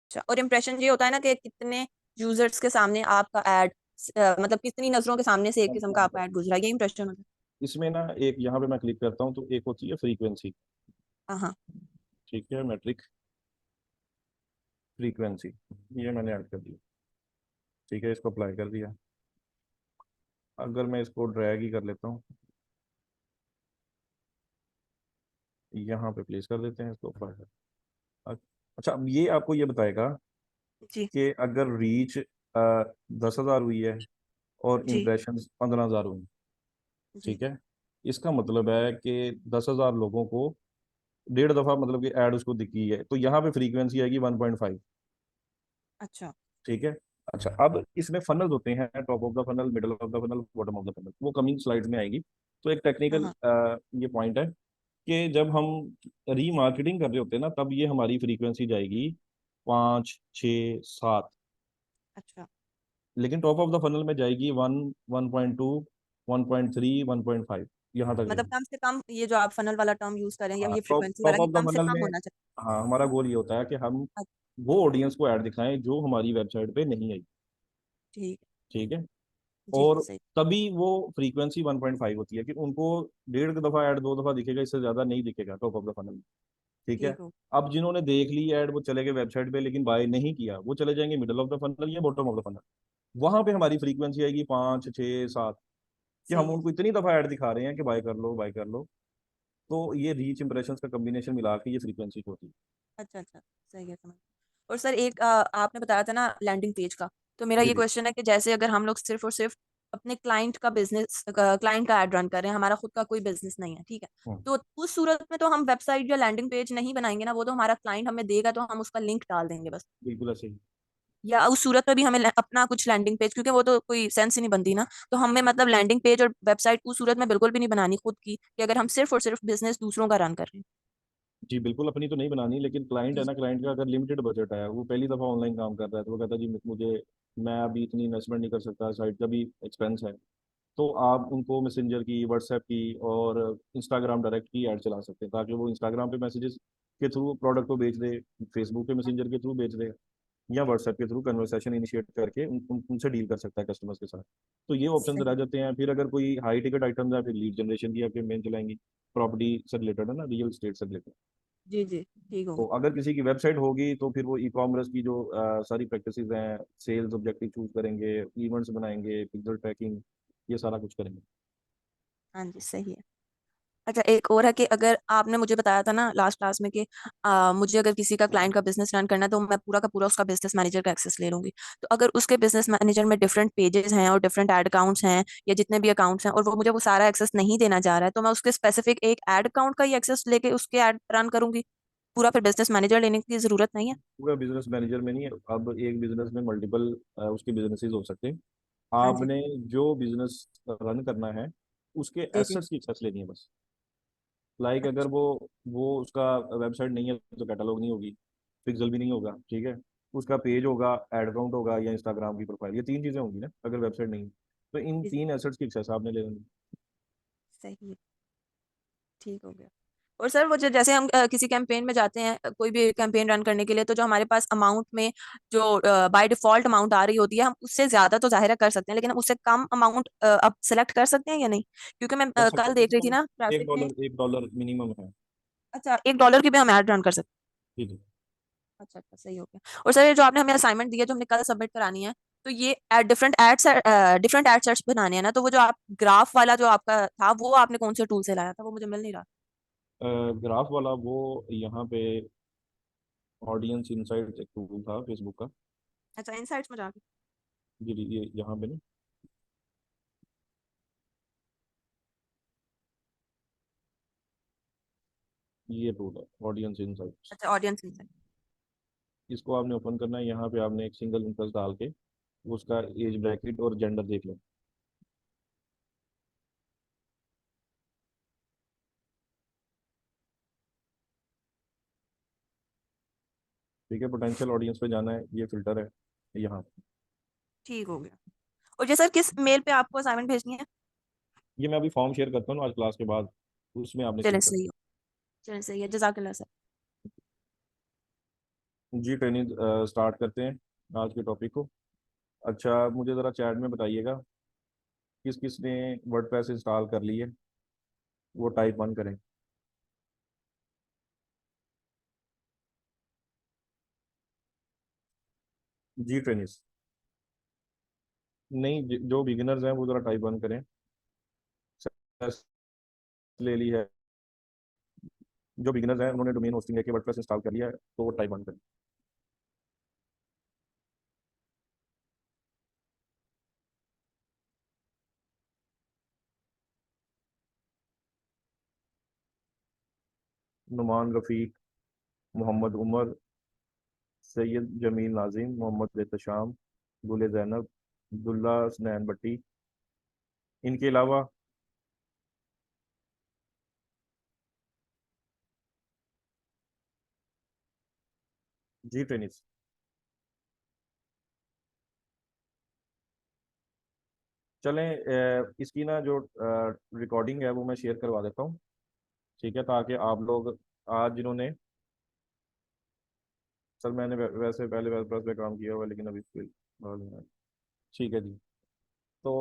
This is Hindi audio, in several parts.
अच्छा, और इम्प्रेशन ये होता है ना कि कितने यूजर्स के सामने आपका ऐड, मतलब कितनी नजरों के सामने से एक किस्म का आपका ऐड गुजरा, ये इम्प्रेशन होता इसमें ना एक यहाँ पे मैं क्लिक करता हूँ तो एक होती है फ्रीक्वेंसी। है। हाँ ठीक है, मैट्रिक फ्रीक्वेंसी, ये मैंने ऐड कर दिया। ठीक है, इसको अप्लाई कर दिया। अगर मैं इसको ड्रैग ही कर लेता हूँ, यहाँ पे प्लेस कर देते हैं इसको अप्लाई कर। अच्छा, अब ये आपको ये बताएगा जी कि अगर रीच 10,000 हुई है और जी इम्प्रेशन 15,000 हुई। जी। ठीक है, इसका मतलब है कि 10,000 लोगों को 1.5 दफा मतलब कि ऐड उसको दिखी है, तो यहाँ पे फ्रीक्वेंसी आएगी 1.5। अच्छा। ठीक है। अच्छा, अब इसमें फनल्स होते हैं, top of the funnel, middle of the funnel, bottom of the funnel, वो कमिंग स्लाइड्स में आएगी। तो एक हाँ टेक्निकल हाँ। ये पॉइंट है कि जब हम रीमार्केटिंग कर रहे होते हैं ना, तब ये हमारी फ्रीक्वेंसी जाएगी 5, 6, 7। अच्छा, लेकिन टॉप ऑफ द फनल में जाएगी 1, 1.2, 1.3, 1.5, यहाँ तक मतलब जाएगी। कम से कम ये जो आप फनल वाला टर्म यूज करें या हाँ, ये टॉप फ्रीक्वेंसी टॉप वाला, ये ऑफ द कम से फनल कम में। होना चाहिए। हाँ, हमारा गोल ये होता है कि हम वो ऑडियंस को ऐड दिखाएं जो हमारी वेबसाइट पे नहीं आई। ठीक ठीक है। है। जी और सही। तभी वो फ्रीक्वेंसी 1.5 होती है कि उनको 1.5 दफा ऐड 2 दफा दिखेगा, इससे ज्यादा नहीं दिखेगा टॉप ऑफ द फनल में। ठीक है। ठीक हो। अब जिन्होंने देख ली ऐड वो चले गए वेबसाइट पे लेकिन बाय नहीं किया, वो चले जाएंगे मिडल ऑफ द फनल या बॉटम ऑफ द फनल। वहां पे हमारी फ्रीक्वेंसी आएगी 5, 6, 7, कि हम सही है। उनको इतनी दफा ऐड दिखा रहे हैं कि बाय कर लो, बाय कर लो। तो ये रीच इंप्रेशन का कॉम्बिनेशन मिला के ये फ्रीक्वेंसी होती है। अच्छा अच्छा, सही है, समझ। और सर एक आपने बताया था ना लैंडिंग पेज का, तो मेरा जी ये जी। क्वेश्चन है कि जैसे अगर हम लोग सिर्फ और सिर्फ अपने क्लाइंट का बिजनेस, क्लाइंट का ऐड रन कर रहे हैं, हमारा खुद का कोई बिजनेस नहीं है, ठीक है, हम्म, तो उस सूरत में तो हम वेबसाइट या लैंडिंग पेज नहीं बनाएंगे ना, वो तो हमारा क्लाइंट हमें देगा तो हम उसका लिंक डाल देंगे बस। बिल्कुल ऐसे ही। या उस सूरत में भी हमें अपना कुछ लैंडिंग पेज, क्योंकि वो तो कोई सेंस ही नहीं बनती ना, तो हमें मतलब लैंडिंग पेज और वेबसाइट उस सूरत में बिल्कुल भी नहीं बनानी खुद की, कि अगर हम सिर्फ और सिर्फ बिजनेस दूसरों का रन कर रहे हैं। जी बिल्कुल, अपनी तो नहीं बनानी, लेकिन क्लाइंट है जी ना, क्लाइंट का अगर लिमिटेड बजट है, वो पहली दफ़ा ऑनलाइन काम कर रहा है, तो वो कहता है जी मुझे, मैं अभी इतनी इन्वेस्टमेंट नहीं कर सकता, साइट का भी एक्सपेंस है। तो आप उनको मैसेंजर की, व्हाट्सएप की और इंस्टाग्राम डायरेक्ट की ऐड चला सकते हैं, ताकि वो इंस्टाग्राम पे मैसेजेस के थ्रू प्रोडक्ट को बेच दे, फेसबुक पे मैसेंजर के थ्रू बेच दे, या व्हाट्सएप के थ्रू कन्वर्सेशन इनिशिएट करके उनसे डील कर सकता है कस्टमर्स के साथ। तो ये ऑप्शन रह सही। जाते हैं। फिर अगर कोई हाई टिकट आइटम है, फिर लीड जनरेशन की आपके मेन चलाएंगी, प्रॉपर्टी से रिलेटेड है ना, रियल एस्टेट से रिलेटेड। जी जी, ठीक हो तो गया। अगर किसी की वेबसाइट होगी तो फिर वो ई कॉमर्स की जो सारी प्रैक्टिसेस हैं, सेल्स ऑब्जेक्टिव चूज करेंगे, इवेंट्स बनाएंगे, पिक्सल ट्रैकिंग, ये सारा कुछ करेंगे। हाँ जी, सही है। अच्छा, एक और है कि अगर आपने मुझे बताया था ना लास्ट क्लास में कि मुझे अगर किसी का क्लाइंट का बिजनेस रन करना है तो मैं पूरा का पूरा उसका बिजनेस मैनेजर का एक्सेस ले लूंगी। तो अगर उसके बिजनेस मैनेजर में डिफरेंट पेजेस हैं और डिफरेंट एड अकाउंट्स हैं, या जितने भी अकाउंट्स हैं, और वो मुझे वो सारा एक्सेस नहीं देना चाह रहा है, तो मैं उसके स्पेसिफिक एक एड अकाउंट का ही एक्सेस लेके उसके एड रन करूंगी, पूरा फिर बिजनेस मैनेजर लेने की जरूरत नहीं है। पूरा बिजनेस मैनेजर में नहीं है, अब एक बिजनेस में मल्टीपल उसके बिजनेसेस हो सकते हैं। हाँ जी। आपने जो बिजनेस रन करना है उसके जी जी। एसेट्स की एक्सेस लेनी है बस। लाइक अगर अच्छा। वो उसका वेबसाइट नहीं है तो कैटलॉग नहीं होगी, पिक्सल भी नहीं होगा। ठीक है। उसका पेज होगा, एड अकाउंट होगा, या इंस्टाग्राम की प्रोफाइल, ये तीन चीज़ें होंगी ना अगर वेबसाइट नहीं है। तो इन जी जी, तीन एसेट्स की एक्सेस आपने ले लेनी। सही है। ठीक हो गया। और सर वो जैसे हम किसी कैंपेन में जाते हैं, कोई भी कैंपेन रन करने के लिए, तो जो हमारे पास अमाउंट में जो बाय डिफॉल्ट अमाउंट आ रही होती है, हम उससे ज्यादा तो जाहिर कर सकते हैं, लेकिन हम उससे कम अमाउंट अब सेलेक्ट कर सकते हैं या नहीं? क्योंकि मैं कर सकते कल हैं, देख रही थी मिनिमम ना एक ट्रैफिक में। डॉलर एक डॉलर मिनिमम है। अच्छा, $1 की भी हम ऐड रन कर सकते जी जी। हैं? अच्छा अच्छा, सही हो गया। और सर ये जो आपने हमें असाइनमेंट दिया जो हमने कल सबमिट करानी है, तो ये डिफरेंट एड सेट्स बनाने हैं ना, तो वो जो आप ग्राफ वाला जो आपका था, वो आपने कौन से टूल से लाया था? वो मुझे मिल नहीं रहा। ग्राफ वाला वो यहाँ पे ऑडियंस इनसाइट एक टूल था फेसबुक का। अच्छा, इनसाइट्स में जाके। जी जी, ये यहाँ पे ना, ये टूल है ऑडियंस इनसाइट। अच्छा, ऑडियंस इनसाइट। इसको आपने ओपन करना है, यहाँ पे आपने एक सिंगल इंटरेस्ट डाल के उसका एज ब्रैकेट और जेंडर देख लो। ठीक है, पोटेंशियल ऑडियंस पे जाना है, ये फिल्टर है यहाँ। ठीक हो गया। और ये सर किस मेल पे आपको असाइनमेंट भेजनी है? ये मैं अभी फॉर्म शेयर करता हूँ ना आज क्लास के बाद, उसमें आपने चले फिल कर। सही हो। चले सही है, जजाकल्ला सर। जी ट्रेनिंग स्टार्ट करते हैं आज के टॉपिक को। अच्छा, मुझे ज़रा चैट में बताइएगा किस किस ने वर्डप्रेस इंस्टॉल कर ली है, वो टाइप वन करें। जी ट्रेनिंग। नहीं, जो बिगिनर्स हैं वो ज़रा टाइप वन करें। Success ले ली है। जो बिगिनर्स हैं उन्होंने डोमेन होस्टिंग लेके वर्डप्रेस इंस्टॉल कर लिया है तो वो टाइप वन करें। नुमान रफ़ीक, मोहम्मद उमर, सैयद जमील नाजिम, मोहम्मद एहतशाम, गुल जैनब, अब्दुल्ला हसनैन भट्टी। इनके अलावा जी ट्रेनिंग। चलें, इसकी ना जो रिकॉर्डिंग है वो मैं शेयर करवा देता हूँ। ठीक है, ताकि आप लोग आज जिन्होंने, सर मैंने वैसे पहले वेब पे काम किया हुआ है, लेकिन अभी फिलहाल नहीं है। ठीक है जी। तो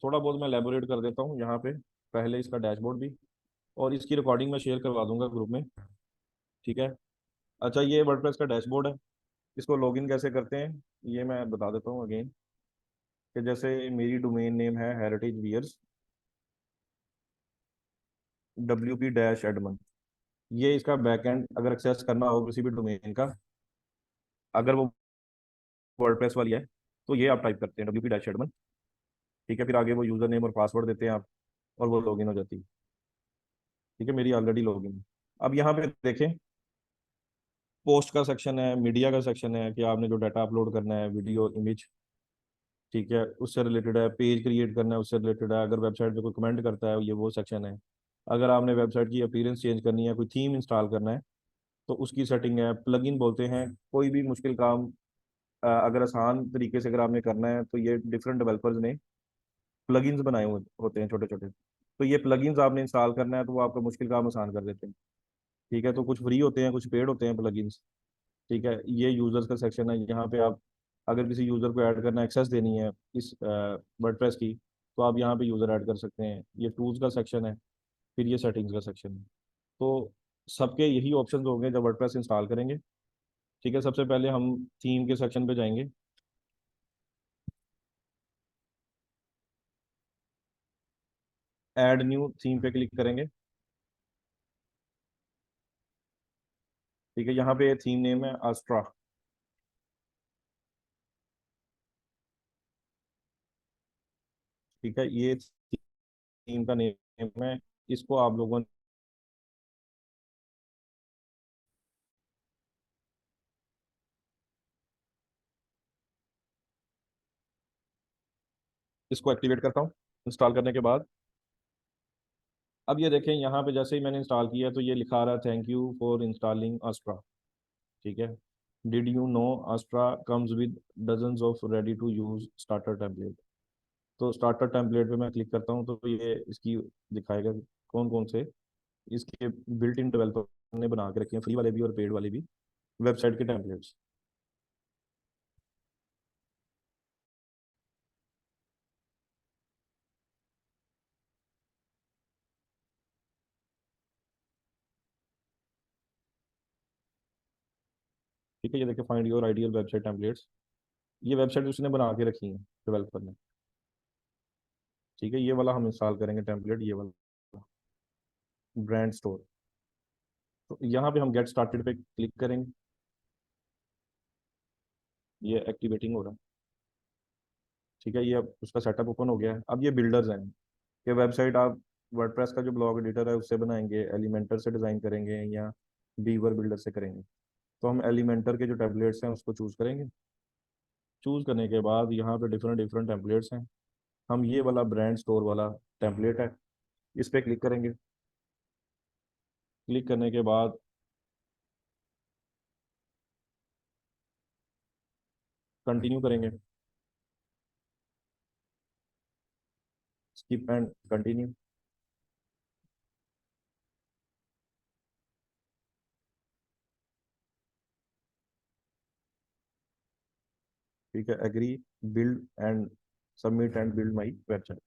थोड़ा बहुत मैं एलेबोरेट कर देता हूँ यहाँ पे। पहले इसका डैशबोर्ड भी, और इसकी रिकॉर्डिंग मैं शेयर करवा दूंगा ग्रुप में। ठीक है। अच्छा, ये वर्डप्रेस का डैशबोर्ड है। इसको लॉगिन कैसे करते हैं ये मैं बता देता हूँ अगेन। कि जैसे मेरी डोमेन नेम है हेरिटेज वियर्स, WP-admin। ये इसका बैकएंड अगर एक्सेस करना हो किसी भी डोमेन का, अगर वो वर्डप्रेस वाली है, तो ये आप टाइप करते हैं WP-admin। ठीक है, फिर आगे वो यूज़र नेम और पासवर्ड देते हैं आप, और वो लॉगिन हो जाती है। ठीक है, मेरी ऑलरेडी लॉगिन है। अब यहाँ पे देखें, पोस्ट का सेक्शन है, मीडिया का सेक्शन है कि आपने जो डाटा अपलोड करना है, वीडियो, इमेज। ठीक है, उससे रिलेटेड है। पेज क्रिएट करना है, उससे रिलेटेड है। अगर वेबसाइट पे कोई कमेंट करता है, ये वो सेक्शन है। अगर आपने वेबसाइट की अपीयरेंस चेंज करनी है, कोई थीम इंस्टॉल करना है, तो उसकी सेटिंग है। प्लगइन बोलते हैं कोई भी मुश्किल काम, अगर आसान तरीके से अगर आपने करना है, तो ये डिफरेंट डेवलपर्स ने प्लगइन्स बनाए हुए होते हैं छोटे छोटे। तो ये प्लगइन्स आपने इंस्टॉल करना है तो वो आपका मुश्किल काम आसान कर देते हैं। ठीक है, तो कुछ फ्री होते हैं, कुछ पेड होते हैं प्लगइन्स। ठीक है, ये यूजर्स का सेक्शन है। यहाँ पे आप अगर किसी यूजर को ऐड करना, एक्सेस देनी है इस वर्डप्रेस की, तो आप यहाँ पे यूजर ऐड कर सकते हैं। ये टूल्स का सेक्शन है। फिर ये सेटिंग्स का सेक्शन है। तो सबके यही ऑप्शंस होंगे जब वर्डप्रेस इंस्टॉल करेंगे। ठीक है, सबसे पहले हम थीम के सेक्शन पे जाएंगे। ऐड न्यू थीम पे क्लिक करेंगे। ठीक है, यहाँ पे थीम नेम है अस्ट्रा। ठीक है, ये थीम का नेम है। इसको आप लोगों ने इसको एक्टिवेट करता हूँ इंस्टॉल करने के बाद। अब ये देखें, यहाँ पे जैसे ही मैंने इंस्टॉल किया तो ये लिखा आ रहा है, thank you for installing Astra. ठीक है। Did you know Astra comes with dozens of ready to use starter template. तो स्टार्टर टेम्पलेट पे मैं क्लिक करता हूँ तो ये इसकी दिखाएगा कौन कौन से इसके बिल्ट इन डेवलपर ने बना के रखे हैं, फ्री वाले भी और पेड वाले भी, वेबसाइट के टेम्पलेट्स। ठीक है, ये देखिए, find your ideal website templates. ये वेबसाइट उसने बना के रखी है डेवलपर ने। ठीक है, ये वाला हम इंस्टॉल करेंगे टेम्पलेट, ये वाला ब्रांड स्टोर। तो यहाँ पे हम गेट स्टार्टेड पे क्लिक करेंगे। ये एक्टिवेटिंग हो रहा है। ठीक है, ये अब उसका सेटअप ओपन हो गया है। अब ये बिल्डर्स हैं। ये वेबसाइट आप वर्डप्रेस का जो ब्लॉग एडिटर है उससे बनाएंगे, एलिमेंटर से डिज़ाइन करेंगे, या बीवर बिल्डर से करेंगे। तो हम एलिमेंटर के जो टेम्पलेट्स हैं उसको चूज़ करेंगे। चूज़ करने के बाद यहाँ पे डिफरेंट डिफरेंट टेम्पलेट्स हैं। हम ये वाला ब्रांड स्टोर वाला टेम्पलेट है, इस पर क्लिक करेंगे। क्लिक करने के बाद कंटिन्यू करेंगे। Skip and continue. ठीक है, agree, build and submit and build my website.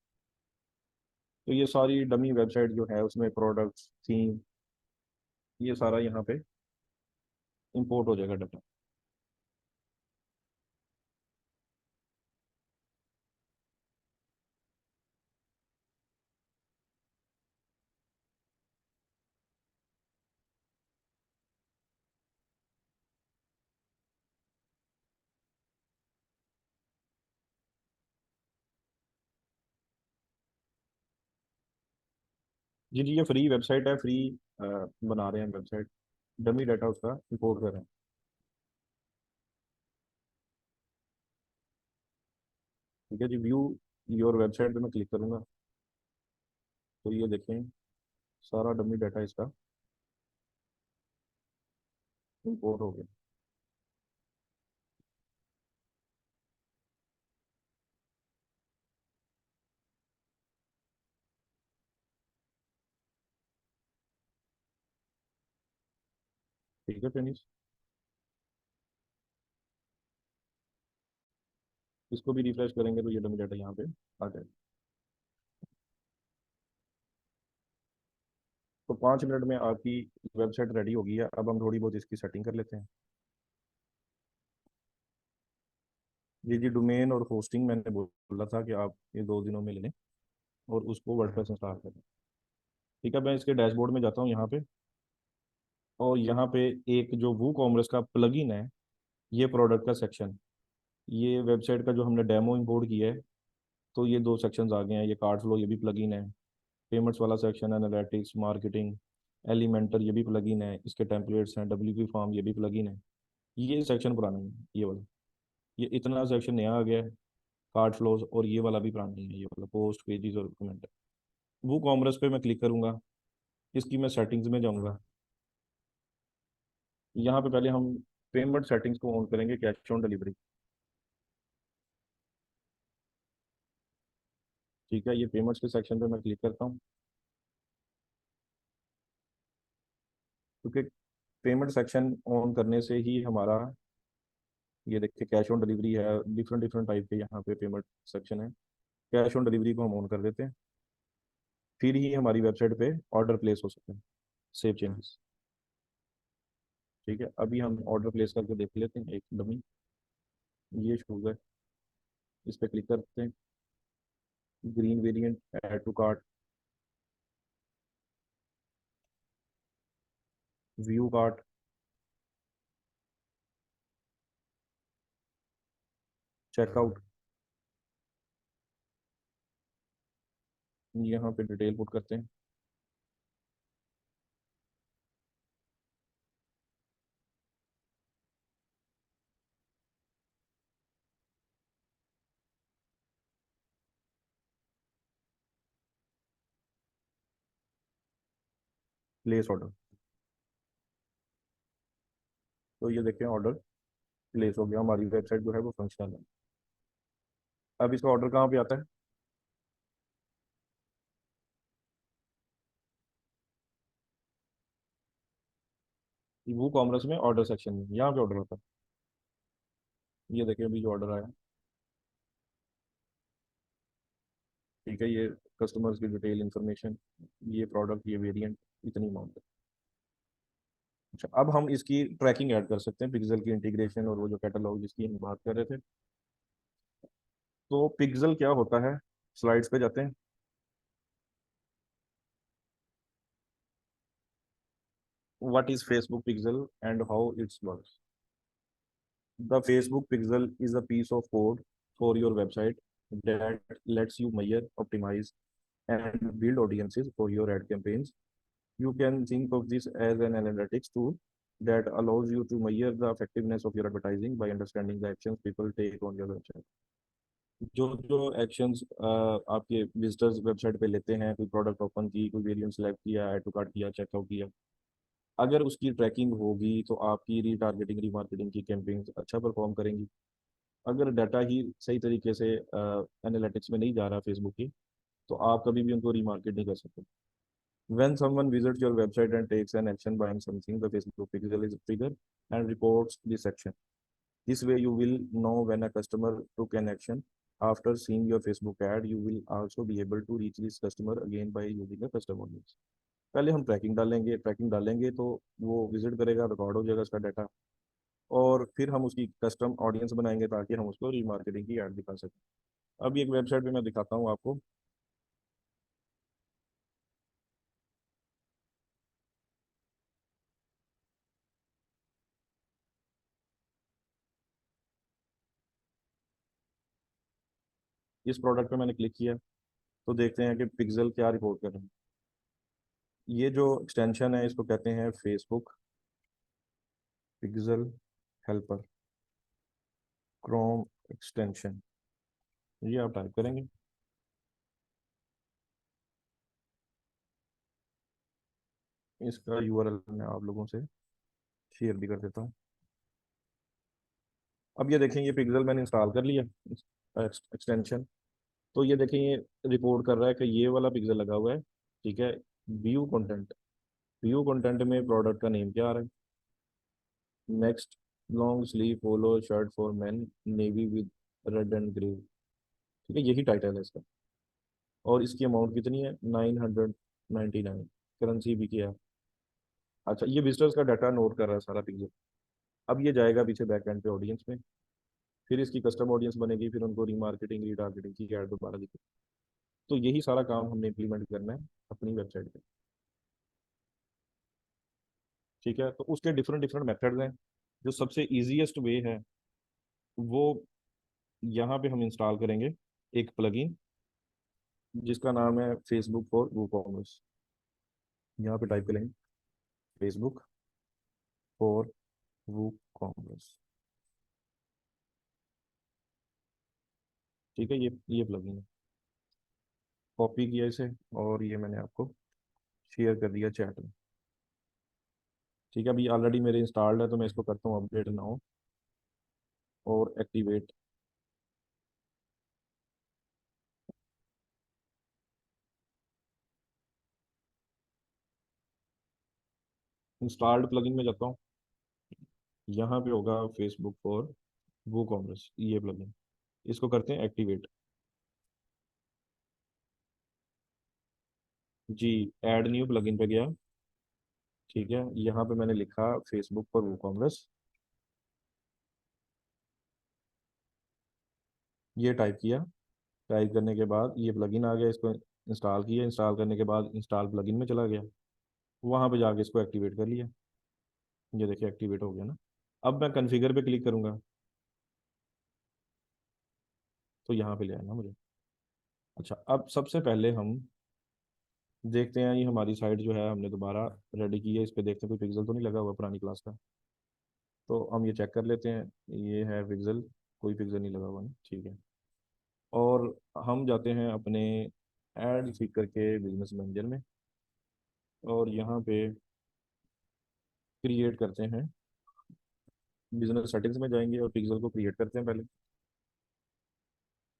तो ये सारी डमी वेबसाइट जो है उसमें प्रोडक्ट्स, थीम, ये सारा यहाँ पे इंपोर्ट हो जाएगा डाटा। जी जी, ये फ्री वेबसाइट है, फ्री बना रहे हैं वेबसाइट, डमी डाटा उसका इंपोर्ट कर रहे हैं। ठीक है जी, व्यू योर वेबसाइट पे मैं क्लिक करूंगा तो ये देखें सारा डमी डाटा इसका इंपोर्ट हो गया। ठीक है फ्रेंड्स, इसको भी रिफ्रेश करेंगे तो ये डमी डाटा यहाँ पे आ जाएगा। तो 5 मिनट में आपकी वेबसाइट रेडी हो गई है। अब हम थोड़ी बहुत इसकी सेटिंग कर लेते हैं। जी जी, डोमेन और होस्टिंग मैंने बोला था कि आप ये 2 दिनों में ले लें और उसको वर्डप्रेस इंस्टॉल करें। ठीक है, मैं इसके डैशबोर्ड में जाता हूँ यहाँ पे, और यहाँ पे एक जो वू कॉमर्स का प्लगइन है, ये प्रोडक्ट का सेक्शन, ये वेबसाइट का जो हमने डेमो इंपोर्ट किया है, तो ये 2 सेक्शंस आ गए हैं। ये कार्ड फ्लो, ये भी प्लगइन है। पेमेंट्स वाला सेक्शन, एनालिटिक्स, मार्केटिंग, एलिमेंटर, ये भी प्लगइन है। इसके टेम्पलेट्स हैं, डब्ल्यूपी फॉर्म, ये भी प्लगइन है। ये सेक्शन पुराना है, ये वाला। ये इतना सेक्शन नया आ गया है, कार्ड फ्लोज, और ये वाला भी पुराना ही है, ये वाला पोस्ट पेजेस और कमेंट। वो कॉमर्स पे मैं क्लिक करूंगा, इसकी मैं सेटिंग्स में जाऊंगा। यहाँ पे पहले हम पेमेंट सेटिंग्स को ऑन करेंगे, कैश ऑन डिलीवरी। ठीक है, ये पेमेंट्स के सेक्शन पे मैं क्लिक करता हूँ, क्योंकि पेमेंट सेक्शन ऑन करने से ही हमारा, ये देखिए कैश ऑन डिलीवरी है, डिफरेंट डिफरेंट टाइप के यहाँ पे पेमेंट सेक्शन है। कैश ऑन डिलीवरी को हम ऑन कर देते हैं, फिर ही हमारी वेबसाइट पे ऑर्डर प्लेस हो सकते हैं, सेव चेंजेस। ठीक है, अभी हम ऑर्डर प्लेस करके देख लेते हैं एक डमी। ये शूज़ है, इस पर क्लिक करते हैं, green variant, add to cart, view cart, checkout. यहाँ पे डिटेल पुट करते हैं, प्लेस ऑर्डर। तो ये देखें ऑर्डर प्लेस हो गया, हमारी वेबसाइट जो है वो फंक्शनल है। अब इसका ऑर्डर कहाँ पे आता है? वो कॉमर्स में ऑर्डर सेक्शन में, यहाँ पे ऑर्डर होता है। ये देखिए अभी जो ऑर्डर आया। ठीक है, ये कस्टमर्स की डिटेल इंफॉर्मेशन, ये प्रोडक्ट, ये वेरिएंट, इतनी अमाउंट है। अच्छा, अब हम इसकी ट्रैकिंग ऐड कर सकते हैं, पिक्सल की इंटीग्रेशन और वो जो कैटलॉग जिसकी हम बात कर रहे थे। तो पिक्सल क्या होता है, स्लाइड्स पे जाते हैं। What is Facebook pixel and how it's works? The Facebook Pixel is a piece of code for your website that lets you measure, optimize, and build audiences for your ad campaigns. You can think of this as an analytics tool that allows you to measure the effectiveness of your advertising by understanding the actions people take on your website. जो जो एक्शंस आपके विजिटर्स वेबसाइट पे लेते हैं, कोई प्रोडक्ट ओपन की, कोई वेरिएंट सेलेक्ट किया, ऐड टू कार्ट किया, चेकआउट किया, अगर उसकी ट्रैकिंग होगी तो आपकी रीटारगेटिंग, रीमार्केटिंग की कैंपेन्स अच्छा परफॉर्म करेंगी। अगर डाटा ही सही तरीके से एनालिटिक्स में नहीं जा रहा फेसबुक की, तो आप कभी भी उनको रीमार्केट नहीं कर सकते। When someone visits your website and takes an action buying something, the Facebook pixel is triggered and reports this action. This way you will know when a customer took an action. After seeing your Facebook ad, you will also be able to reach this customer again by using a custom audience. पहले हम ट्रैकिंग डालेंगे तो वो विजिट करेगा, रिकॉर्ड हो जाएगा उसका डाटा, और फिर हम उसकी कस्टम ऑडियंस बनाएंगे ताकि हम उसको रीमार्केटिंग की ऐड दिखा सकें। अब एक वेबसाइट पे मैं दिखाता हूँ आपको। इस प्रोडक्ट पे मैंने क्लिक किया तो देखते हैं कि पिक्सल क्या रिपोर्ट कर रहे हैं। ये जो एक्सटेंशन है इसको कहते हैं Facebook pixel helper Chrome extension. ये आप टाइप करेंगे। इसका यूआरएल मैं आप लोगों से शेयर भी कर देता हूँ। अब ये देखें, ये पिक्सल मैंने इंस्टॉल कर लिया एक्सटेंशन। तो ये देखें, ये रिपोर्ट कर रहा है कि ये वाला पिक्सल लगा हुआ है। ठीक है। व्यू कंटेंट, व्यू कंटेंट में प्रोडक्ट का नेम क्या आ रहा है? Next long sleeve polo shirt for main navy with red and grey. ठीक है, यही टाइटल है इसका। और इसकी अमाउंट कितनी है? 999। करेंसी भी किया। अच्छा, ये विजिटर्स का डाटा नोट कर रहा है सारा पिक्सल। अब ये जाएगा पीछे बैक एंड पे ऑडियंस में, फिर इसकी कस्टम ऑडियंस बनेगी, फिर उनको रीमार्केटिंग रीटारगेटिंग की ऐड दोबारा दिखेगी। तो यही सारा काम हमने इम्प्लीमेंट करना है अपनी वेबसाइट पे। ठीक है, तो उसके डिफरेंट डिफरेंट मेथड्स हैं। जो सबसे इजीएस्ट वे है वो यहाँ पे हम इंस्टॉल करेंगे एक प्लगइन जिसका नाम है फेसबुक फॉर वूकॉमर्स। यहाँ पे टाइप करेंगे फेसबुक फॉर वूकॉमर्स। ठीक है, ये प्लगइन है। कॉपी किया इसे और ये मैंने आपको शेयर कर दिया चैट में। ठीक है, अभी ऑलरेडी मेरे इंस्टॉल्ड है तो मैं इसको करता हूँ अपडेट नाउ और एक्टिवेट। इंस्टॉल्ड प्लगइन में जाता हूँ। यहाँ पे होगा फेसबुक फॉर वो कॉमर्स, ये प्लगइन। इसको करते हैं एक्टिवेट। जी, ऐड न्यू प्लगइन पे गया। ठीक है, यहाँ पे मैंने लिखा फेसबुक फॉर वो कॉमर्स, ये टाइप किया। टाइप करने के बाद ये प्लगइन आ गया, इसको इंस्टॉल किया। इंस्टॉल करने के बाद इंस्टॉल प्लगइन में चला गया, वहाँ पे जाके इसको एक्टिवेट कर लिया। ये देखिए एक्टिवेट हो गया ना। अब मैं कन्फिगर पे क्लिक करूंगा तो यहाँ पे ले आना मुझे। अच्छा, अब सबसे पहले हम देखते हैं, ये हमारी साइट जो है हमने दोबारा रेडी की है, इस पे देखते हैं कोई पिक्सल तो नहीं लगा हुआ पुरानी क्लास का। तो हम ये चेक कर लेते हैं, ये है पिक्सल, कोई पिक्सल नहीं लगा हुआ ना, ठीक है। और हम जाते हैं अपने ऐड सीकर के बिजनेस मैनेजर में और यहाँ पे क्रिएट करते हैं। बिजनेस सेटिंग्स में जाएंगे और पिक्सल को क्रिएट करते हैं पहले।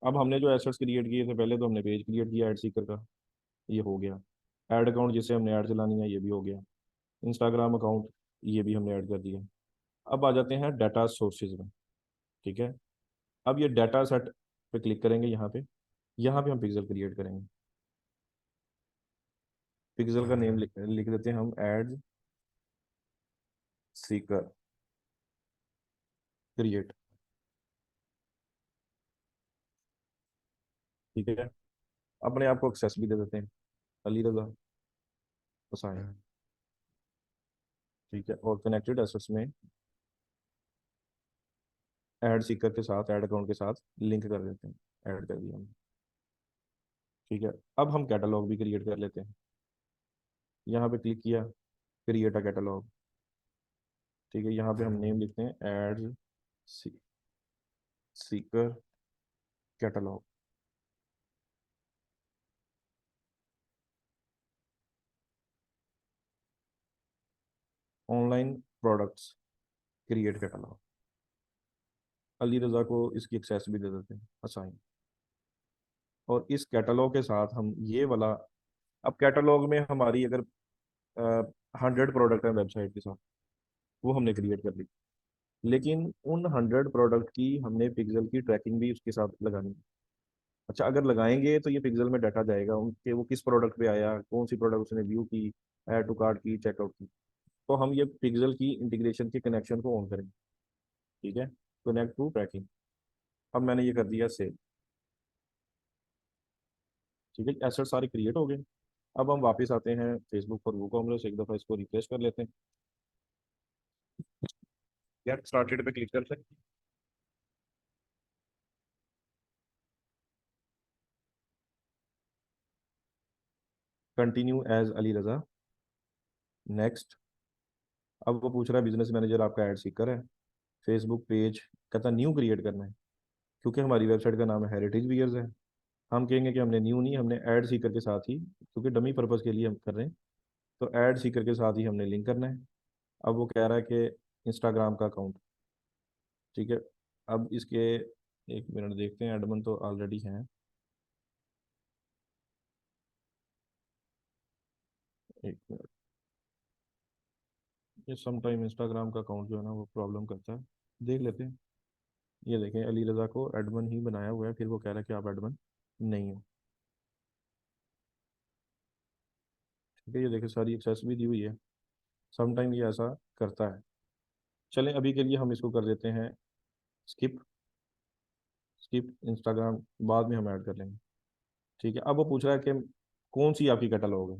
अब हमने जो एसेट्स क्रिएट किए थे पहले, तो हमने पेज क्रिएट किया ऐड सीकर का, ये हो गया। ऐड अकाउंट जिससे हमने ऐड चलानी है, ये भी हो गया। इंस्टाग्राम अकाउंट, ये भी हमने ऐड कर दिया। अब आ जाते हैं डाटा सोर्सेज में। ठीक है, अब ये डाटा सेट पे क्लिक करेंगे। यहाँ पे हम पिक्सल क्रिएट करेंगे। पिक्सल का नेम लिख लिख देते हैं हम एड सीकर क्रिएट। ठीक है, अपने आप को एक्सेस भी दे देते हैं, अली रजा हुसैन। ठीक है, और कनेक्टेड एसेट्स में ऐड सीकर के साथ, ऐड अकाउंट के साथ लिंक कर देते हैं, ऐड कर दिया हमने। ठीक है, अब हम कैटलॉग भी क्रिएट कर लेते हैं। यहाँ पे क्लिक किया, क्रिएट अ कैटलॉग। ठीक है, यहाँ पे हम नेम लिखते हैं ad seeker catalog. Online products create catalog. Ali Raza को इसकी एक्सेस भी दे देते हैं, असाइन। और इस कैटलॉग के साथ हम ये वाला, अब कैटलॉग में हमारी अगर 100 प्रोडक्ट है वेबसाइट के साथ, वो हमने क्रिएट कर ली। लेकिन उन 100 प्रोडक्ट की हमने पिक्सल की ट्रैकिंग भी उसके साथ लगानी है। अच्छा, अगर लगाएंगे तो ये पिक्सल में डाटा जाएगा उनके, वो किस प्रोडक्ट पे आया, कौन सी प्रोडक्ट उसने व्यू की, ऐड टू कार्ट की, चेकआउट की। तो हम ये पिक्सल की इंटीग्रेशन के कनेक्शन को ऑन करेंगे। ठीक है, कनेक्ट टू ट्रैकिंग। अब मैंने ये कर दिया सेव। ठीक है, एसेट सारे क्रिएट हो गए। अब हम वापस आते हैं फेसबुक फॉर वूकॉमर्स, एक दफ़ा इसको रिफ्रेश कर लेते हैं। गेट स्टार्टेड पे क्लिक करते हैं। कंटिन्यू एज अली रजा। नेक्स्ट। अब वो पूछ रहा है बिजनेस मैनेजर आपका एड सीकर है, फेसबुक पेज, कहता न्यू क्रिएट करना है। क्योंकि हमारी वेबसाइट का नाम है हेरिटेज वियर्स है, हम कहेंगे कि हमने न्यू नहीं, हमने ऐड सीकर के साथ ही, क्योंकि डमी पर्पज़ के लिए हम कर रहे हैं, तो ऐड सीकर के साथ ही हमने लिंक करना है। अब वो कह रहा है कि इंस्टाग्राम का अकाउंट। ठीक है, अब इसके एक मिनट देखते हैं, एडमन तो ऑलरेडी हैं। एक मिनट, ये सम टाइम इंस्टाग्राम का अकाउंट जो है ना वो प्रॉब्लम करता है, देख लेते हैं। ये देखें, अली रज़ा को एडमन ही बनाया हुआ है, फिर वो कह रहा है कि आप एडमन नहीं हो। ठीक है, ये देखें सारी एक्सेस भी दी हुई है। सम टाइम ये ऐसा करता है। चलें, अभी के लिए हम इसको कर देते हैं स्किप। स्किप इंस्टाग्राम बाद में हम ऐड कर लेंगे। ठीक है, अब वो पूछ रहा है कि कौन सी आपकी कैटलॉग है।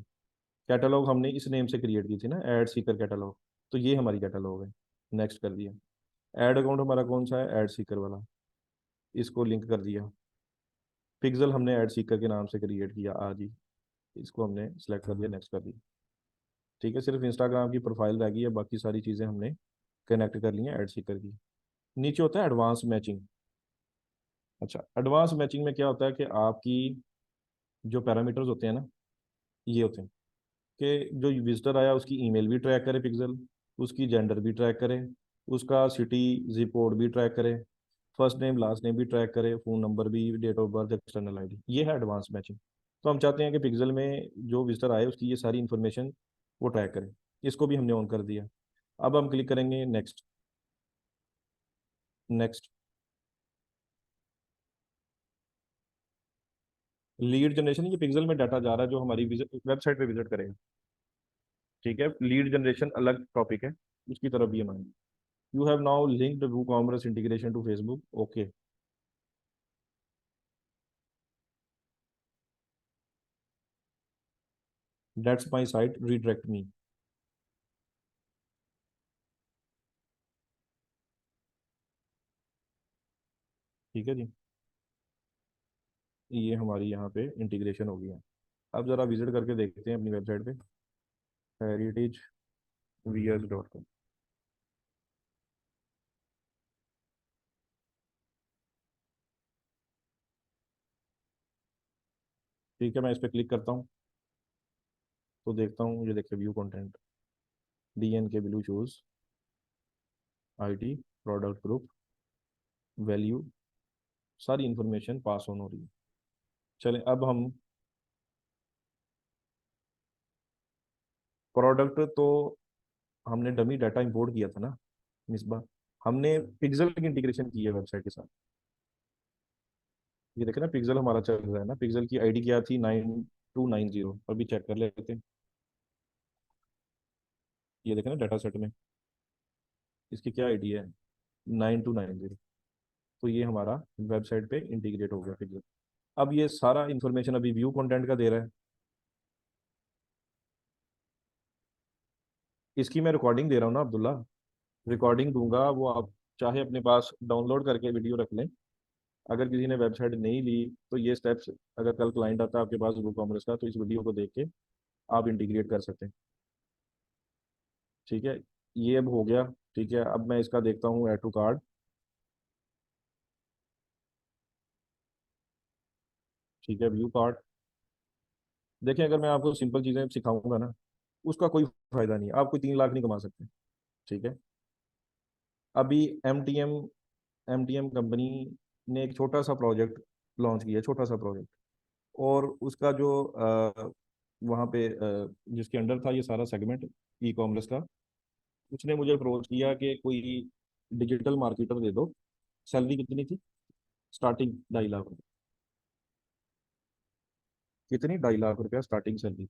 कैटलॉग हमने इस नेम से क्रिएट की थी ना, ऐड सीकर कैटलॉग, तो ये हमारी कैटलॉग है। नेक्स्ट कर दिया। ऐड अकाउंट हमारा कौन सा है, ऐड सीकर वाला, इसको लिंक कर दिया। पिक्सल हमने ऐड सीकर के नाम से क्रिएट किया आज ही, इसको हमने सेलेक्ट कर दिया, नेक्स्ट कर दिया। ठीक है, सिर्फ इंस्टाग्राम की प्रोफाइल रह गई है, बाकी सारी चीज़ें हमने कनेक्ट कर ली हैं ऐड सीकर की। नीचे होता है एडवांस मैचिंग। अच्छा, एडवांस मैचिंग में क्या होता है कि आपकी जो पैरामीटर्स होते हैं ना, ये होते हैं कि जो विजिटर आया उसकी ईमेल भी ट्रैक करे पिक्सल, उसकी जेंडर भी ट्रैक करे, उसका सिटी जिप कोड भी ट्रैक करे, फर्स्ट नेम लास्ट नेम भी ट्रैक करे, फ़ोन नंबर भी, date of birth, external ID. ये है एडवांस मैचिंग। तो हम चाहते हैं कि पिक्सल में जो विजिटर आए उसकी ये सारी इन्फॉर्मेशन वो ट्रैक करे। इसको भी हमने ऑन कर दिया। अब हम क्लिक करेंगे नेक्स्ट। नेक्स्ट। लीड जनरेशन, ये पिक्सल में डाटा जा रहा है जो हमारी वेबसाइट पे विजिट करेगा। ठीक है, लीड जनरेशन अलग टॉपिक है, उसकी तरफ भी हम आएंगे। You have now linked WooCommerce integration to Facebook, okay. That's my site, redirect me. ठीक है जी, ये हमारी यहाँ पे इंटीग्रेशन हो गया। अब ज़रा विजिट करके देखते हैं अपनी वेबसाइट पे, हेरिटेज वियर्स.com। ठीक है, मैं इस पर क्लिक करता हूँ तो देखता हूँ, ये देखिए व्यू कंटेंट, DN के blue shoes, IT, product group, value, सारी इंफॉर्मेशन पास ऑन हो रही है। चलें, अब हम प्रोडक्ट तो हमने डमी डाटा इंपोर्ट किया था ना मिसबा, हमने पिक्सल की इंटीग्रेशन की है वेबसाइट के साथ। ये देखे ना, पिक्सल हमारा चल रहा है ना, पिक्सल की आईडी क्या थी, 9290। अभी चेक कर लेते हैं। ये देखे ना डाटा सेट में इसकी क्या आईडी है, 9290। तो ये हमारा वेबसाइट पे इंटीग्रेट हो गया पिक्सल। अब ये सारा इंफॉर्मेशन अभी व्यू कंटेंट का दे रहा है। इसकी मैं रिकॉर्डिंग दे रहा हूँ ना अब्दुल्ला, रिकॉर्डिंग दूंगा, वो आप चाहे अपने पास डाउनलोड करके वीडियो रख लें। अगर किसी ने वेबसाइट नहीं ली तो ये स्टेप्स, अगर कल क्लाइंट आता है आपके पास WooCommerce का, तो इस वीडियो को देख के आप इंटीग्रेट कर सकते हैं। ठीक है, ये अब हो गया। ठीक है, अब मैं इसका देखता हूँ ऐड टू कार्ड। ठीक है, व्यू कार्ड। देखिए, अगर मैं आपको सिंपल चीज़ें सिखाऊंगा ना, उसका कोई फायदा नहीं है, आप कोई 3 लाख नहीं कमा सकते। ठीक है, अभी एम टी एम कंपनी ने एक छोटा सा प्रोजेक्ट लॉन्च किया, छोटा सा प्रोजेक्ट। और उसका जो वहाँ पे जिसके अंडर था ये सारा सेगमेंट ई कॉमर्स का, उसने मुझे अप्रोच किया कि कोई डिजिटल मार्केटर दे दो। सैलरी कितनी थी स्टार्टिंग? 2.5 लाख रुपये। कितनी? 2.5 लाख रुपया स्टार्टिंग सैलरी।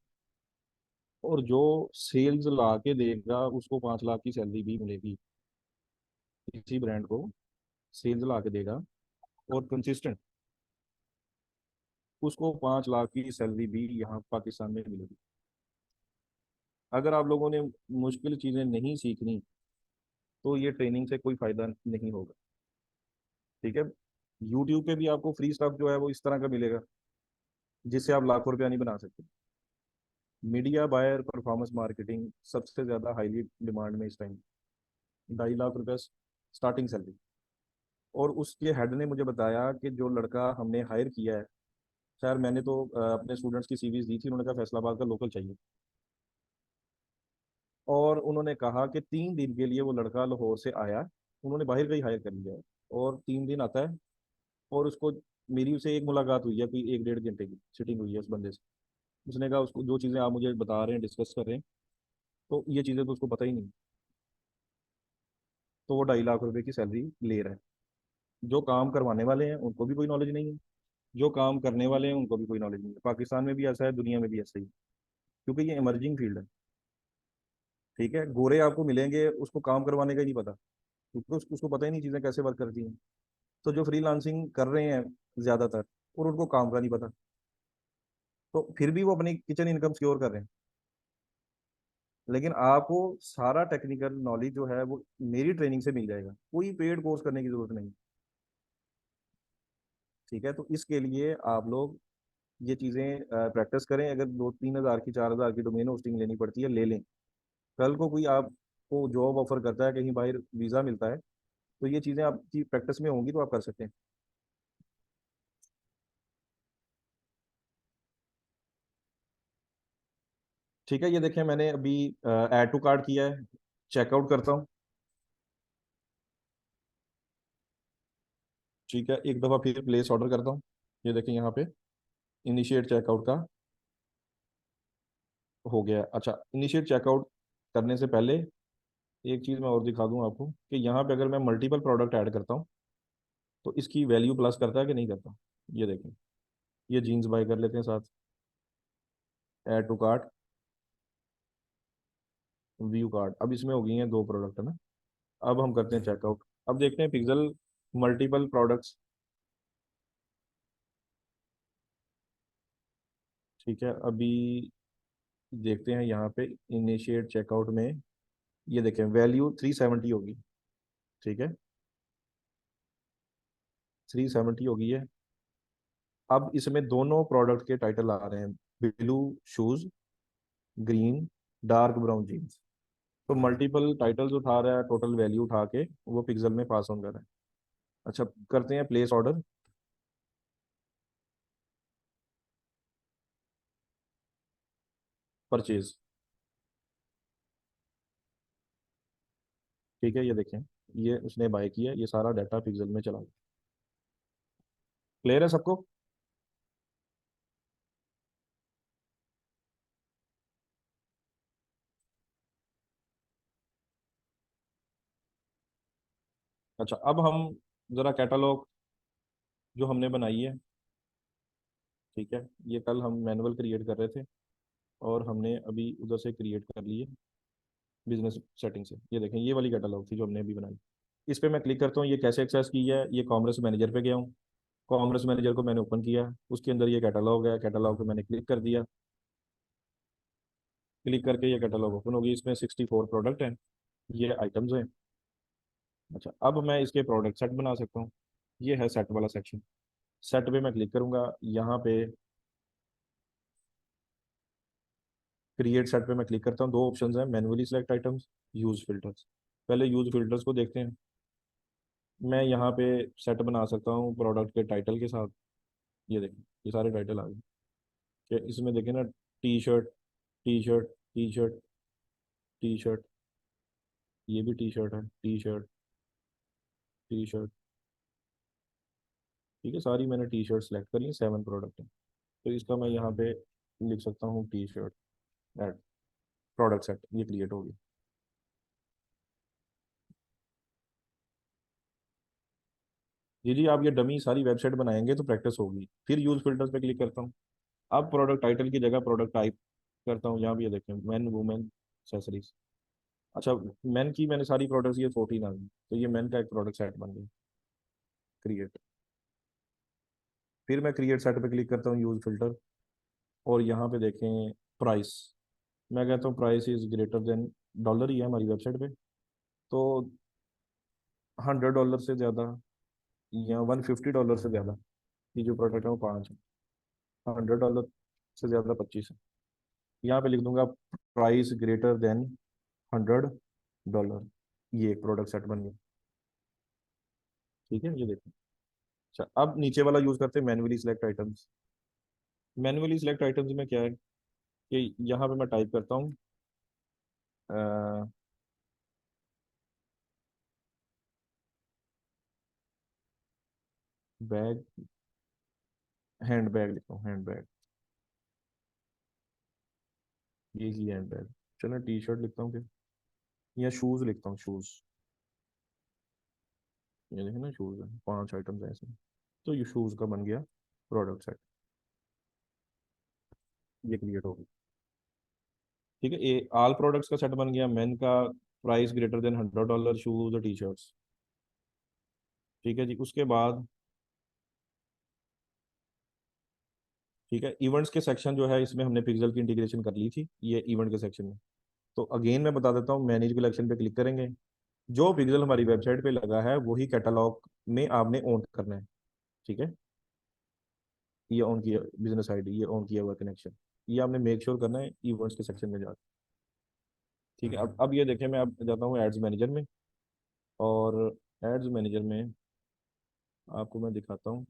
और जो सेल्स ला के देगा उसको 5 लाख की सैलरी भी मिलेगी। किसी ब्रांड को सेल्स ला के देगा और कंसिस्टेंट, उसको 5 लाख की सैलरी भी यहाँ पाकिस्तान में मिलेगी। अगर आप लोगों ने मुश्किल चीज़ें नहीं सीखनी तो ये ट्रेनिंग से कोई फायदा नहीं होगा। ठीक है। यूट्यूब पे भी आपको फ्री स्टफ जो है वो इस तरह का मिलेगा जिससे आप लाखों रुपया नहीं बना सकते। मीडिया बायर परफॉर्मेंस मार्केटिंग सबसे ज़्यादा हाईली डिमांड में इस टाइम। 2.5 लाख रुपया स्टार्टिंग सैलरी। और उसके हेड ने मुझे बताया कि जो लड़का हमने हायर किया है, खैर मैंने तो अपने स्टूडेंट्स की सीवीज दी थी, उन्होंने कहा फैसलाबाद का लोकल चाहिए। और उन्होंने कहा कि 3 दिन के लिए वो लड़का लाहौर से आया, उन्होंने बाहर का ही हायर कर लिया है, और 3 दिन आता है। और उसको, मेरी उसे एक मुलाकात हुई है, कोई 1 डेढ़ घंटे की सिटिंग हुई है उस बंदे से। उसने कहा उसको जो चीज़ें आप मुझे बता रहे हैं, डिस्कस कर रहे हैं, तो ये चीज़ें तो उसको पता ही नहीं। तो वो 2.5 लाख रुपए की सैलरी ले रहा है। जो काम करवाने वाले हैं उनको भी कोई नॉलेज नहीं है, जो काम करने वाले हैं उनको भी कोई नॉलेज नहीं है। पाकिस्तान में भी ऐसा है, दुनिया में भी ऐसा ही है, क्योंकि ये इमर्जिंग फील्ड है। ठीक है। गोरे आपको मिलेंगे, उसको काम करवाने का ही नहीं पता, क्योंकि उसको पता ही नहीं चीज़ें कैसे वर्क करती हैं। तो जो फ्रीलांसिंग कर रहे हैं ज़्यादातर, और उनको काम का नहीं पता, तो फिर भी वो अपनी किचन इनकम सिक्योर कर रहे हैं। लेकिन आपको सारा टेक्निकल नॉलेज जो है वो मेरी ट्रेनिंग से मिल जाएगा, कोई पेड कोर्स करने की जरूरत नहीं। ठीक है। तो इसके लिए आप लोग ये चीज़ें प्रैक्टिस करें। अगर 2-3 हज़ार की 4 हज़ार की डोमेन होस्टिंग लेनी पड़ती है, ले लें। कल को कोई आपको जॉब ऑफर करता है, कहीं बाहर वीज़ा मिलता है, तो ये चीज़ें आपकी प्रैक्टिस में होंगी तो आप कर सकते हैं। ठीक है। ये देखें, मैंने अभी ऐड टू कार्ट किया है। चेकआउट करता हूँ। ठीक है। एक दफ़ा फिर प्लेस ऑर्डर करता हूँ। ये देखें यहाँ पे इनिशिएट चेकआउट का हो गया। अच्छा, इनिशिएट चेकआउट करने से पहले एक चीज़ मैं और दिखा दूँ आपको कि यहाँ पे अगर मैं मल्टीपल प्रोडक्ट ऐड करता हूँ तो इसकी वैल्यू प्लस करता है कि नहीं करता। ये देखें, ये जीन्स बाय कर लेते हैं साथ, add to cart, view cart. अब इसमें हो गई हैं 2 प्रोडक्ट, है ना। अब हम करते हैं चेकआउट। अब देखते हैं पिक्सल मल्टीपल प्रोडक्ट्स। ठीक है। अभी देखते हैं यहाँ पे इनिशिएट चेकआउट में, ये देखें वैल्यू 370 होगी। ठीक है, 370 होगी है। अब इसमें दोनों प्रोडक्ट के टाइटल आ रहे हैं, blue shoes, green, dark brown jeans. तो मल्टीपल टाइटल्स उठा रहा है, टोटल वैल्यू उठा के वो पिक्सल में पास ऑन कर रहा है। अच्छा, करते हैं प्लेस ऑर्डर। परचेज। ठीक है। ये देखें, ये उसने बाय किया, ये सारा डाटा पिक्सल में चला गया। क्लियर है सबको? अच्छा, अब हम ज़रा कैटलॉग जो हमने बनाई है, ठीक है, ये कल हम मैनुअल क्रिएट कर रहे थे और हमने अभी उधर से क्रिएट कर लिए बिजनेस सेटिंग से। ये देखें, ये वाली कैटलॉग थी जो हमने अभी बनाई। इस पर मैं क्लिक करता हूँ, ये कैसे एक्सेस की है, ये कॉमर्स मैनेजर पे गया हूँ। कॉमर्स मैनेजर को मैंने ओपन किया, उसके अंदर ये कैटलॉग है, कैटलॉग पे मैंने क्लिक कर दिया। क्लिक करके ये कैटलॉग ओपन होगी, इसमें 64 प्रोडक्ट हैं, ये आइटम्स हैं। अच्छा, अब मैं इसके प्रोडक्ट सेट बना सकता हूँ। ये है सेट वाला सेक्शन। सेट पे मैं क्लिक करूंगा, यहाँ पे क्रिएट सेट पे मैं क्लिक करता हूँ। 2 ऑप्शंस हैं, manually select items, use filters. पहले यूज फिल्टर्स को देखते हैं। मैं यहाँ पे सेट बना सकता हूँ प्रोडक्ट के टाइटल के साथ। ये देखें, ये सारे टाइटल आ गए। कि इसमें देखें ना, T shirt, T shirt, T shirt, T shirt, ये भी टी शर्ट है, टी शर्ट, टी शर्ट। ठीक है, सारी मैंने टी शर्ट सेलेक्ट करी है, 7 प्रोडक्ट है। तो इसका मैं यहाँ पे लिख सकता हूँ T shirt add, product set, ये क्रिएट हो गया। जी जी, आप ये डमी सारी वेबसाइट बनाएंगे तो प्रैक्टिस होगी। फिर यूज फिल्टर्स पे क्लिक करता हूँ। अब प्रोडक्ट टाइटल की जगह प्रोडक्ट टाइप करता हूँ। यहाँ भी ये देखें, मैन वुमेन एक्सेसरीज। अच्छा, मैन की मैंने सारी प्रोडक्ट्स ये 14 आ गई, तो ये मैन का एक प्रोडक्ट सेट बन गया। क्रिएट। फिर मैं क्रिएट सेट पे क्लिक करता हूँ, यूज फिल्टर। और यहाँ पे देखें प्राइस। मैं कहता हूँ price is greater than, dollar ही है हमारी वेबसाइट पे, तो $100 से ज़्यादा या $150 से ज़्यादा, ये जो प्रोडक्ट है वो 5 है। $100 से ज़्यादा 25 है। यहाँ पे लिख दूंगा प्राइस ग्रेटर देन $100। ये एक प्रोडक्ट सेट बन गया। ठीक है, ये देखो। अच्छा, अब नीचे वाला यूज़ करते हैं manually select items. Manually select items में क्या है कि यहाँ पे मैं टाइप करता हूँ बैग, हैंड बैग लिखता हूँ, हैंड बैग। ये ही हैंड बैग। चलो टी शर्ट लिखता हूँ फिर, या शूज़ लिखता हूँ, शूज़। ये देखे ना, शूज़ है, 5 आइटम्स हैं इसमें। तो ये शूज़ का बन गया प्रोडक्ट सेट। ये क्रिएट हो गया। ठीक है, ये ऑल प्रोडक्ट्स का सेट बन गया। मेन का प्राइस ग्रेटर देन $100, शूज और टी शर्ट्स। ठीक है जी, उसके बाद ठीक है, इवेंट्स के सेक्शन जो है इसमें हमने पिक्सल की इंटीग्रेशन कर ली थी, ये इवेंट के सेक्शन में। तो अगेन मैं बता देता हूँ, मैनेज कलेक्शन पे क्लिक करेंगे। जो पिक्सल हमारी वेबसाइट पे लगा है वही कैटलॉग में आपने ऑन करना है। ठीक है, ये ऑन किया बिजनेस आईडी, ये ऑन किया हुआ कनेक्शन, ये आपने मेक श्योर करना है इवेंट्स के सेक्शन में जाकर। ठीक है, अब ये देखें, मैं अब जाता हूँ एड्स मैनेजर में। और एड्स मैनेजर में आपको मैं दिखाता हूँ।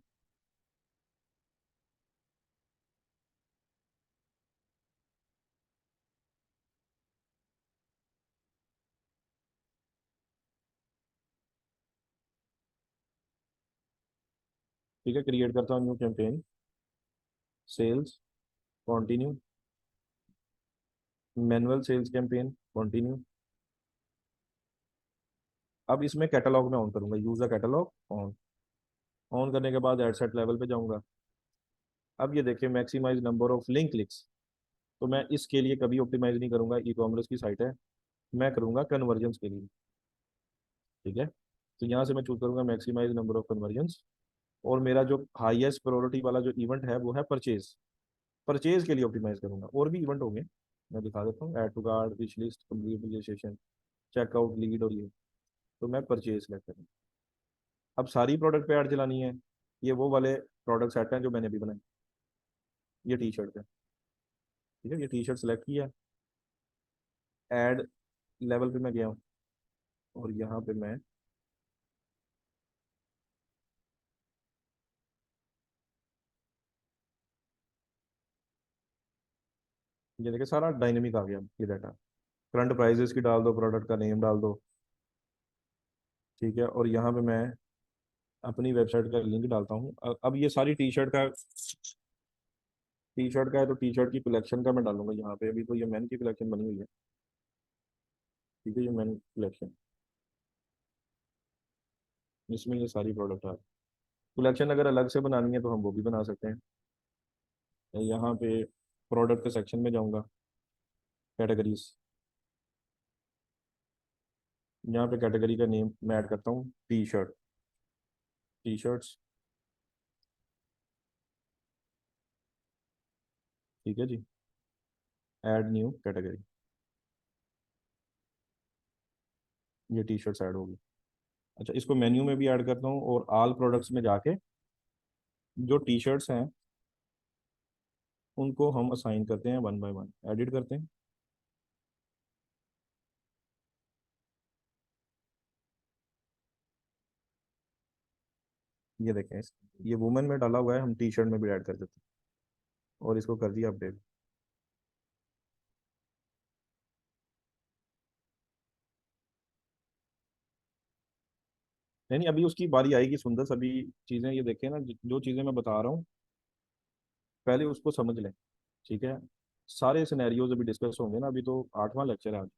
ठीक है, क्रिएट करता हूँ new campaign, sales, continue, manual sales campaign, continue. अब इसमें कैटलॉग में ऑन करूंगा, use the catalogue on. On करने के बाद एड सेट लेवल पे जाऊंगा। अब ये देखिए, maximise number of link clicks. तो मैं इसके लिए कभी ऑप्टिमाइज नहीं करूंगा, ई कॉमर्स की साइट है, मैं करूंगा कन्वर्जन्स के लिए। ठीक है, तो यहाँ से मैं चूज करूंगा मैक्सिमाइज नंबर ऑफ कन्वर्जन्स। और मेरा जो हाईएस्ट प्रायोरिटी वाला जो इवेंट है वो है परचेज। परचेज के लिए ऑप्टिमाइज करूंगा, और भी इवेंट होंगे, मैं दिखा देता हूँ, add to card, wish list, complete registration, checkout, lead, और ये। तो मैं परचेज सेलेक्ट करूँ। अब सारी प्रोडक्ट पे ऐड चलानी है। ये वो वाले प्रोडक्ट सेट हैं जो मैंने अभी बनाए। ये टी शर्ट है। ठीक है, ये टी शर्ट सेलेक्ट किया, ऐड लेवल पे मैं गया हूँ, और यहाँ पे मैं, ये देखिए सारा डायनेमिक आ गया ये डाटा। करंट प्राइजेस की डाल दो, प्रोडक्ट का नेम डाल दो। ठीक है, और यहाँ पे मैं अपनी वेबसाइट का लिंक डालता हूँ। अब ये सारी टी शर्ट का है, तो टी शर्ट की कलेक्शन का मैं डालूंगा यहाँ पे। अभी तो ये मैन की कलेक्शन बनी हुई है। ठीक है, ये मैन कलेक्शन, इसमें ये सारी प्रोडक्ट है। कलेक्शन अगर अलग से बनानी है तो हम वो भी बना सकते हैं। यहाँ पे प्रोडक्ट के सेक्शन में जाऊँगा, कैटेगरीज। यहाँ पे कैटेगरी का नेम मैं ऐड करता हूँ टी शर्ट, टी शर्ट्स। ठीक है जी, ऐड न्यू कैटेगरी। ये टी शर्ट्स ऐड होगी। अच्छा, इसको मेन्यू में भी ऐड करता हूँ, और ऑल प्रोडक्ट्स में जाके जो टी शर्ट्स हैं उनको हम असाइन करते हैं, वन बाय वन एडिट करते हैं। ये देखें, ये वुमेन में डाला हुआ है, हम टी शर्ट में भी ऐड कर देते हैं, और इसको कर दिया अपडेट। नहीं नहीं, अभी उसकी बारी आएगी सुंदर। सभी चीज़ें ये देखें ना, जो चीज़ें मैं बता रहा हूँ पहले उसको समझ लें। ठीक है, सारे सिनेरियोज अभी डिस्कस होंगे ना, अभी तो 8वां लेक्चर है आज।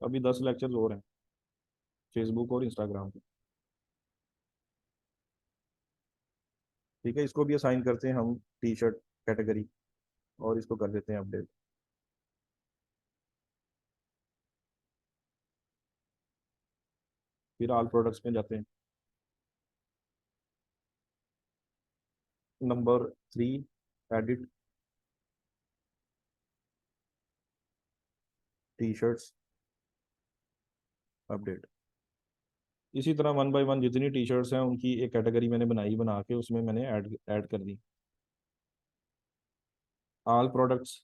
अभी 10 लेक्चर और हैं फेसबुक और इंस्टाग्राम पे। ठीक है, इसको भी असाइन करते हैं हम टी शर्ट कैटेगरी, और इसको कर देते हैं अपडेट। फिर ऑल प्रोडक्ट्स में जाते हैं। Number 3, edit T shirts update. इसी तरह वन बाय वन जितनी टी शर्ट्स हैं उनकी एक कैटेगरी मैंने बनाई, बना के उसमें मैंने ऐड ऐड कर दी। All products,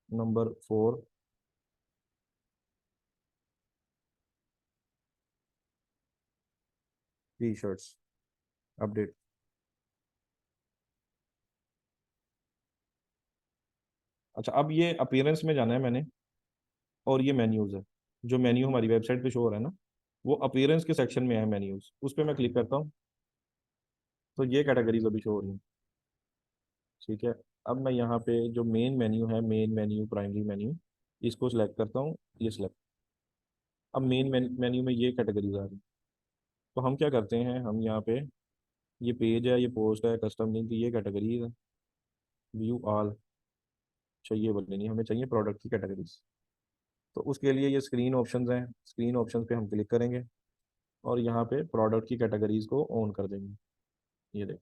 number 4, T shirts update. अच्छा, अब ये अपीयरेंस में जाना है मैंने, और ये मेन्यूज है। जो मेन्यू हमारी वेबसाइट पे शो हो रहा है ना, वो अपीयरेंस के सेक्शन में है मेन्यूज, उस पर मैं क्लिक करता हूँ तो ये कैटेगरीज अभी शो हो रही हैं। ठीक है, अब मैं यहाँ पे जो मेन मेन्यू है, मेन मेन्यू, प्राइमरी मेन्यू, इसको सिलेक्ट करता हूँ, ये सिलेक्ट। अब मेन मेन्यू में ये कैटेगरीज आ रही हैं। तो हम क्या करते हैं, हम यहाँ पे ये पेज है, ये पोस्ट है, कस्टम लिंक, ये कैटेगरीज है, व्यू ऑल चाहिए बोलने नहीं, हमें चाहिए प्रोडक्ट की कैटेगरीज। तो उसके लिए ये स्क्रीन ऑप्शंस हैं, स्क्रीन ऑप्शंस पे हम क्लिक करेंगे और यहाँ पे प्रोडक्ट की कैटेगरीज को ऑन कर देंगे। ये देख,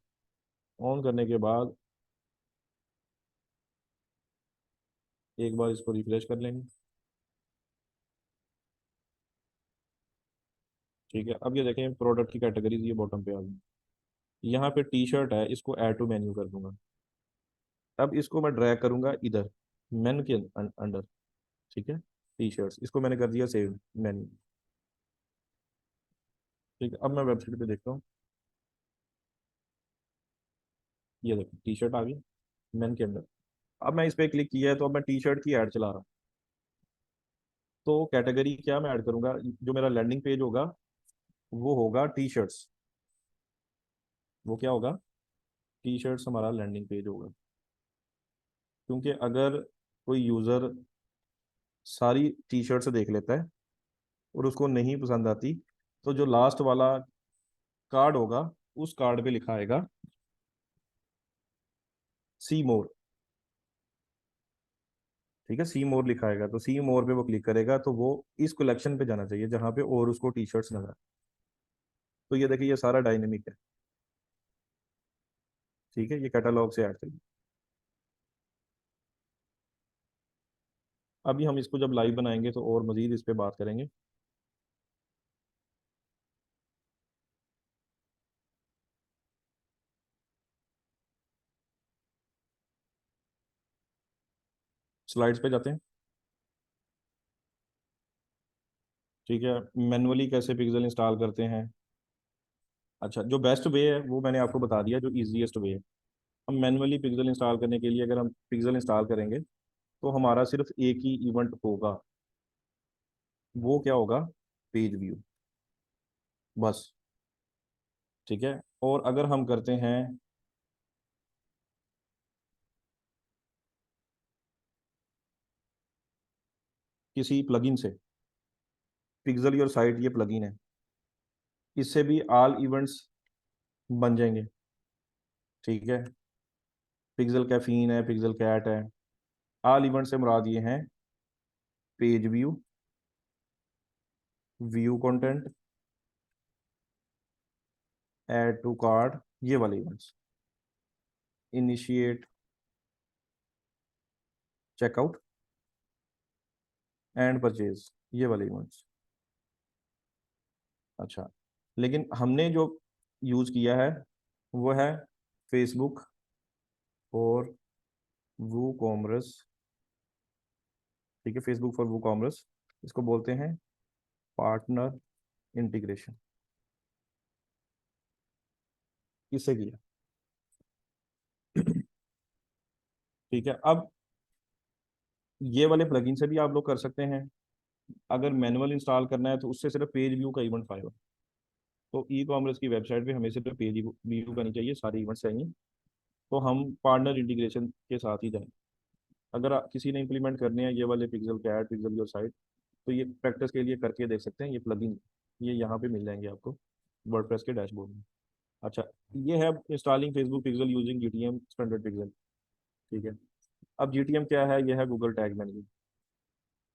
ऑन करने के बाद एक बार इसको रिफ्रेश कर लेंगे। ठीक है, अब ये देखें प्रोडक्ट की कैटेगरीज ये बॉटम पे आ गई। यहाँ पे टी शर्ट है, इसको ऐड टू मेन्यू कर दूंगा। अब इसको मैं ड्रैग करूंगा इधर मेन के अंडर। ठीक है, टी शर्ट्स इसको मैंने कर दिया सेव मेन्यू। ठीक है, अब मैं वेबसाइट पे देखता हूँ, ये देखो टी शर्ट आ गई मेन के अंदर। अब मैं इस पर क्लिक किया है तो अब मैं टी शर्ट की ऐड चला रहा हूँ। तो कैटेगरी क्या मैं ऐड करूंगा, जो मेरा लैंडिंग पेज होगा वो होगा टी शर्ट्स। वो क्या होगा, टी शर्ट्स हमारा लैंडिंग पेज होगा। क्योंकि अगर कोई यूज़र सारी टी शर्ट्स देख लेता है और उसको नहीं पसंद आती, तो जो लास्ट वाला कार्ड होगा उस कार्ड पे लिखा आएगा सी मोर। ठीक है, सी मोर लिखा आएगा, तो सी मोर पे वो क्लिक करेगा तो वो इस कलेक्शन पे जाना चाहिए जहाँ पे और उसको टी शर्ट्स नजर आए। तो ये देखिए, ये सारा डायनेमिक है। ठीक है, ये कैटलॉग से ऐड करिए। अभी हम इसको जब लाइव बनाएंगे तो और मजीद इस पे बात करेंगे। स्लाइड्स पे जाते हैं। ठीक है, मैनुअली कैसे पिक्सल इंस्टॉल करते हैं। अच्छा, जो बेस्ट वे है वो मैंने आपको बता दिया, जो इजीएस्ट वे है। हम मैनुअली पिक्सल इंस्टॉल करने के लिए अगर हम पिक्सल इंस्टॉल करेंगे तो हमारा सिर्फ एक ही इवेंट होगा, वो क्या होगा, पेज व्यू, बस। ठीक है, और अगर हम करते हैं किसी प्लगइन से, पिक्सल योर साइट ये प्लगइन है, इससे भी ऑल इवेंट्स बन जाएंगे। ठीक है, पिक्सल कैफीन है, पिक्सल कैट है, ऑल इवेंट से मुराद ये हैं page view, view content, add to card, ये वाले events, initiate checkout and purchase, ये वाले इवेंट्स। अच्छा, लेकिन हमने जो यूज़ किया है वो है फेसबुक और वू कॉमर्स। ठीक है, फेसबुक फॉर वू कॉमर्स, इसको बोलते हैं पार्टनर इंटीग्रेशन। किससे किया। ठीक है, अब ये वाले प्लगइन से भी आप लोग कर सकते हैं। अगर मैनुअल इंस्टॉल करना है तो उससे सिर्फ पेज व्यू का इवेंट पाएगा। तो ई कॉमर्स की वेबसाइट पे हमें सिर्फ पेज व्यू करनी चाहिए, सारे इवेंट्स चाहिए। तो हम पार्टनर इंटीग्रेशन के साथ ही जाएं। अगर किसी ने इंप्लीमेंट करने हैं ये वाले pixel cat, pixel your site, तो ये प्रैक्टिस के लिए करके देख सकते हैं। ये प्लगइन ये यहाँ पे मिल जाएंगे आपको। वर्डप्रेस के डैशबोर्ड में। अच्छा, ये है installing Facebook pixel using GTM standard pixel. ठीक है। अब जीटीएम क्या है? ये है गूगल टैग मैनेजर।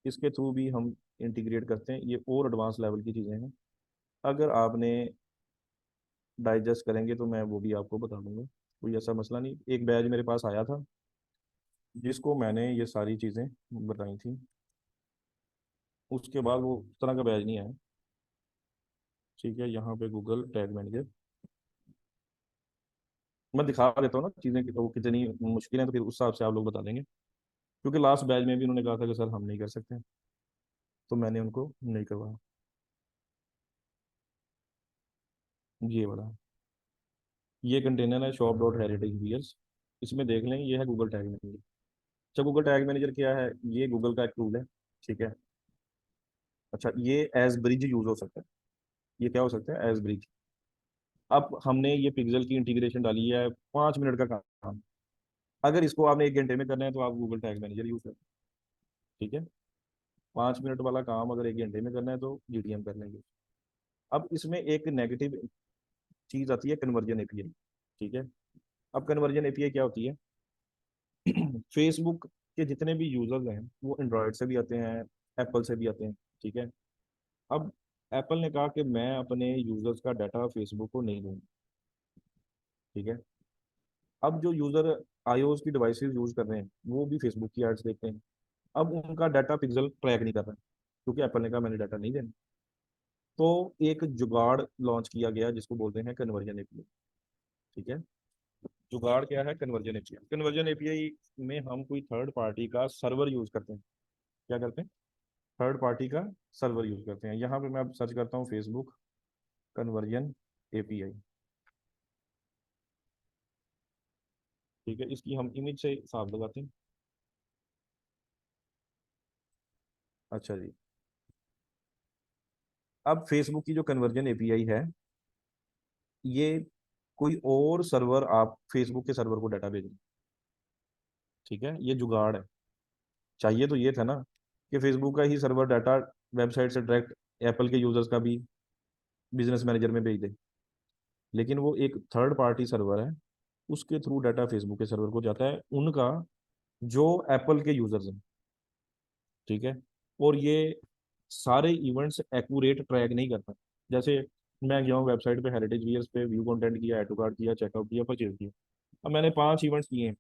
इसके थ्रू भी हम इंटीग्रेट करते हैं, ये और एडवांस लेवल की चीज़ें हैं। अगर आपने डाइजेस्ट करेंगे तो मैं वो भी आपको बता दूंगा, कोई ऐसा मसला नहीं। एक बैच मेरे पास आया था जिसको मैंने ये सारी चीज़ें बताई थी, उसके बाद वो उस तरह का बैच नहीं आया। ठीक है, यहाँ पे गूगल टैग मैनेजर मैं दिखा देता हूँ ना चीज़ें कि तो कितनी मुश्किल है, तो फिर उस हिसाब से आप लोग बता देंगे। क्योंकि लास्ट बैच में भी उन्होंने कहा था कि सर हम नहीं कर सकते, तो मैंने उनको नहीं करवाया। ये वाला, ये कंटेनर है शॉप डॉट हेरिटेज वियर्स। इसमें देख लें, ये है गूगल टैग मैनेजर। अच्छा, गूगल टैग मैनेजर क्या है? ये गूगल का एक टूल है। ठीक है। अच्छा, ये एज ब्रिज यूज हो सकता है। ये क्या हो सकता है? As bridge. अब हमने ये पिक्सल की इंटीग्रेशन डाली है, 5 मिनट का काम। अगर इसको आपने 1 घंटे में करना है तो आप गूगल टैग मैनेजर यूज करें। ठीक है। 5 मिनट वाला काम अगर 1 घंटे में करना है तो जीटीएम कर लेंगे। अब इसमें एक नेगेटिव चीज आती है, कन्वर्जन एपीआई। ठीक है। अब कन्वर्जन एपीआई क्या होती है? फेसबुक के जितने भी यूजर्स हैं वो एंड्रॉयड से भी आते हैं, एप्पल से भी आते हैं। ठीक है। अब एप्पल ने कहा कि मैं अपने यूजर्स का डाटा फेसबुक को नहीं दूंगा। ठीक है। अब जो यूजर आईओएस की डिवाइसेस यूज कर रहे हैं वो भी फेसबुक की एड्स देखते हैं। अब उनका डाटा पिक्सल ट्रैक नहीं कर रहा, क्योंकि एप्पल ने कहा मैंने डाटा नहीं देना। तो एक जुगाड़ लॉन्च किया गया जिसको बोलते हैं कन्वर्जन एपीआई। ठीक है। जुगाड़ क्या है? Conversion API. कन्वर्जन एपीआई में हम कोई थर्ड पार्टी का सर्वर यूज करते हैं। क्या करते हैं? थर्ड पार्टी का सर्वर यूज करते हैं। यहाँ पे मैं अब सर्च करता हूँ फेसबुक कन्वर्जन एपीआई। ठीक है, इसकी हम इमेज से हिसाब लगाते हैं। अच्छा जी। अब फेसबुक की जो कन्वर्जन एपीआई है, ये कोई और सर्वर आप फेसबुक के सर्वर को डाटा भेजें। ठीक है, ये जुगाड़ है। चाहिए तो ये था ना कि फेसबुक का ही सर्वर डाटा वेबसाइट से डायरेक्ट एप्पल के यूजर्स का भी बिजनेस मैनेजर में भेज दे। लेकिन वो एक थर्ड पार्टी सर्वर है, उसके थ्रू डाटा फेसबुक के सर्वर को जाता है, उनका जो एप्पल के यूजर्स हैं। ठीक है। और ये सारे इवेंट्स एक्यूरेट ट्रैक नहीं करता। जैसे मैं गया हूँ वेबसाइट पे, हेरिटेज वियर्स पे, व्यू कंटेंट किया, एड टू कार्ट किया, चेकआउट किया, परचेज किया। अब मैंने 5 इवेंट्स किए हैं,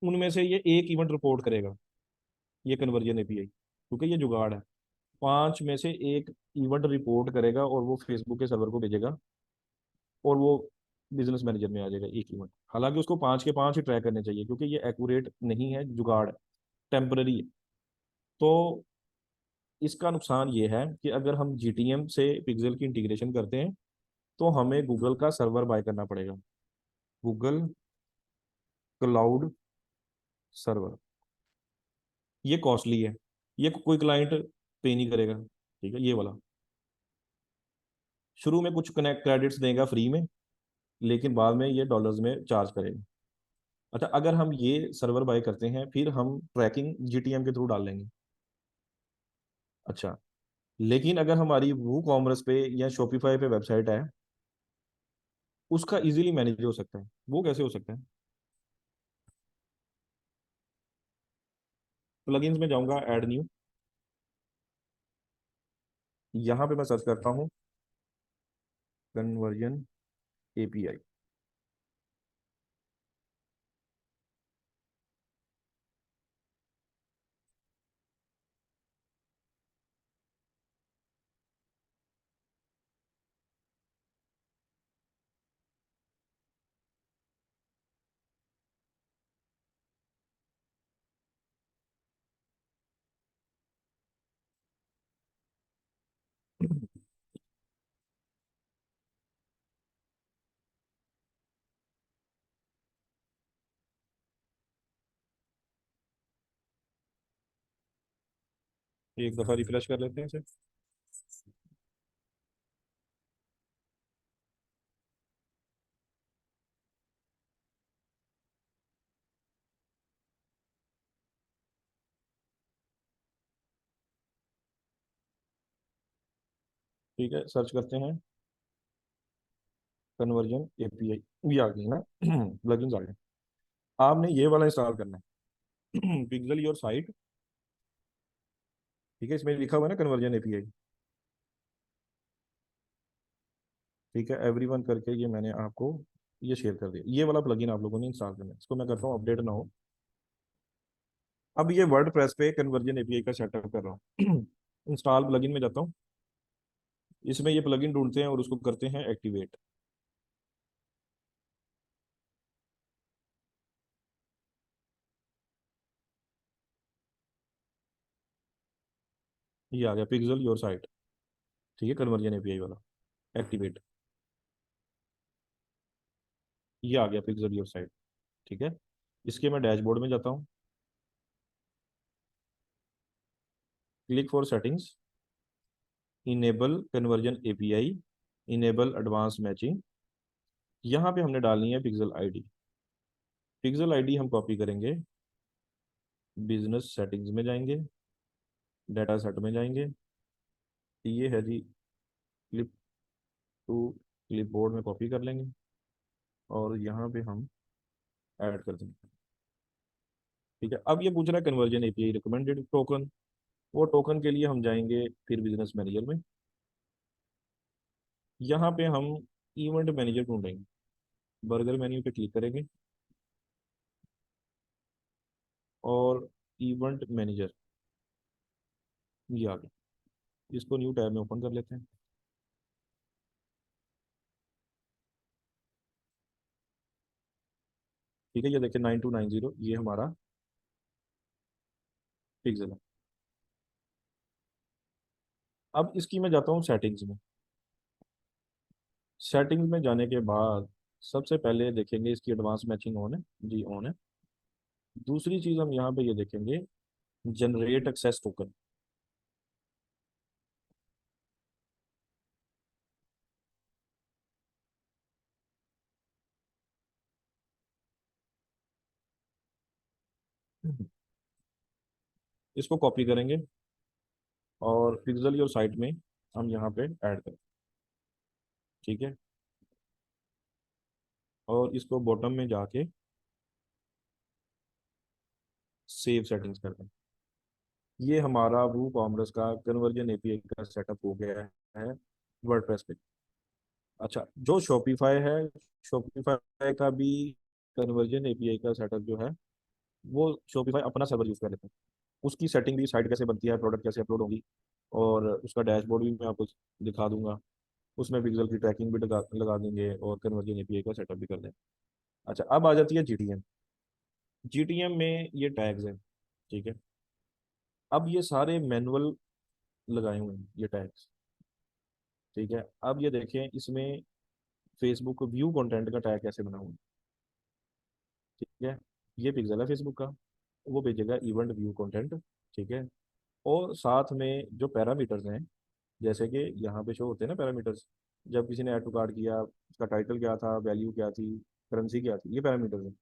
उनमें से ये एक इवेंट रिपोर्ट करेगा, ये कन्वर्जन एपीआई, क्योंकि ये जुगाड़ है। 5 में से एक इवेंट रिपोर्ट करेगा और वो फेसबुक के सर्वर को भेजेगा, और वो बिजनेस मैनेजर में आ जाएगा एक इवेंट। हालांकि उसको 5 के 5 ही ट्रैक करने चाहिए, क्योंकि ये एक्यूरेट नहीं है, जुगाड़ है, टेम्पररी है। तो इसका नुकसान ये है कि अगर हम जीटीएम से पिक्सल की इंटीग्रेशन करते हैं तो हमें गूगल का सर्वर बाय करना पड़ेगा, गूगल क्लाउड सर्वर। ये कॉस्टली है, ये कोई क्लाइंट पे नहीं करेगा। ठीक है, ये वाला शुरू में कुछ कनेक्ट क्रेडिट्स देगा फ्री में, लेकिन बाद में ये डॉलर्स में चार्ज करेगा। अच्छा, अगर हम ये सर्वर बाय करते हैं फिर हम ट्रैकिंग जीटीएम के थ्रू डाल लेंगे। अच्छा, लेकिन अगर हमारी वो कॉमर्स पे या शॉपिफाई पे वेबसाइट है, उसका इजीली मैनेज हो सकता है। वो कैसे हो सकता है? प्लगइन्स में जाऊंगा, ऐड न्यू। यहाँ पे मैं सर्च करता हूँ कन्वर्जन एपीआई। एक दफा रिफ्रेश कर लेते हैं इसे। ठीक है, सर्च करते हैं। कन्वर्जन एपीआई भी आ गई ना। प्लगइन्स आ गए। आपने ये वाला इंस्टॉल करना है। Pixel your site. ठीक है, इसमें लिखा हुआ है ना कन्वर्जन एपीआई। ठीक है, एवरीवन करके ये मैंने आपको ये शेयर कर दिया। ये वाला प्लगइन आप लोगों ने इंस्टॉल करना है। इसको मैं करता हूँ अपडेट ना हो। अब ये वर्ड प्रेस पे कन्वर्जन एपीआई का सेटअप कर रहा हूँ। इंस्टॉल प्लगइन में जाता हूँ। इसमें ये प्लगइन ढूंढते हैं और उसको करते हैं एक्टिवेट। ये आ गया पिक्सल योर साइट। ठीक है, कन्वर्जन एपीआई वाला एक्टिवेट। ये आ गया पिक्सल योर साइट। ठीक है, इसके मैं डैशबोर्ड में जाता हूँ। Click for settings, enable conversion API, enable advance matching. यहाँ पे हमने डालनी है पिक्सल आईडी। पिक्सल आईडी हम कॉपी करेंगे, बिजनेस सेटिंग्स में जाएंगे, डाटा सेट में जाएंगे। ये है जी, क्लिप टू क्लिपबोर्ड में कॉपी कर लेंगे और यहाँ पे हम ऐड कर देंगे। ठीक है, अब ये पूछ रहा है कन्वर्जन एपीआई रिकमेंडेड टोकन। वो टोकन के लिए हम जाएंगे फिर बिजनेस मैनेजर में। यहाँ पे हम इवेंट मैनेजर ढूंढेंगे। बर्गर मेन्यू पे क्लिक करेंगे और इवेंट मैनेजर ये आ गया। इसको न्यू टैब में ओपन कर लेते हैं। ठीक है, ये देखिए 9290 ये हमारा पिक्सल है। अब इसकी मैं जाता हूँ सेटिंग्स में। सेटिंग्स में जाने के बाद सबसे पहले देखेंगे इसकी एडवांस मैचिंग ऑन है जी, ऑन है। दूसरी चीज हम यहाँ पे ये देखेंगे, जनरेट एक्सेस टोकन। इसको कॉपी करेंगे और पिक्सल योर साइट में हम यहाँ पे ऐड करें। ठीक है, और इसको बॉटम में जाके सेव सेटिंग्स कर दें। ये हमारा वो कॉमर्स का कन्वर्जन एपीआई का सेटअप हो गया है वर्डप्रेस पे। अच्छा, जो शॉपिफाई है, शॉपिफाई का भी कन्वर्जन एपीआई का सेटअप जो है, वो शॉपिफाई अपना सर्वर यूज कर लेता है। उसकी सेटिंग भी, साइट कैसे बनती है, प्रोडक्ट कैसे अपलोड होगी, और उसका डैशबोर्ड भी मैं आपको दिखा दूंगा। उसमें पिक्सल की ट्रैकिंग भी लगा लगा देंगे और कन्वर्जन एपीआई का सेटअप भी कर देंगे। अच्छा, अब आ जाती है जीटीएम। जीटीएम में ये टैग्स हैं। ठीक है, अब ये सारे मैनुअल लगाए हुए हैं ये टैग्स। ठीक है, अब ये देखें इसमें फेसबुक व्यू कंटेंट का टैग कैसे बना हुआ है। ठीक है, ये पिक्सल है फेसबुक का, वो भेजेगा इवेंट व्यू कंटेंट। ठीक है, और साथ में जो पैरामीटर्स हैं, जैसे कि यहाँ पे शो होते हैं ना पैरामीटर्स। जब किसी ने ऐड टू कार्ड किया, उसका टाइटल क्या था, वैल्यू क्या थी, करेंसी क्या थी, ये पैरामीटर्स हैं।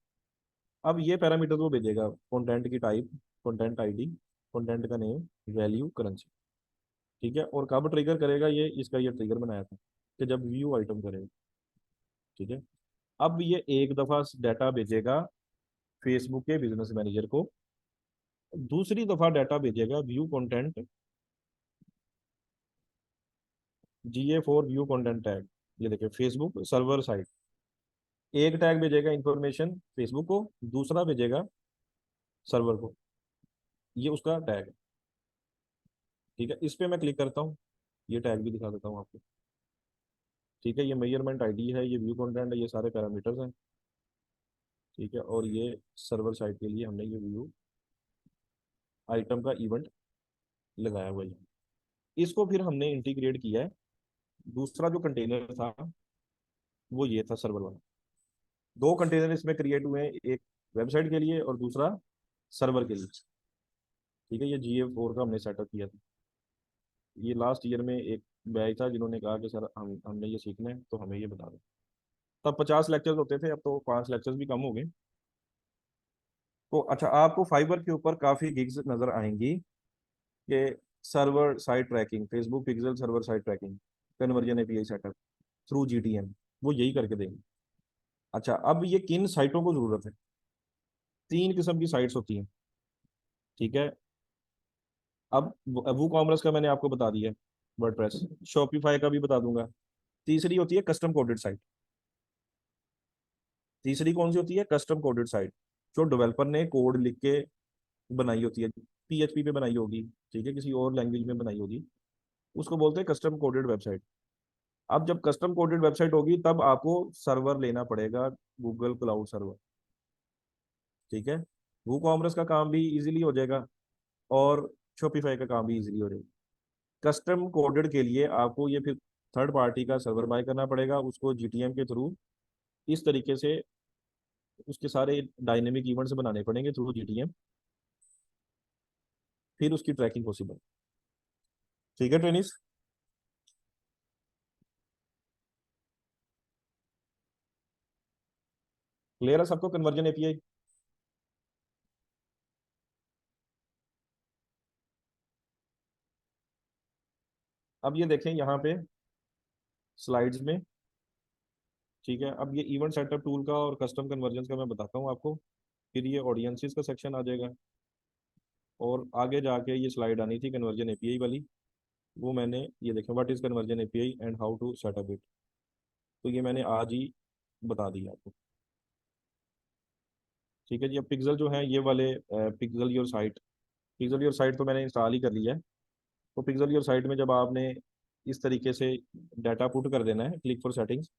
अब ये पैरामीटर्स वो भेजेगा, कंटेंट की टाइप, कंटेंट आईडी, कंटेंट का नेम, वैल्यू, करेंसी। ठीक है, और कब ट्रिगर करेगा ये, इसका ये ट्रिगर बनाया था कि जब व्यू आइटम करेगा। ठीक है, अब ये एक दफ़ा डाटा भेजेगा फेसबुक के बिजनेस मैनेजर को, दूसरी दफ़ा डाटा भेजेगा view content, GA for view content tag. ये देखिए फेसबुक सर्वर साइट। एक टैग भेजेगा इंफॉर्मेशन फेसबुक को, दूसरा भेजेगा सर्वर को। ये उसका टैग है। ठीक है, इस पे मैं क्लिक करता हूँ, ये टैग भी दिखा देता हूँ आपको। ठीक है, ये मेजरमेंट आईडी है, ये व्यू कंटेंट है, ये सारे पैरामीटर्स हैं। ठीक है, और ये सर्वर साइट के लिए हमने ये व्यू आइटम का इवेंट लगाया हुआ है। इसको फिर हमने इंटीग्रेट किया है। दूसरा जो कंटेनर था वो ये था सर्वर वाला। दो कंटेनर इसमें क्रिएट हुए हैं, एक वेबसाइट के लिए और दूसरा सर्वर के लिए। ठीक है, ये GA4 का हमने सेटअप किया था। ये लास्ट ईयर में एक बैच था जिन्होंने कहा कि सर हमने ये सीखना है तो हमें ये बता दो। तब 50 लेक्चर्स होते थे, अब तो 5 लेक्चर्स भी कम हो गए। तो अच्छा, आपको फाइबर के ऊपर काफ़ी गिग्स नज़र आएंगी कि server side tracking, Facebook pixel server side tracking, conversion API setup through GTM। वो यही करके देंगे। अच्छा, अब ये किन साइटों को जरूरत है? तीन किस्म की साइट्स होती हैं, ठीक है। अब वो कॉमर्स का मैंने आपको बता दिया, वर्डप्रेस। शॉपिफाई का भी बता दूंगा। तीसरी होती है कस्टम कोडेड साइट। तीसरी कौन सी होती है? कस्टम कोडेड साइट, जो डेवलपर ने कोड लिख के बनाई होती है, पीएचपी पे बनाई होगी, ठीक है, किसी और लैंग्वेज में बनाई होगी, उसको बोलते हैं कस्टम कोडेड वेबसाइट। अब जब कस्टम कोडेड वेबसाइट होगी तब आपको सर्वर लेना पड़ेगा, गूगल क्लाउड सर्वर, ठीक है। वो कॉमर्स का काम भी इजीली हो जाएगा, और शॉपिफाई का काम भी इजीली हो जाएगा। कस्टम कोडेड के लिए आपको ये फिर थर्ड पार्टी का सर्वर बाय करना पड़ेगा, उसको जीटीएम के थ्रू इस तरीके से उसके सारे डायनेमिक इवेंट्स बनाने पड़ेंगे थ्रू जीटीएम, फिर उसकी ट्रैकिंग पॉसिबल। ठीक है ट्रेनिस। क्लियर है सबको कन्वर्जन एपीआई? अब ये देखें यहाँ पे स्लाइड्स में, ठीक है। अब ये इवेंट सेटअप टूल का और कस्टम कन्वर्जन का मैं बताता हूँ आपको, फिर ये ऑडियंसेस का सेक्शन आ जाएगा, और आगे जाके ये स्लाइड आनी थी कन्वर्जन एपीआई वाली, वो मैंने, ये देखें, what is conversion API and how to setup it, तो ये मैंने आज ही बता दिया आपको। ठीक है जी। अब पिक्सल जो है ये वाले, pixel your site, pixel your site तो मैंने इंस्टॉल ही कर लिया है। तो पिक्सल योर साइट में जब आपने इस तरीके से डाटा पुट कर देना है, क्लिक फॉर सेटिंग्स,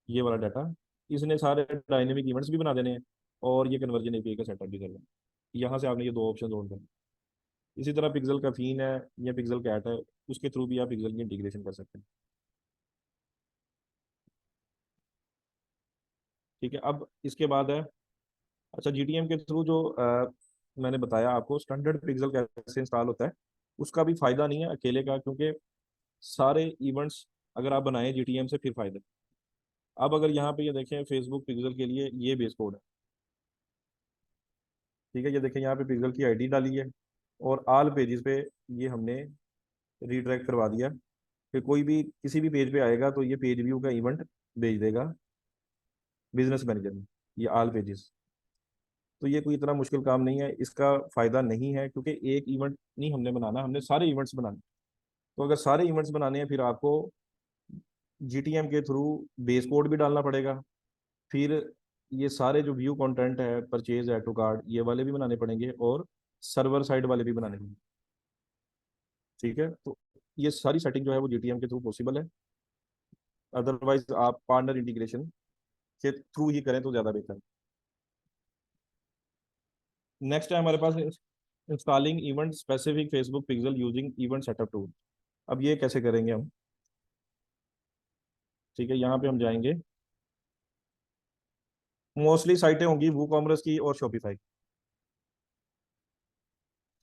ये वाला डाटा, इसने सारे डायनेमिक इवेंट्स भी बना देने हैं, और ये कन्वर्जन एपीआई का सेटअप भी करना है। यहाँ से आपने ये दो ऑप्शन ऑन करना। इसी तरह पिक्सल का थीन है या पिक्सल कैट है, उसके थ्रू भी आप पिक्सल की इंटीग्रेशन कर सकते हैं। ठीक है। अब इसके बाद है, अच्छा, जीटीएम के थ्रू जो मैंने बताया आपको स्टैंडर्ड पिक्सल कैसे इंस्टॉल होता है, उसका भी फायदा नहीं है अकेले का, क्योंकि सारे इवेंट्स अगर आप बनाएं जीटीएम से फिर फायदा। अब अगर यहाँ पे ये देखें फेसबुक पिक्सल के लिए ये बेस कोड है, ठीक है। ये देखें यहाँ पे पिक्सल की आईडी डाली है, और आल पेजेस पे ये हमने रीडायरेक्ट करवा दिया, कि कोई भी किसी भी पेज पे आएगा तो ये पेज व्यू का इवेंट भेज देगा बिजनेस मैनेजर में, ये आल पेजेस। तो ये कोई इतना मुश्किल काम नहीं है, इसका फायदा नहीं है, क्योंकि एक इवेंट नहीं हमने बनाना, हमने सारे इवेंट्स बनाने। तो अगर सारे इवेंट्स बनाने हैं फिर आपको जीटीएम के थ्रू बेस कोड भी डालना पड़ेगा, फिर ये सारे जो व्यू कंटेंट है, परचेज, ऐड टू कार्ड, ये वाले भी बनाने पड़ेंगे, और सर्वर साइड वाले भी बनाने पड़ेंगे। ठीक है। तो ये सारी सेटिंग जो है वो जीटीएम के थ्रू पॉसिबल है, अदरवाइज आप पार्टनर इंटीग्रेशन के थ्रू ही करें तो ज़्यादा बेहतर है। नेक्स्ट है हमारे पास installing event specific Facebook pixel using event setup tool. अब ये कैसे करेंगे हम? ठीक है, यहाँ पे हम जाएंगे, मोस्टली साइटें होंगी वो कॉमर्स की और शॉपिफाई,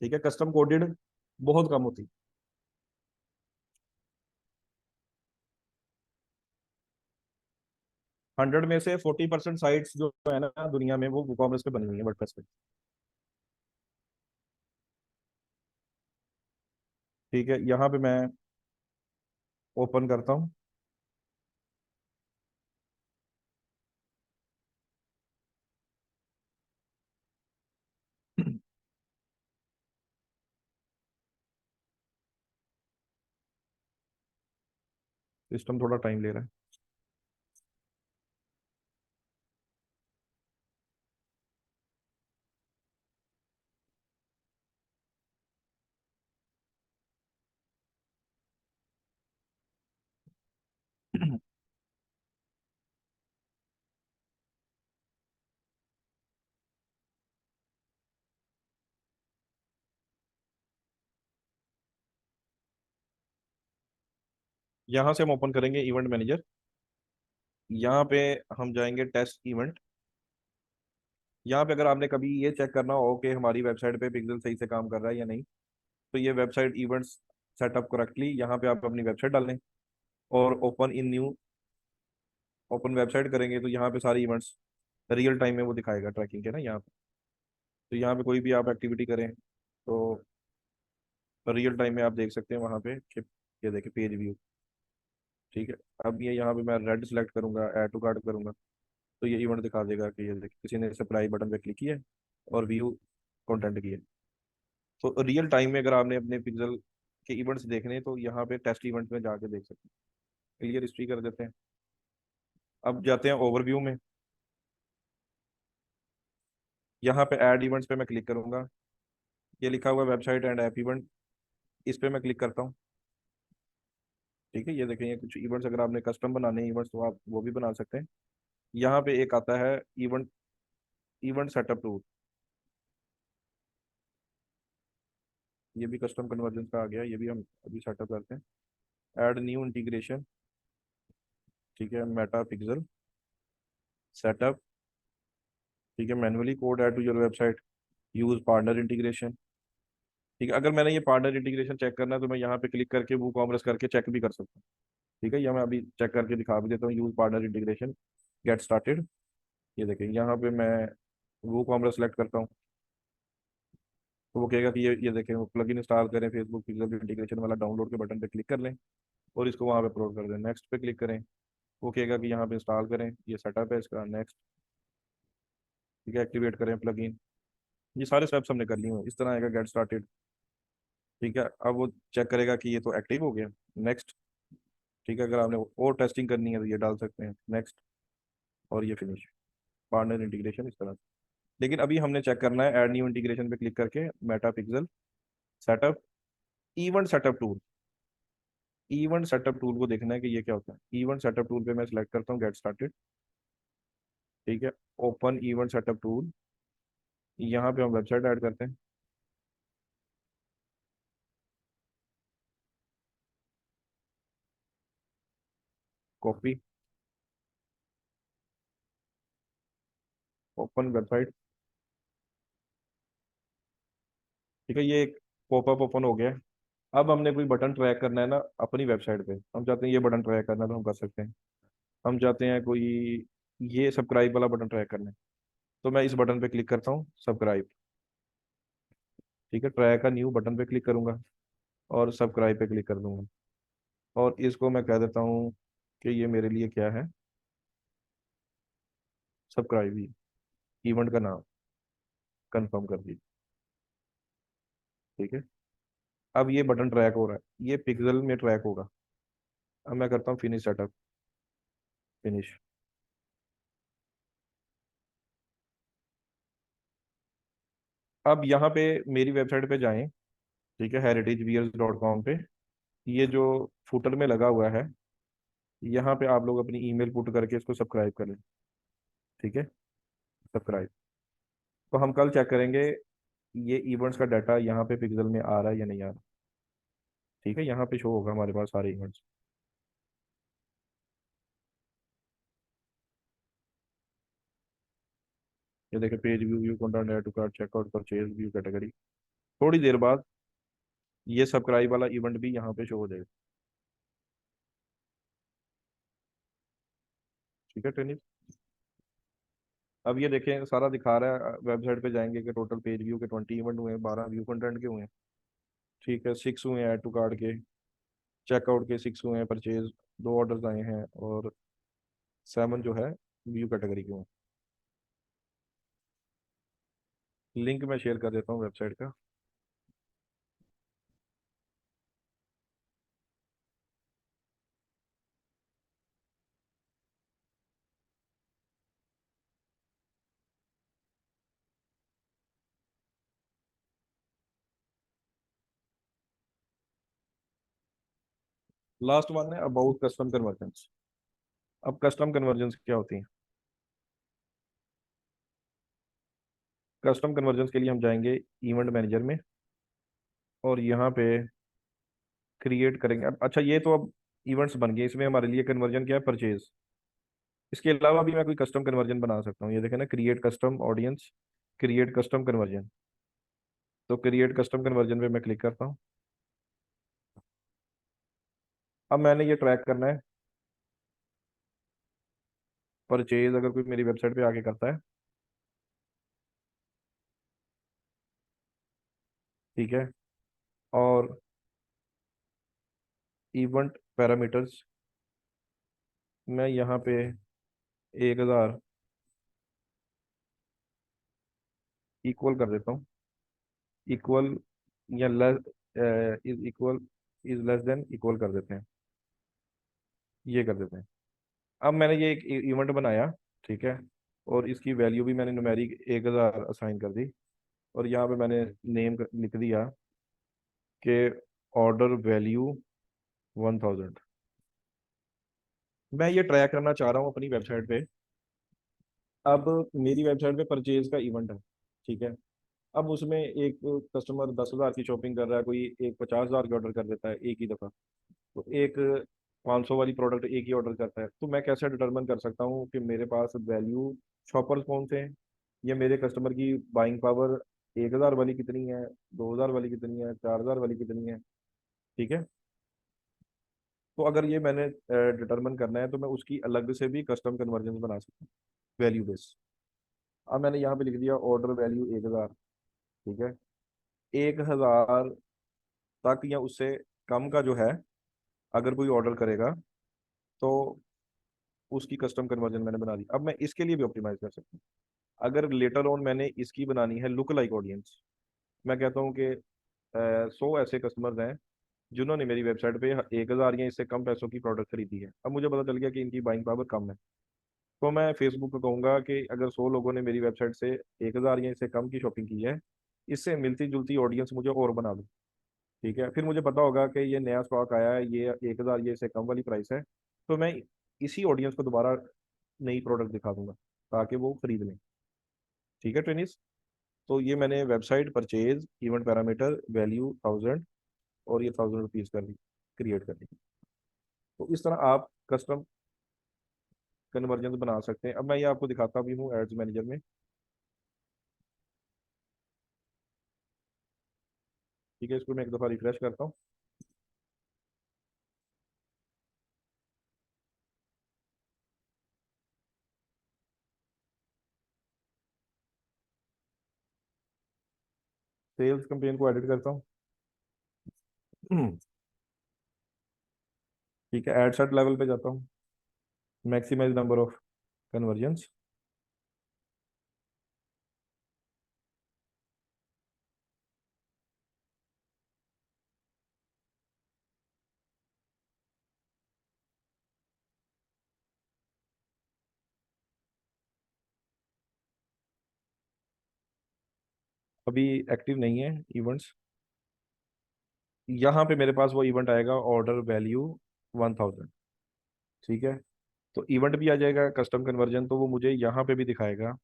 ठीक है। कस्टम कोडेड बहुत कम होती, 100 में से 40% साइट्स जो है ना दुनिया में, वो कॉमर्स पे बनी हुई है, वर्डप्रेस पे। ठीक है, यहाँ पे मैं ओपन करता हूँ। सिस्टम थोड़ा टाइम ले रहा है। यहाँ से हम ओपन करेंगे इवेंट मैनेजर। यहाँ पे हम जाएंगे टेस्ट इवेंट। यहाँ पे अगर आपने कभी ये चेक करना हो कि हमारी वेबसाइट पे पिक्सल सही से काम कर रहा है या नहीं, तो ये वेबसाइट इवेंट्स सेटअप करेक्टली, यहाँ पे आप अपनी वेबसाइट डालें, और open in new, open website करेंगे तो यहाँ पे सारे इवेंट्स रियल टाइम में वो दिखाएगा, ट्रैकिंग के ना यहाँ पे। तो यहाँ पे कोई भी आप एक्टिविटी करें तो रियल टाइम में आप देख सकते हैं वहाँ पे कि ये देखिए पेज व्यू, ठीक है। अब ये यहाँ पे मैं रेड सेलेक्ट करूंगा, ऐड टू कार्ट करूंगा, तो ये इवेंट दिखा देगा कि ये देखिए किसी ने सब्सक्राइब बटन पे क्लिक किया है और व्यू कंटेंट किया है। तो रियल टाइम में अगर आपने अपने पिक्सल के इवेंट्स देखने हैं, तो यहाँ पे टेस्ट इवेंट में जाके देख सकते हैं। क्लियर हिस्ट्री कर देते हैं। अब जाते हैं ओवरव्यू में। यहाँ पे ऐड इवेंट्स पे मैं क्लिक करूंगा। ये लिखा हुआ वेबसाइट एंड ऐप इवेंट, इस पे मैं क्लिक करता हूँ। ठीक है, ये देखें, ये कुछ इवेंट्स अगर आपने कस्टम बनाने इवेंट्स तो आप वो भी बना सकते हैं। यहाँ पे एक आता है इवेंट, इवेंट सेटअप टूल। ये भी कस्टम कन्वर्जन का आ गया, ये भी हम अभी सेटअप करते हैं। Add new integration. ठीक है, मेटा पिक्सल सेटअप। ठीक है, manually code add to your website, use partner integration. ठीक है, अगर मैंने ये पार्टनर इंटीग्रेशन चेक करना है तो मैं यहाँ पे क्लिक करके वो कॉमर्स करके चेक भी कर सकता हूँ। ठीक है, या मैं अभी चेक करके दिखा भी देता हूँ, use partner integration, get started. ये देखिए यहाँ पे मैं वो कॉमर्स सेलेक्ट करता हूँ, तो वो कहेगा कि ये देखें, वो प्लगइन इंस्टॉल करें, फेसबुक पिक्सल इंटीग्रेशन वाला डाउनलोड के बटन पे क्लिक कर लें और इसको वहाँ पे अपलोड कर दें। नेक्स्ट पे क्लिक करें, वो कहेगा कि यहाँ पे इंस्टॉल करें, ये सेटअप है इसका, नेक्स्ट। ठीक है, एक्टिवेट करें प्लगइन। ये सारे स्टेप्स हमने कर लिए हैं। इस तरह आएगा गेट स्टार्टेड। ठीक है, अब वो चेक करेगा कि ये तो एक्टिव हो गया, नेक्स्ट। ठीक है, अगर आपने और टेस्टिंग करनी है तो ये डाल सकते हैं, नेक्स्ट। और ये फिनिश, पार्टनर इंटीग्रेशन इस तरह से। लेकिन अभी हमने चेक करना है ऐड न्यू इंटीग्रेशन पे क्लिक करके, Meta pixel setup, event setup tool. Event setup tool को देखना है कि ये क्या होता है। इवेंट सेटअप टूल पे मैं सेलेक्ट करता हूँ गेट स्टार्टेड। ठीक है, ओपन इवेंट सेटअप टूल। यहाँ पे हम वेबसाइट ऐड करते हैं। Copy, open website. ठीक है, ये एक पॉपअप ओपन हो गया है। अब हमने कोई बटन ट्रैक करना है ना अपनी वेबसाइट पे, हम चाहते हैं ये बटन ट्रैक करना है तो हम कर सकते हैं। हम चाहते हैं कोई ये सब्सक्राइब वाला बटन ट्रैक करना है, तो मैं इस बटन पे क्लिक करता हूँ, सब्सक्राइब। ठीक है, ट्रैक का न्यू बटन पे क्लिक करूंगा और सब्सक्राइब पे क्लिक कर दूंगा। और इसको मैं कह देता हूँ कि ये मेरे लिए क्या है, सब्सक्राइब ही, इवेंट का नाम कंफर्म कर दीजिए। ठीक है, अब ये बटन ट्रैक हो रहा है, ये पिक्सल में ट्रैक होगा। अब मैं करता हूँ फिनिश सेटअप, फिनिश। अब यहाँ पे मेरी वेबसाइट पे जाएं। ठीक है, heritageviers.com पे, ये जो फुटर में लगा हुआ है, यहाँ पे आप लोग अपनी ईमेल पुट करके इसको सब्सक्राइब कर लें। ठीक है, सब्सक्राइब। तो हम कल चेक करेंगे ये इवेंट्स का डाटा यहाँ पे पिक्सल में आ रहा है या नहीं आ रहा। ठीक है, यहाँ पे शो होगा हमारे पास सारे इवेंट्स। ये देखिए, page view, view content, add to cart, checkout, purchase, view category. थोड़ी देर बाद ये सब्सक्राइब वाला इवेंट भी यहाँ पे शो हो जाएगा। ठीक है ट्रेनिंग। अब ये देखें, सारा दिखा रहा है, वेबसाइट पे जाएंगे कि टोटल पेज व्यू के 20 इवेंट हुए हैं, 12 व्यू कंटेंट के हुए हैं। ठीक है, 6 हुए हैं ऐड टू कार्ट के, चेकआउट के 6 हुए हैं, परचेज 2 ऑर्डर्स आए हैं, और 7 जो है व्यू कैटेगरी के हुए हैं। लिंक मैं शेयर कर देता हूँ वेबसाइट का। लास्ट वन है अबाउट कस्टम कन्वर्जन्स। अब कस्टम कन्वर्जन्स क्या होती हैं। कस्टम कन्वर्जन्स के लिए हम जाएंगे इवेंट मैनेजर में, और यहाँ पे क्रिएट करेंगे। अब अच्छा, ये तो अब इवेंट्स बन गए, इसमें हमारे लिए कन्वर्जन क्या है, परचेज। इसके अलावा भी मैं कोई कस्टम कन्वर्जन बना सकता हूँ। ये देखें ना, create custom audience, create custom conversion. तो क्रिएट कस्टम कन्वर्जन पे मैं क्लिक करता हूँ। अब मैंने ये ट्रैक करना है, परचेज अगर कोई मेरी वेबसाइट पे आके करता है। ठीक है, और इवेंट पैरामीटर्स, मैं यहाँ पे 1,000 इक्वल कर देता हूँ। इक्वल या less, is equal, is less than equal कर देते हैं, ये कर देते हैं। अब मैंने ये एक इवेंट बनाया, ठीक है, और इसकी वैल्यू भी मैंने न्यूमेरिक 1,000 असाइन कर दी, और यहाँ पे मैंने नेम लिख दिया कि ऑर्डर वैल्यू 1,000। मैं ये ट्राई करना चाह रहा हूँ अपनी वेबसाइट पे। अब मेरी वेबसाइट पे परचेज का इवेंट है, ठीक है। अब उसमें एक कस्टमर 10,000 की शॉपिंग कर रहा है, कोई एक 50,000 की ऑर्डर कर देता है एक ही दफ़ा, तो एक 500 वाली प्रोडक्ट एक ही ऑर्डर करता है। तो मैं कैसे डिटरमिन कर सकता हूँ कि मेरे पास वैल्यू शॉपर्स कौन से हैं, या मेरे कस्टमर की बाइंग पावर 1,000 वाली कितनी है, 2,000 वाली कितनी है, 4,000 वाली कितनी है, ठीक है। तो अगर ये मैंने डिटरमिन करना है तो मैं उसकी अलग से भी कस्टम कन्वर्जन बना सकता हूँ, वैल्यू बेस। अब मैंने यहाँ पे लिख दिया ऑर्डर वैल्यू 1,000, ठीक है। 1,000 तक या उससे कम का जो है, अगर कोई ऑर्डर करेगा तो उसकी कस्टम कन्वर्जन मैंने बना दी। अब मैं इसके लिए भी ऑप्टिमाइज कर सकता हूँ। अगर लेटर ऑन मैंने इसकी बनानी है लुक लाइक ऑडियंस, मैं कहता हूँ कि 100 ऐसे कस्टमर्स हैं जिन्होंने मेरी वेबसाइट पे 1,000 या इससे कम पैसों की प्रोडक्ट खरीदी है। अब मुझे पता चल गया कि इनकी बाइंग पावर कम है, तो मैं फेसबुक को कहूंगा कि अगर 100 लोगों ने मेरी वेबसाइट से 1,000 या इससे कम की शॉपिंग की है, इससे मिलती जुलती ऑडियंस मुझे और बना दो, ठीक है। फिर मुझे पता होगा कि ये नया स्टॉक आया है, ये 1,000 ये इससे कम वाली प्राइस है, तो मैं इसी ऑडियंस को दोबारा नई प्रोडक्ट दिखा दूंगा ताकि वो खरीद लें, ठीक है ट्रेनिस। तो ये मैंने website purchase event parameter value 1,000 और ये 1,000 रुपीज़ कर दी, क्रिएट कर दी। तो इस तरह आप कस्टम कन्वर्जन बना सकते हैं। अब मैं ये आपको दिखाता भी हूँ एड्स मैनेजर में, ठीक है। इसको मैं एक दफ़ा रिफ्रेश करता हूँ। सेल्स कंपेन को एडिट करता हूँ। ठीक है, एड सेट लेवल पे जाता हूँ, मैक्सिमाइज नंबर ऑफ कन्वर्जन्स। अभी एक्टिव नहीं है इवेंट्स। यहाँ पे मेरे पास वो इवेंट आएगा ऑर्डर वैल्यू 1,000, ठीक है। तो इवेंट भी आ जाएगा कस्टम कन्वर्जन, तो वो मुझे यहाँ पे भी दिखाएगा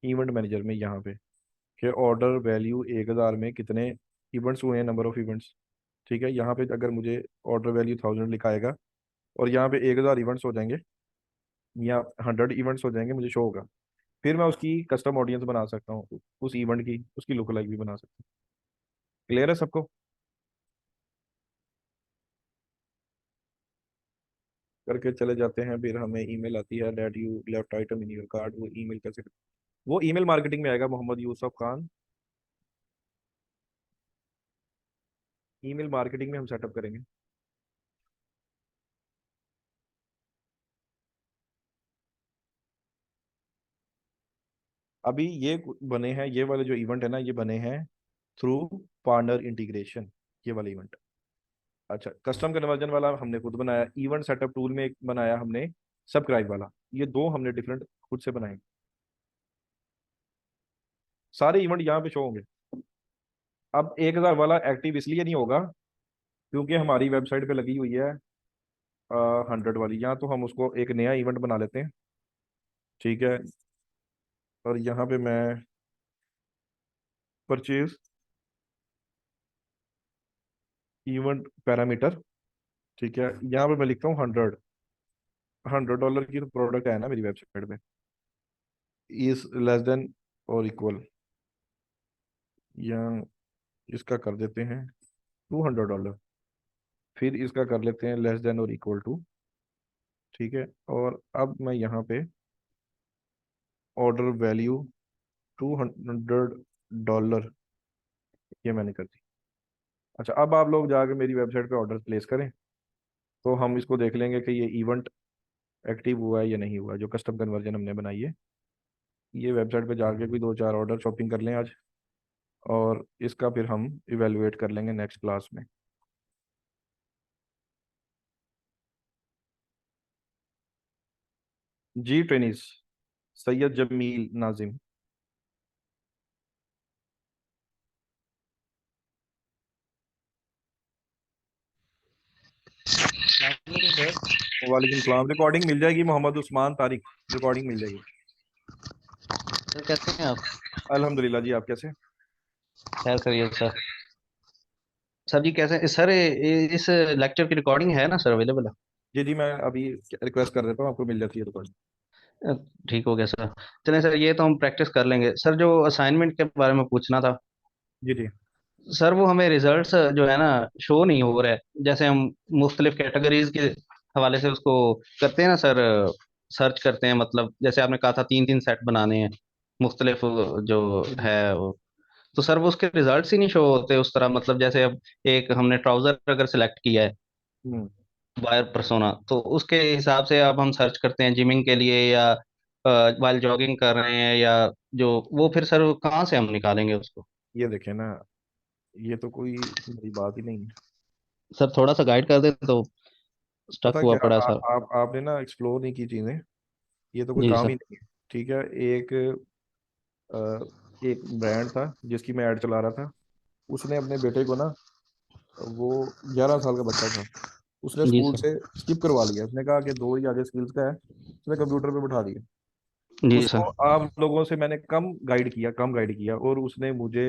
इवेंट मैनेजर में, यहाँ पे कि ऑर्डर वैल्यू 1,000 में कितने इवेंट्स हुए हैं, नंबर ऑफ इवेंट्स, ठीक है। यहाँ पे अगर मुझे ऑर्डर वैल्यू 1,000 लिखाएगा और यहाँ पे 1,000 इवेंट्स हो जाएंगे या 100 इवेंट्स हो जाएंगे, मुझे शो होगा। फिर मैं उसकी कस्टम ऑडियंस बना सकता हूँ, उस इवेंट की उसकी लुक लाइक भी बना सकता हूँ। क्लियर है सबको? करके चले जाते हैं, फिर हमें ईमेल आती है that you left item in your cart. वो ईमेल कैसे, वो ईमेल मार्केटिंग में आएगा, मोहम्मद यूसुफ खान। ईमेल मार्केटिंग में हम सेटअप करेंगे। अभी ये बने हैं, ये वाले जो इवेंट है ना, ये बने हैं थ्रू पार्टनर इंटीग्रेशन, ये वाला इवेंट। अच्छा, कस्टम कन्वर्जन वाला हमने खुद बनाया, इवेंट सेटअप टूल में एक बनाया हमने सब्सक्राइब वाला, ये दो हमने डिफरेंट खुद से बनाए। सारे इवेंट यहाँ पे शो होंगे। अब 1,000 वाला एक्टिव इसलिए नहीं होगा क्योंकि हमारी वेबसाइट पे लगी हुई है 100 वाली। यहाँ तो हम उसको एक नया इवेंट बना लेते हैं, ठीक है। और यहाँ पे मैं परचेज इवेंट पैरामीटर, ठीक है, यहाँ पे मैं लिखता हूँ 100। $100 की तो प्रोडक्ट है ना मेरी वेबसाइट पे, इज लेस देन और इक्वल, या इसका कर देते हैं $200, फिर इसका कर लेते हैं लेस देन और इक्वल टू, ठीक है। और अब मैं यहाँ पे ऑर्डर वैल्यू $200 ये मैंने कर दी। अच्छा, अब आप लोग जाके मेरी वेबसाइट पे ऑर्डर प्लेस करें, तो हम इसको देख लेंगे कि ये इवेंट एक्टिव हुआ है या नहीं हुआ है, जो कस्टम कन्वर्जन हमने बनाई है। ये वेबसाइट पे जाके कोई 2 4 ऑर्डर शॉपिंग कर लें आज, और इसका फिर हम इवेलुएट कर लेंगे नेक्स्ट क्लास में। जी ट्रेनिस, सैयद जमील नाजिम। वालेकुम सर। वालेकुम सलाम। रिकॉर्डिंग मिल जाएगी मोहम्मद उस्मान तारिक, रिकॉर्डिंग मिल जाएगी। सर कैसे हैं आप? अल्हम्दुलिल्लाह जी, आप कैसे? खैर खैरियत सर। सर जी कैसे सर, इस लेक्चर की रिकॉर्डिंग है ना सर, अवेलेबल है? जी जी, मैं अभी रिक्वेस्ट कर देता हूँ, आपको मिल जाती है रिकॉर्डिंग। अ, ठीक हो गया सर। चलें सर, ये तो हम प्रैक्टिस कर लेंगे। सर जो असाइनमेंट के बारे में पूछना था, जी जी। सर वो हमें रिजल्ट्स जो है ना, शो नहीं हो रहा है। जैसे हम मुख्तलिफ कैटेगरीज के हवाले से उसको करते हैं ना सर, सर्च करते हैं, मतलब जैसे आपने कहा था 3 3 सेट बनाने हैं मुख्तलिफ जो जी जी। है वो। तो सर वो उसके रिजल्ट्स ही नहीं शो होते उस तरह, मतलब जैसे अब एक हमने ट्राउजर अगर सिलेक्ट किया है, हम्म। वायर परसोना, तो उसके हिसाब से अब हम सर्च करते हैं जिमिंग के लिए, या वाइल जॉगिंग कर रहे हैं, या जो वो फिर सर कहाँ से हम निकालेंगे उसको? ये देखें ना, ये तो कोई बड़ी बात ही नहीं है। सर थोड़ा सा गाइड कर दे तो, स्टक पता हुआ क्या, पड़ा है सर। आपने ना एक्सप्लोर नहीं की चीज़ें। ये तो कोई जी काम सर। ही नहीं है। ठीक है। एक अ, एक ब्रांड था जिसकी मैं ऐड चला रहा था। उसने अपने बेटे को ना, वो 11 साल का बच्चा था, उसने जी स्कूल सर। से स्किप करवा लिया। उसने कहा कि दो ही आगे स्किल्स का है, उसने कंप्यूटर पे बैठा दिया। जी उसको सर। आप लोगों से मैंने कम गाइड किया, और उसने मुझे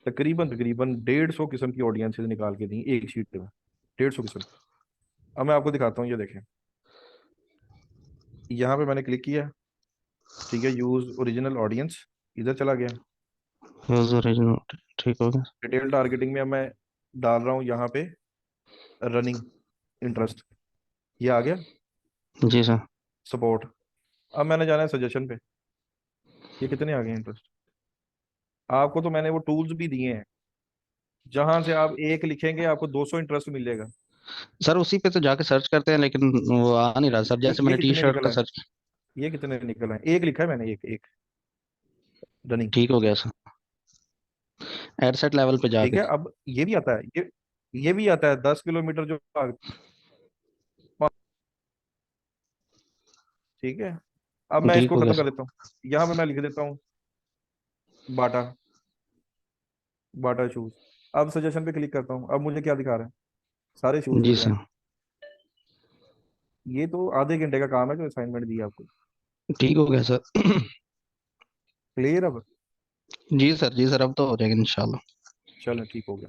तकरीबन तकरीबन 150 किस्म की ऑडियंसेस निकाल के दी एक शीट में। 150 किस्म। अब मैं आपको दिखाता हूँ, ये देखें। यहाँ पे मैंने क्लिक किया। ठीक है, यूज ओरिजिनल ऑडियंस, इधर चला गया। यूज ओरिजिनल, ठीक हो गया। डिटेल टारगेटिंग में अब मैं डाल रहा हूँ यहाँ पे रनिंग इंटरेस्ट, ये आ गया। जी सर। सपोर्ट। अब मैंने जाना है सजेशन पे, ये कितने आ गए इंटरेस्ट। आपको तो मैंने वो टूल्स भी दिए हैं, जहां से आप एक लिखेंगे आपको 200 इंटरेस्ट मिलेगा। सर उसी पे तो जाके सर्च करते हैं, लेकिन वो आ नहीं रहा सर, जैसे ये मैंने टी कितने शर्ट निकला का है? सर्च। ये कितने निकला है? एक लिखा है मैंने, एक एक रनिंग। ठीक हो गया सर, एड सेट लेवल पे ठीक जाके। है। अब ये भी आता है, ये भी आता है 10 किलोमीटर जो ठीक है। अब मैं ठीक इसको हो गया खत्म कर सर। देता हूँ। यहाँ पे मैं लिख देता हूँ बाटा, बाटा शूज। अब सजेशन पे क्लिक करता हूँ, अब मुझे क्या दिखा रहा है? सारे शूज जी दिख रहे सर। हैं। ये तो आधे घंटे का काम है जो असाइनमेंट दिया आपको। ठीक हो गया सर। क्लियर अब? जी सर, अब तो हो जाएगा इंशाल्लाह। चलो ठीक हो गया।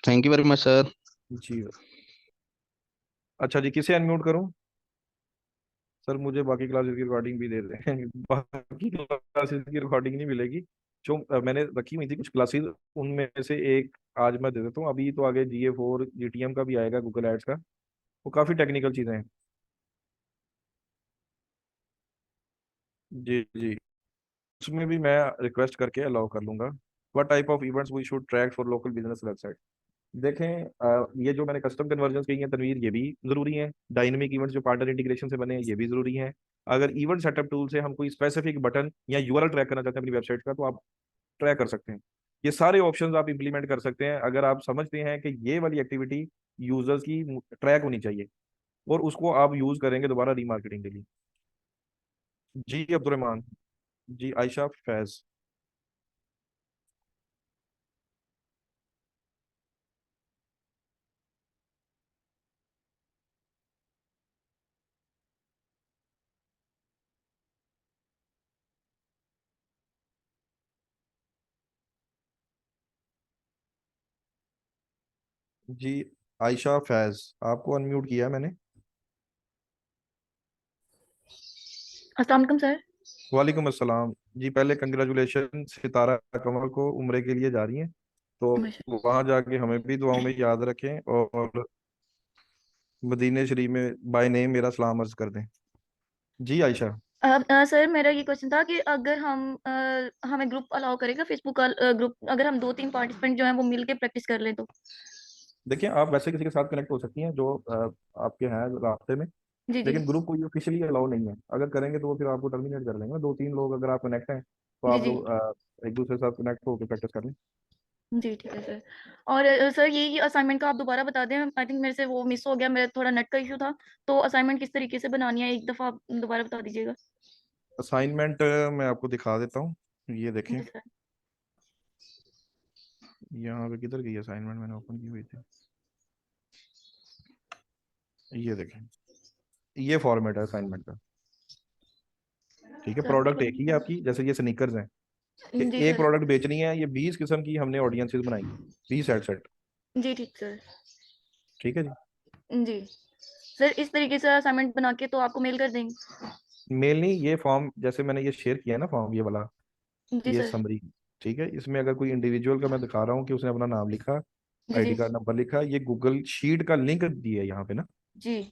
Thank you very much sir. जी। अच्छा जी, किसे अनम्यूट करूँ? सर मुझे बाकी क्लासेस की रिकॉर्डिंग भी दे दें। बाकी क्लासेस की रिकॉर्डिंग नहीं मिलेगी, जो मैंने रखी हुई थी कुछ क्लासेस, उनमें से एक आज मैं दे देता हूँ। अभी तो आगे GA4 GTM का भी आएगा, गूगल एड्स का। वो काफ़ी टेक्निकल चीज़ें हैं। जी जी। उसमें भी मैं रिक्वेस्ट करके अलाउ कर लूंगा। What type of events we should track for local business website. देखें, ये जो मैंने कस्टम कन्वर्जन कही है तनवीर, ये भी जरूरी है। डायनेमिक इवेंट्स जो पार्टनर इंटीग्रेशन से बने हैं, ये भी जरूरी है। अगर इवेंट सेटअप टूल से हम कोई स्पेसिफिक बटन या यूआरएल ट्रैक करना चाहते हैं अपनी वेबसाइट का, तो आप ट्रैक कर सकते हैं। ये सारे ऑप्शंस आप इंप्लीमेंट कर सकते हैं अगर आप समझते हैं कि ये वाली एक्टिविटी यूजर्स की ट्रैक होनी चाहिए, और उसको आप यूज करेंगे दोबारा रीमार्केटिंग के लिए। जी अब्दुलरहमान। जी आयशा फैज। जी आयशा फैज, आपको अनम्यूट किया है मैंने। अस्सलाम वालेकुम सर। वालेकुम अस्सलाम। जी पहले कंग्रेचुलेशन, सितारा कमल को उम्रे के लिए जा रही हैं, तो वहां जाके हमें भी दुआओं में याद रखें, और मदीने शरीफ में बाय नेम मेरा सलाम अर्ज कर दें। जी आयशा। सर मेरा ये क्वेश्चन था कि अगर हम हमें ग्रुप अलाउ करेगा फेसबुक का ग्रुप, अगर हम 2 3 पार्टिसिपेंट जो हैं वो मिल के प्रैक्टिस कर लें तो? देखिए, आप वैसे किसी के साथ कनेक्ट हो सकती हैं जो आपके हैं रास्ते में। जी जी लेकिन ग्रुप कोई ऑफिशियली अलाउ नहीं है, अगर करेंगे तो वो फिर आपको टर्मिनेट कर देंगे। 2-3 लोग अगर आप कनेक्ट हैं तो जी आप जी लोग एक दूसरे के साथ कनेक्ट होकर प्रैक्टिस कर लें। जी। ठीक है सर। और सर ये असाइनमेंट का आप दोबारा बता दें, आई थिंक मेरे से वो मिस हो गया, मेरा थोड़ा नेट का इशू था। तो असाइनमेंट किस तरीके से बनानी है, एक दफ़ा आप दोबारा बता दीजिएगा। असाइनमेंट मैं आपको दिखा देता हूँ, ये देखें। जी सर। यहाँ पे किधर गई असाइनमेंट, मैंने ओपन की हुई थी, ये देखें। ये फॉर्मेट है असाइनमेंट का। ठीक है, सर प्रोडक्ट एक ही है थोड़ा। आपकी, जैसे ये स्नीकर्स हैं कि जी एक सर। प्रोडक्ट बेचनी है, ये 20 किस्म की हमने ऑडियंसेस बनाई, 20 एडसेट। जी ठीक सर। ठीक है जी। जी सर, इस तरीके से असाइनमेंट बना के तो आपको मेल कर देंगे। मेल नहीं, ये फॉर्म जैसे मैंने ये शेयर किया है ना फॉर्म, ये वाला, जी ये सर। समरी। ठीक है, इसमें अगर कोई इंडिविजुअल का मैं दिखा रहा हूँ कि उसने अपना नाम लिखा, जी आईडी जी कार्ड नंबर लिखा, ये गूगल शीट का लिंक दिया है यहाँ पे ना, जी।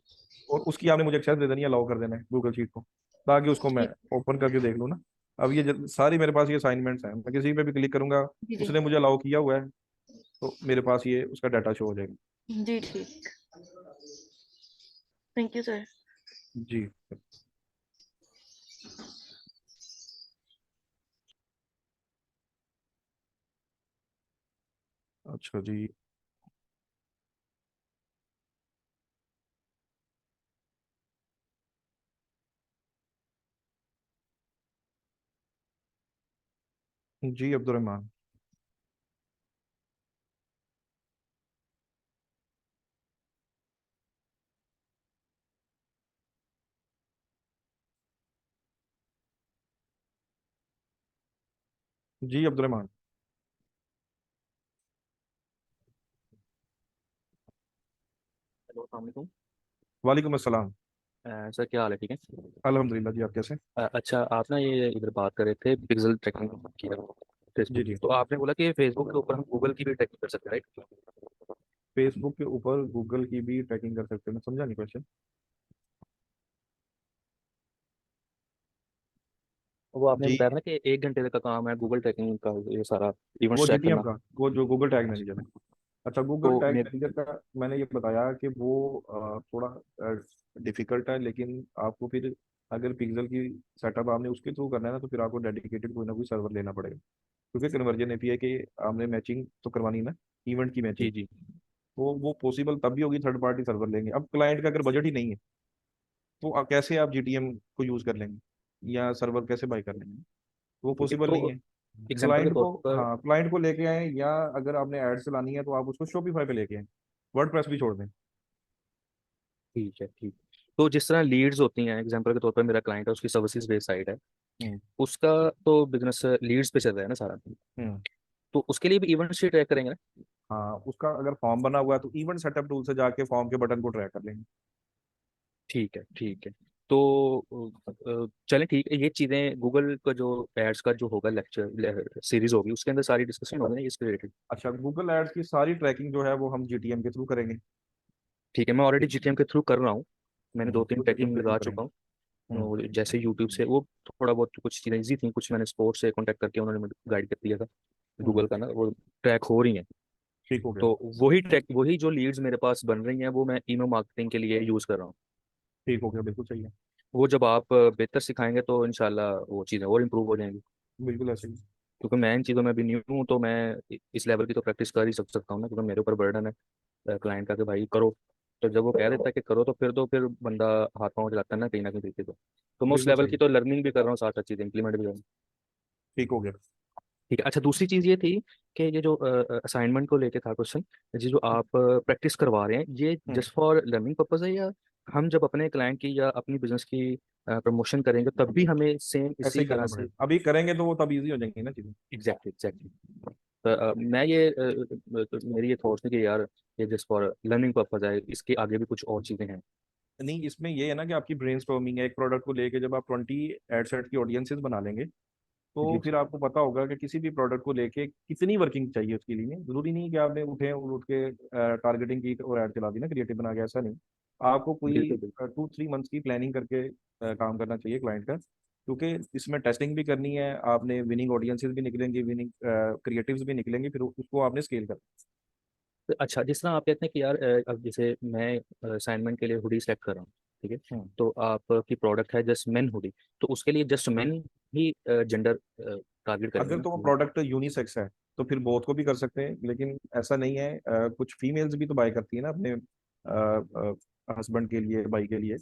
और उसकी आपने मुझे एक्सेस दे देनी है, अलाउ कर देना है गूगल शीट को, ताकि उसको मैं ठीक। ओपन करके देख लूँ ना। अब ये सारी मेरे पास ये असाइनमेंट्स हैं, मैं किसी पे भी क्लिक करूंगा, जी जी उसने मुझे अलाउ किया हुआ है, तो मेरे पास ये उसका डाटा शो हो जाएगा। जी। ठीक। Thank you sir. जी। अच्छा जी। जी अब्दुलरहमान। जी अब्दुलरहमान। हेलो अस्सलाम वालेकुम। वालेकुम अस्सलाम। सर क्या हाल है, ठीक है? अल्हम्दुलिल्लाह जी, आप कैसे? अच्छा, आप ना ये इधर बात कर रहे थे पिक्सल ट्रैकिंग की ना, जी फेसबुक की, जी। तो आपने बोला कि फेसबुक के ऊपर हम गूगल की भी ट्रैकिंग कर सकते हैं, राइट? फेसबुक के ऊपर गूगल की भी ट्रैकिंग कर सकते हैं, मैं समझा नहीं क्वेश्चन। वो आपने जी, बताया था ना कि 1 घंटे का काम है गूगल ट्रैकिंग का, ये सारा वो इवेंट्स ट्रैक जीटीएम करना। का, वो जो गूगल टैग मैनेजर है। अच्छा, गूगल तो टैग मेरे मैनेजर का मैंने ये बताया कि वो थोड़ा डिफिकल्ट है, लेकिन आपको फिर अगर पिक्सल की सेटअप आपने उसके थ्रू करना है ना, तो फिर आपको डेडिकेटेड कोई ना कोई सर्वर लेना पड़ेगा, क्योंकि कन्वर्जन एपीआई के आपने मैचिंग तो करवानी है ना, इवेंट की जी मैचिंग। जी। तो वो पॉसिबल तब भी होगी थर्ड पार्टी सर्वर लेंगे। अब क्लाइंट का अगर बजट ही नहीं है, तो कैसे आप जीटीएम को यूज कर लेंगे या सर्वर कैसे बाय कर लेंगे? वो ठीक है, पॉसिबल नहीं तो है। एग्जांपल के क्लाइंट तौर को, पर। हाँ, क्लाइंट को लेके आए, या अगर आपने एड चलानी है तो आप उसको शॉपिफाई पे लेके आए, वर्डप्रेस भी छोड़ दें। ठीक है, ठीक। तो जिस तरह लीड्स होती हैं, एग्जांपल के तौर पर मेरा क्लाइंट है, उसकी सर्विसेज बेस्ड साइट है, हम्म। उसका तो बिजनेस लीड्स पे चल रहा है ना सारा, हम्म। तो उसके लिए भी इवेंट्स ट्रैक करेंगे ना? हाँ, उसका अगर फॉर्म बना हुआ है तो इवेंट सेटअप टूल से जाके फॉर्म के बटन को ट्रैक कर लेंगे। ठीक है, ठीक है। तो चलें, ठीक है, ये चीज़ें गूगल का जो एड्स का जो होगा लेक्चर सीरीज होगी, उसके अंदर सारी डिस्कशन होगी ना इसके रिलेटेड। अच्छा, गूगल एड्स की सारी ट्रैकिंग जो है वो हम जीटीएम के थ्रू करेंगे। ठीक है, मैं ऑलरेडी जीटीएम के थ्रू कर रहा हूँ, मैंने दो तीन जीटीएम ट्रैकिंग के थ्रू लगा करेंगे। चुका हूँ। हम्म। जैसे यूट्यूब से वो थोड़ा बहुत कुछ चीज़ें ईजी थी, कुछ मैंने स्पोर्ट्स से कॉन्टैक्ट करके उन्होंने मुझे गाइड कर दिया था, हम्म। गूगल का ना वो ट्रैक हो रही हैं। ठीक हो गया। तो वही जो लीड्स मेरे पास बन रही हैं वो मैं ईमेल मार्केटिंग के लिए यूज़ कर रहा हूँ। ठीक हो गया, बिल्कुल सही है। वो जब आप बेहतर सिखाएंगे तो इंशाल्लाह वो चीज़ें और इम्प्रूव हो जाएंगी। बिल्कुल ऐसे ही। क्योंकि मैं इन चीज़ों में अभी न्यू हूँ, तो मैं इस लेवल की तो प्रैक्टिस कर ही सकता हूँ ना, क्योंकि मेरे ऊपर बर्डन है क्लाइंट का कि भाई करो। तो जब वो कह देता है कि करो, तो फिर बंदा हाथ पाँव चलाता है ना, कहीं ना कहीं तरीके से। तो मैं उस बिल्कुल लेवल सही। की तो लर्निंग भी कर रहा हूँ, साथ साथ चीज़ें इंप्लीमेंट भी कर रहा हूँ। ठीक हो गया। ठीक है। अच्छा, दूसरी चीज़ ये थी कि ये जो असाइनमेंट को लेके था क्वेश्चन, ये जो आप प्रैक्टिस करवा रहे हैं, ये हम्म। जस्ट फॉर लर्निंग पर्पज है, या हम जब अपने क्लाइंट की या अपनी बिजनेस की प्रमोशन करेंगे तब भी हमें सेम ऐसे इसी ही तरह करना से? पड़ेगा, अभी करेंगे तो वो तब इजी हो जाएंगी ना चीजें। Exactly, exactly. मैं ये मेरी ये थॉट्स थी कि यार ये जस्ट फॉर लर्निंग पर्पज है, इसके आगे भी कुछ और चीज़ें हैं। नहीं, इसमें ये है ना कि आपकी ब्रेनस्टॉर्मिंग है एक प्रोडक्ट को लेके, जब आप 20 एडसेट की ऑडियंसेस बना लेंगे, तो जी फिर आपको पता होगा कि किसी भी प्रोडक्ट को लेके कितनी वर्किंग चाहिए उसके लिए। जरूरी नहीं कि आपने उठे और उठ के टारगेटिंग की और ऐड चला दी ना, क्रिएटिव बना के, ऐसा नहीं। आपको कोई बिल्कुल बिल्कुल। 2-3 मंथ्स की प्लानिंग करके काम करना चाहिए क्लाइंट का, क्योंकि इसमें टेस्टिंग भी करनी है आपने, विनिंग ऑडियंसेस भी निकलेंगे, विनिंग क्रिएटिव्स भी निकलेंगे, फिर उसको आपने स्केल करना। तो अच्छा, जिस तरह आप कहते हैं कि यार अब जैसे मैं असाइनमेंट के लिए हुडी सेलेक्ट कर रहा हूँ, ठीक है। हम्म। तो आपकी प्रोडक्ट है जस्ट मेन हुडी, तो उसके लिए जस्ट मेन ही जेंडर टारगेट करेंगे अगर ना। तो वो प्रोडक्ट यूनिसेक्स है तो फिर बोथ को भी कर सकते हैं, लेकिन ऐसा नहीं है। कुछ फीमेल्स भी तो बाय करती है ना अपने हस्बैंड के लिए, भाई के लिए।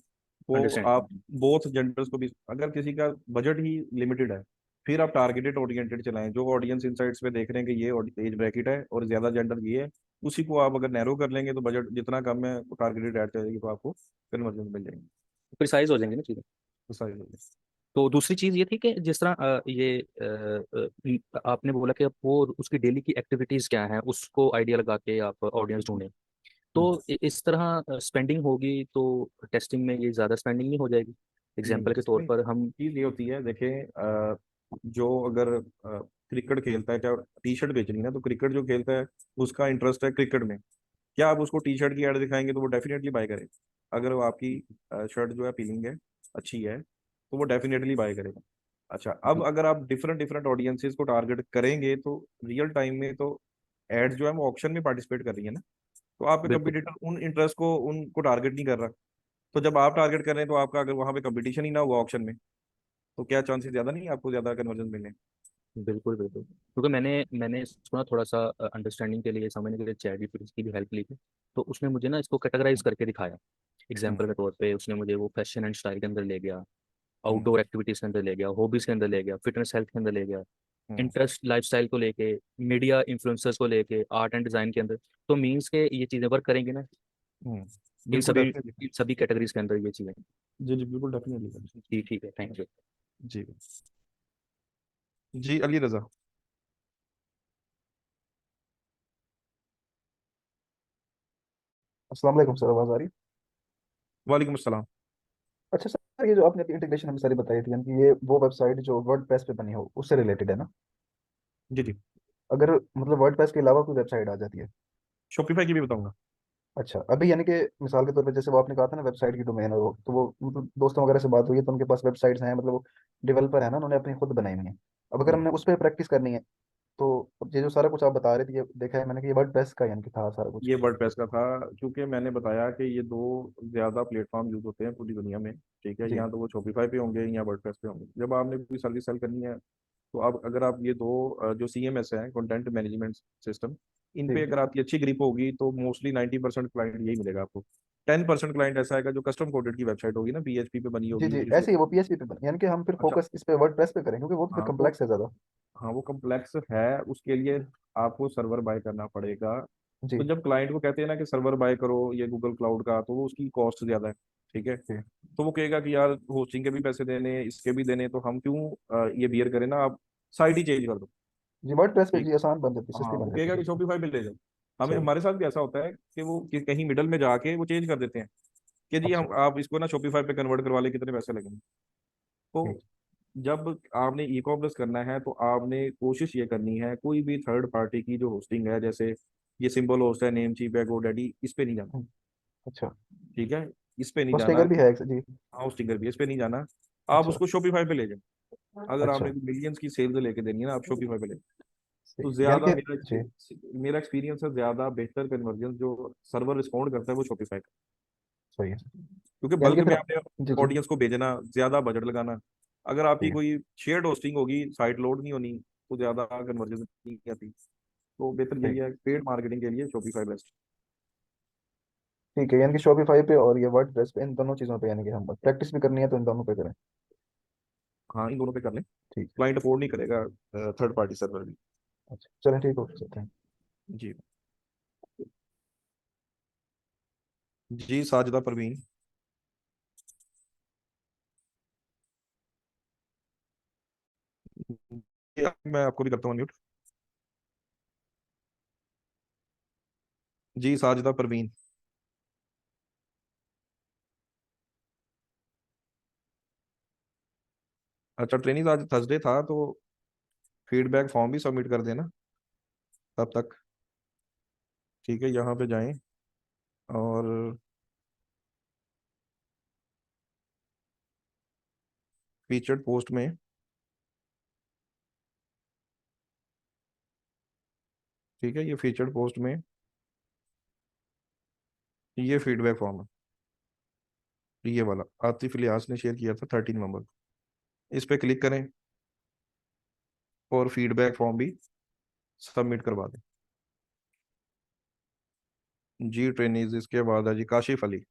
वो अंडरस्टैंड। आप बोथ जेंडर्स को भी, अगर किसी का बजट ही लिमिटेड है, फिर आप टारगेटेड ओरिएंटेड चलाएं। जो ऑडियंस इनसाइट्स पे देख रहे हैं कि ये एज ब्रैकेट है और ज्यादा जेंडर ये है, उसी को आप अगर नैरो कर लेंगे तो बजट जितना कम है वो टारगेटेड ऐड चलेगी तो आपको कन्वर्जन मिल जाएंगे। प्रिसाइज हो जाएंगे ना चीज़ें। तो सारी चीजें। तो दूसरी चीज़ ये थी कि जिस तरह आपने बोला कि वो उसकी डेली की एक्टिविटीज़ क्या हैं, उसको आइडिया लगा के आप ऑडियंस ढूंढें। तो हम्म। इस तरह स्पेंडिंग होगी तो टेस्टिंग में ये ज़्यादा स्पेंडिंग नहीं हो जाएगी? नहीं, एग्जाम्पल के तौर इसमें पर हम। चीज ये होती है, देखें, जो अगर क्रिकेट खेलता है, क्या टी शर्ट बेचनी है ना, तो क्रिकेट जो खेलता है उसका इंटरेस्ट है क्रिकेट में। क्या आप उसको टी शर्ट की ऐड दिखाएंगे तो वो डेफिनेटली बाय करेगा। अगर वो आपकी शर्ट जो है फीलिंग है, अच्छी है, तो वो डेफिनेटली बाय करेगा। अच्छा, अब अगर आप डिफरेंट डिफरेंट ऑडियंसेस को टारगेट करेंगे तो रियल टाइम में तो एड जो है वो ऑक्शन में पार्टिसिपेट कर रही है ना। तो आपके बिल्कुल कंपटीटर उन इंटरेस्ट को उनको टारगेट नहीं कर रहा। तो जब आप टारगेट कर रहे हैं तो आपका अगर वहां पे कंपटीशन ही ना हुआ ऑक्शन में, तो क्या चांसेस ज्यादा नहीं है आपको ज्यादा कन्वर्जन मिलने। बिल्कुल बिल्कुल, क्योंकि मैंने इसको ना थोड़ा सा अंडरस्टैंडिंग के लिए, समझने के लिए चैट जीपीटी की भी हेल्प ली थी। तो उसने मुझे ना इसको कैटेगराइज करके दिखाया। हम्म। एग्जाम्पल के तौर पे उसने मुझे वो फैशन एंड स्टाइल के अंदर ले गया, हम्म। आउटडोर एक्टिविटीज के अंदर ले गया, हॉबीज के अंदर ले गया, फिटनेस हेल्थ के अंदर ले गया, हम्म। इंटरेस्ट लाइफस्टाइल को लेके, मीडिया इन्फ्लुएंसर्स को लेके, आर्ट एंड डिजाइन के अंदर। तो मीन्स के ये चीज़ें वर्क करेंगी ना इन बिल्कुल सभी डेफिनेटली। इन सभी कैटेगरीज के अंदर ये चीज़ें। जी जी, बिल्कुल डेफिनेटली। जी ठीक है, थैंक यू। जी। जी, अली रजा। अस्सलाम वालेकुम सर, आवाज़ आ रही है? वालेकुम अस्सलाम। अच्छा सर, ये जो आपने इंटीग्रेशन हमें सारी बताई थी, यानी कि ये वो वेबसाइट जो वर्डप्रेस पे बनी हो उससे रिलेटेड है ना? जी जी। अगर मतलब वर्डप्रेस के अलावा कोई वेबसाइट आ जाती है? शॉपिफाई की भी बताऊंगा। अच्छा, अभी यानी कि मिसाल के तौर पे जैसे वो आपने कहा था ना, वेबसाइट की डोमेन है वो, तो वो मतलब दोस्तों वगैरह से बात हुई है तो उनके पास वेबसाइट्स हैं, मतलब वो डेवलपर है ना, उन्होंने अपनी खुद बनाई हुई है। अब अगर हम्म। हमने उस पर प्रैक्टिस करनी है तो अब ये जो सारा कुछ आप बता रहे थे, ये देखा है मैंने कि ये वर्डप्रेस का यानी कि था सारा कुछ। ये वर्डप्रेस का था, क्योंकि मैंने बताया कि ये दो ज्यादा प्लेटफॉर्म यूज होते हैं पूरी दुनिया में। ठीक है, जी यहाँ तो वो शॉपिफाई पे होंगे या वर्डप्रेस पे होंगे। जब आपने कोई सर्विस सेल करनी है तो आप, अगर आप ये दो जो CMS है, कंटेंट मैनेजमेंट सिस्टम, इन पे जी अगर आपकी अच्छी ग्रिप होगी तो मोस्टली 90% क्लाइंट यही मिलेगा आपको। 10% क्लाइंट ऐसा आएगा जो कस्टम कोडेड की वेबसाइट होगी ना, PHP पे बनी जी होगी जी, विजुअल। ऐसे ही वो PHP पे यानी कि हम फिर अच्छा। फोकस इस पे वर्डप्रेस पे करें क्योंकि वो तो फिर हाँ तो, कम्प्लेक्स है ज़्यादा। हाँ वो कम्प्लेक्स है, उसके लिए आपको सर्वर बाय करना पड़ेगा। जी तो जब क्लाइंट को कहते हैं ना कि सर्वर बाय करो ये गूगल क्लाउड का, तो वो उसकी कॉस्ट ज्यादा है। ठीक है, जी तो वो कहेगा कि यार होस्टिंग के भी पैसे देने, इसके भी देने, तो हम क्यों ये बियर करें ना, आप साइट ही चेंज कर दो। जी, वर्डप्रेस पे ठीक। जी आसान बन जाती है, हाँ, सस्ती वो बन जाती कहेगा है कि बिल्कुल। शॉपिफाई पे ले जाओ। हमें सही। हमारे साथ भी ऐसा होता है कि वो कहीं मिडल में जाके वो चेंज कर देते हैं कि जी अच्छा। हम, आप इसको ना शॉपिफाई पे कन्वर्ट करवा ले, कितने पैसे लगेंगे। ठीक। तो जब आपने ई कॉमर्स करना है तो आपने कोशिश ये करनी है, कोई भी थर्ड पार्टी की जो होस्टिंग है, जैसे ये सिंबल होस्ट है, नेम चीप है, गोडैडी, इस पे नहीं जाना। हम्म, अच्छा। ठीक है, इस पे नहीं फर्स्ट जाना। फिगर भी है एक जी। होस्टिंगर भी इस पे नहीं जाना। आप अच्छा। उसको शॉपिफाई पे ले जाओ। अगर अच्छा। आपने मिलियंस की सेल्स लेके देनी है ना, आप शॉपिफाई पे ले जाओ। तो सही यानी ज्यादा कि जी। मेरा एक्सपीरियंस है, ज्यादा बेहतर कन्वर्जन जो सर्वर रिस्पॉन्ड करता है वो शॉपिफाई का। सही है। क्योंकि यानी कि बल्क में फिर आपने जी जी। ऑडियंस को भेजना, ज्यादा बजट लगाना, अगर आपकी सही है। कोई शेयर्ड होस्टिंग होगी, साइट लोड नहीं होनी, तो ज्यादा कन्वर्जन नहीं आती। तो बेहतर सही। यही है, पेड मार्केटिंग के लिए शॉपिफाई बेस्ट। ठीक है, यानी कि शॉपिफाई पे और ये वर्डप्रेस पे, इन दोनों चीज़ों पे यानी कि हम प्रैक्टिस भी करनी है तो इन दोनों पे करें। हाँ, इन दोनों पे कर लें। ठीक। क्लाइंट अफोर्ड नहीं करेगा थर्ड पार्टी सर्वर भी। अच्छा चलें, ठीक हो सकते हैं। जी। जी, साजिदा परवीन। मैं आपको भी करता हूँ म्यूट। जी, साजिदा परवीन। अच्छा, ट्रेनिंग आज थर्सडे था तो फीडबैक फॉर्म भी सबमिट कर देना तब तक। ठीक है, यहाँ पे जाएं और फीचर्ड पोस्ट में, ठीक है, ये फीचर्ड पोस्ट में ये फीडबैक फॉर्म है। ये वाला आतिफ इलियास ने शेयर किया था 13 नवंबर। इस पे क्लिक करें और फीडबैक फॉर्म भी सबमिट करवा दें। जी ट्रेनीज, इसके बाद है जी काशिफ अली।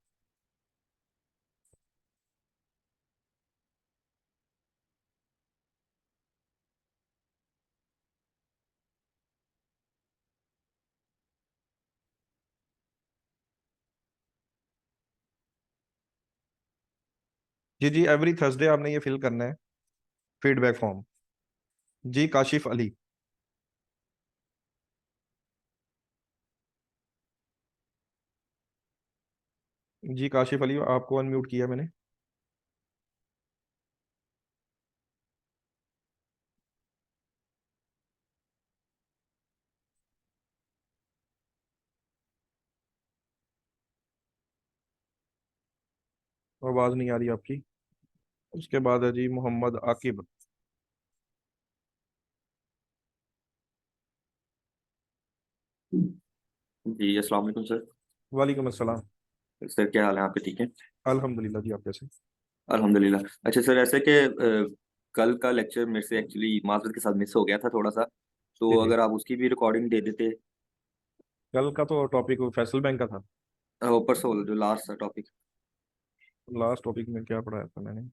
जी जी, एवरी थर्सडे आपने ये फिल करना है फीडबैक फॉर्म। जी काशिफ अली। जी काशिफ अली, आपको अनम्यूट किया मैंने। आवाज नहीं आ रही आपकी। उसके बाद है जी मोहम्मद आकिब। जी अस्सलाम वालेकुम सर। वालेकुम अस्सलाम। सर क्या हाल है आपके, ठीक है? अल्हम्दुलिल्लाह जी, आप कैसे? अल्हम्दुलिल्लाह। अच्छा सर, ऐसे कि कल का लेक्चर मेरे से एक्चुअली माजरत के साथ मिस हो गया था थोड़ा सा, तो जी जी, अगर आप उसकी भी रिकॉर्डिंग दे देते। कल का तो टॉपिक फैसल बैंक का था। परसों जो लास्ट था टॉपिक, लास्ट टॉपिक में क्या पढ़ाया था मैंने?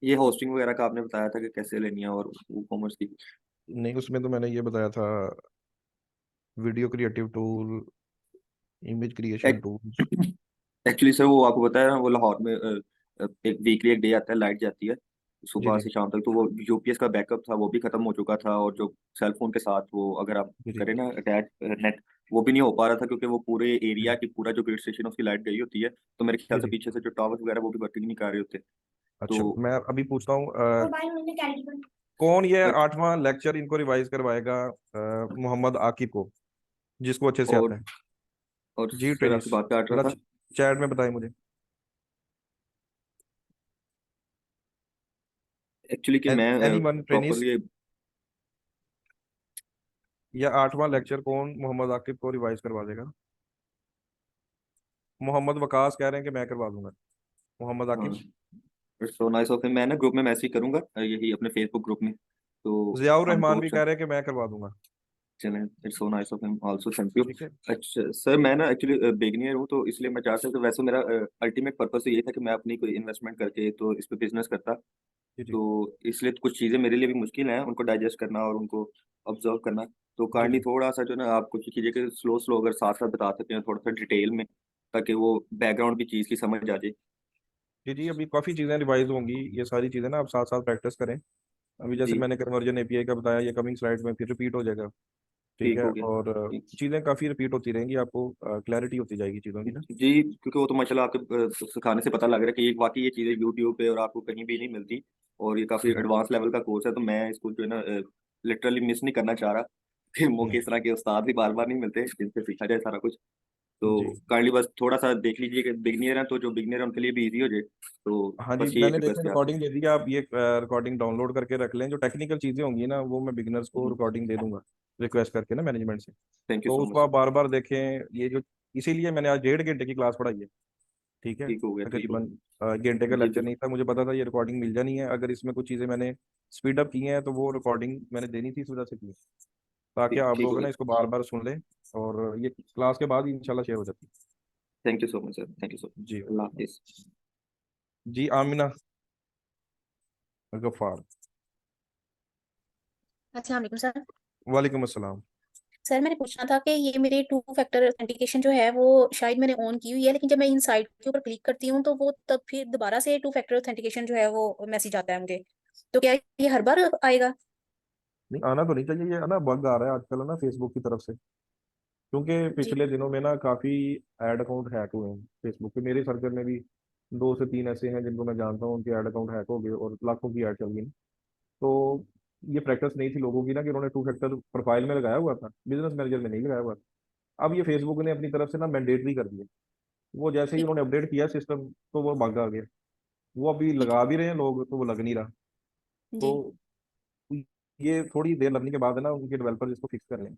ये होस्टिंग वगैरह का आपने बताया था कि कैसे लेनी है, और कॉमर्स की। नहीं, उसमें तो मैंने ये बताया था video creative tool, image creation tools. Actually sir वो आपको पता है ना, वो लाहौर में एक वीकली एक डे आता है, लाइट जाती है जी सुबह जी से शाम तक, तो वो यूपीएस का बैकअप था वो भी खत्म हो चुका था, और जो सेल फोन के साथ वो अगर आप जी जी करें ना अटैच नेट, वो भी नहीं हो पा रहा था, क्योंकि वो पूरे जी एरिया की पूरा जो ग्रिड स्टेशन उसकी लाइट गई होती है, तो मेरे ख्याल जी से जी। पीछे से जो टावर वगैरह वो भी वर्किंग नहीं कर रहे होते। अच्छा, तो मैं अभी पूछता हूँ कौन ये सर, 8वां लेक्चर इनको रिवाइज करवाएगा? मोहम्मद आकिब को, जिसको अच्छे से और आता है। और जी सर ट्रेनिस, आपकी बात काट रहा जरा था। चैट में बताएं मुझे। एक्चुअली कि मैं एनी वन ट्रेनिस, प्रॉपरली या 8वां लेक्चर कौन मोहम्मद आकिब को रिवाइज करवा देगा? मोहम्मद वकास कह रहे हैं कि मैं करवा दूंगा। मोहम्मद हाँ, आकिब। सो नाइस ऑफ, मैं ना ग्रुप में मैसेज करूंगा, यही अपने फेसबुक ग्रुप में, तो जियाउर हम रहमान दो। भी कह रहे हैं कि मैं करवा दूंगा। चलें, it's so nice of him also, thank you. ठीक है। अच्छा सर, मैं ना एक्चुअली बिगिनियर हूँ, तो इसलिए मैं चाहता हूँ कि वैसे मेरा अल्टीमेट पर्पस तो ये था कि मैं अपनी कोई इन्वेस्टमेंट करके तो इस पे बिजनेस करता। जी जी तो इसलिए तो कुछ चीज़ें मेरे लिए भी मुश्किल हैं उनको डाइजेस्ट करना और उनको ऑब्जर्व करना। तो जी काइंडली जी थोड़ा सा जो ना आप कुछ चीज़ें के स्लो स्लो अगर साथ साथ बता सकते हैं थोड़ा सा डिटेल में, ताकि वो बैकग्राउंड की चीज़ की समझ आ जाए। जी जी, अभी काफ़ी चीज़ें रिवाइज होंगी। ये सारी चीज़ें ना आप साथ साथ प्रैक्टिस करें। अभी जैसे जी, मैंने कन्वर्जन एपीआई का बताया, ये कमिंग स्लाइड में फिर रिपीट हो जाएगा। ठीक ठीक है। हो गया। और ठीक। चीज़ें काफ़ी रिपीट होती रहेंगी, आपको क्लैरिटी होती जाएगी चीज़ों की ना। जी, क्योंकि वो तो माशाल्लाह आपके सिखाने से पता लग रहा है कि ये वाकई ये चीज़ें यूट्यूब पे और आपको कहीं भी नहीं मिलती, और ये काफ़ी जी एडवांस लेवल का कोर्स है, तो मैं इसको जो है ना लिटरली मिस नहीं करना चाह रहा। फिर मौके हम्म, इस तरह के उस्ताद भी बार बार नहीं मिलते जिनसे सीखा जाए सारा कुछ। तो जी। काइंडली बस थोड़ा सा देख लीजिए कि बिगनियर हैं, तो जो बिगनियर है उनके लिए भी इजी हो जाए, तो हाँ जी, बस ये एक मैंने देखो रिक्वेस्ट है आपसे। रिकॉर्डिंग दे दी है, आप ये रिकॉर्डिंग डाउनलोड करके रख लें। जो टेक्निकल चीज़ें होंगी ना, वो मैं बिगिनर्स को रिकॉर्डिंग दे दूंगा रिक्वेस्ट करके ना मैनेजमेंट से। थैंक यू तो सो उसको मच आप सर। बार बार देखें। ये जो, इसीलिए मैंने आज 1.5 घंटे की क्लास पढ़ाई है। ठीक है। ठीक हो गया, ठीक हो तकरीबन गया। घंटे का जी लेक्चर नहीं था, मुझे पता था ये रिकॉर्डिंग मिल जानी है। अगर इसमें कुछ चीज़ें मैंने स्पीड अप की हैं तो वो रिकॉर्डिंग मैंने देनी थी, इस वजह से की, ताकि ठीक, आप ठीक हो लोग ना गया। इसको बार बार सुन लें। और ये क्लास के बाद ही इंशाल्लाह शेयर हो जाती thank you so much sir, thank you so है। मच। जी। अल्लाह हाफिज। जी आमिना गफ्फार। अस्सलाम वालेकुम सर। वालेकुम अस्सलाम। सर मैंने पूछना था कि ये मेरे टू फैक्टर ऑथेंटिकेशन जो है वो शायद मैंने ऑन की हुई है, लेकिन जब मैं इन साइट के ऊपर क्लिक करती हूँ तो वो तब फिर दोबारा से टू फैक्टर ऑथेंटिकेशन जो है वो मैसेज आता है मुझे। तो क्या ये हर बार आएगा? नहीं, आना तो नहीं चाहिए। ये है ना बग आ रहा है आजकल है ना फेसबुक की तरफ से, क्योंकि जी पिछले दिनों में ना काफ़ी ऐड अकाउंट हैक हुए हैं फेसबुक पे। मेरे सर्कल में भी 2 से 3 ऐसे हैं जिनको मैं जानता हूँ, उनके ऐड अकाउंट हैक हो गए और लाखों की ऐड चल गई। तो ये प्रैक्टिस नहीं थी लोगों की ना, कि उन्होंने 2 फैक्टर प्रोफाइल में लगाया हुआ था, बिजनेस मैनेजर में नहीं लगाया हुआ था। अब ये फेसबुक ने अपनी तरफ से ना मैंडेटरी कर दिया। वो जैसे ही ठीक उन्होंने अपडेट किया सिस्टम, तो वो भाग आ गया। वो अभी ठीक लगा भी रहे हैं लोग, तो वो लग नहीं रहा। जी तो ये थोड़ी देर लगने के बाद है ना, उनके डेवलपर इसको फिक्स कर लें।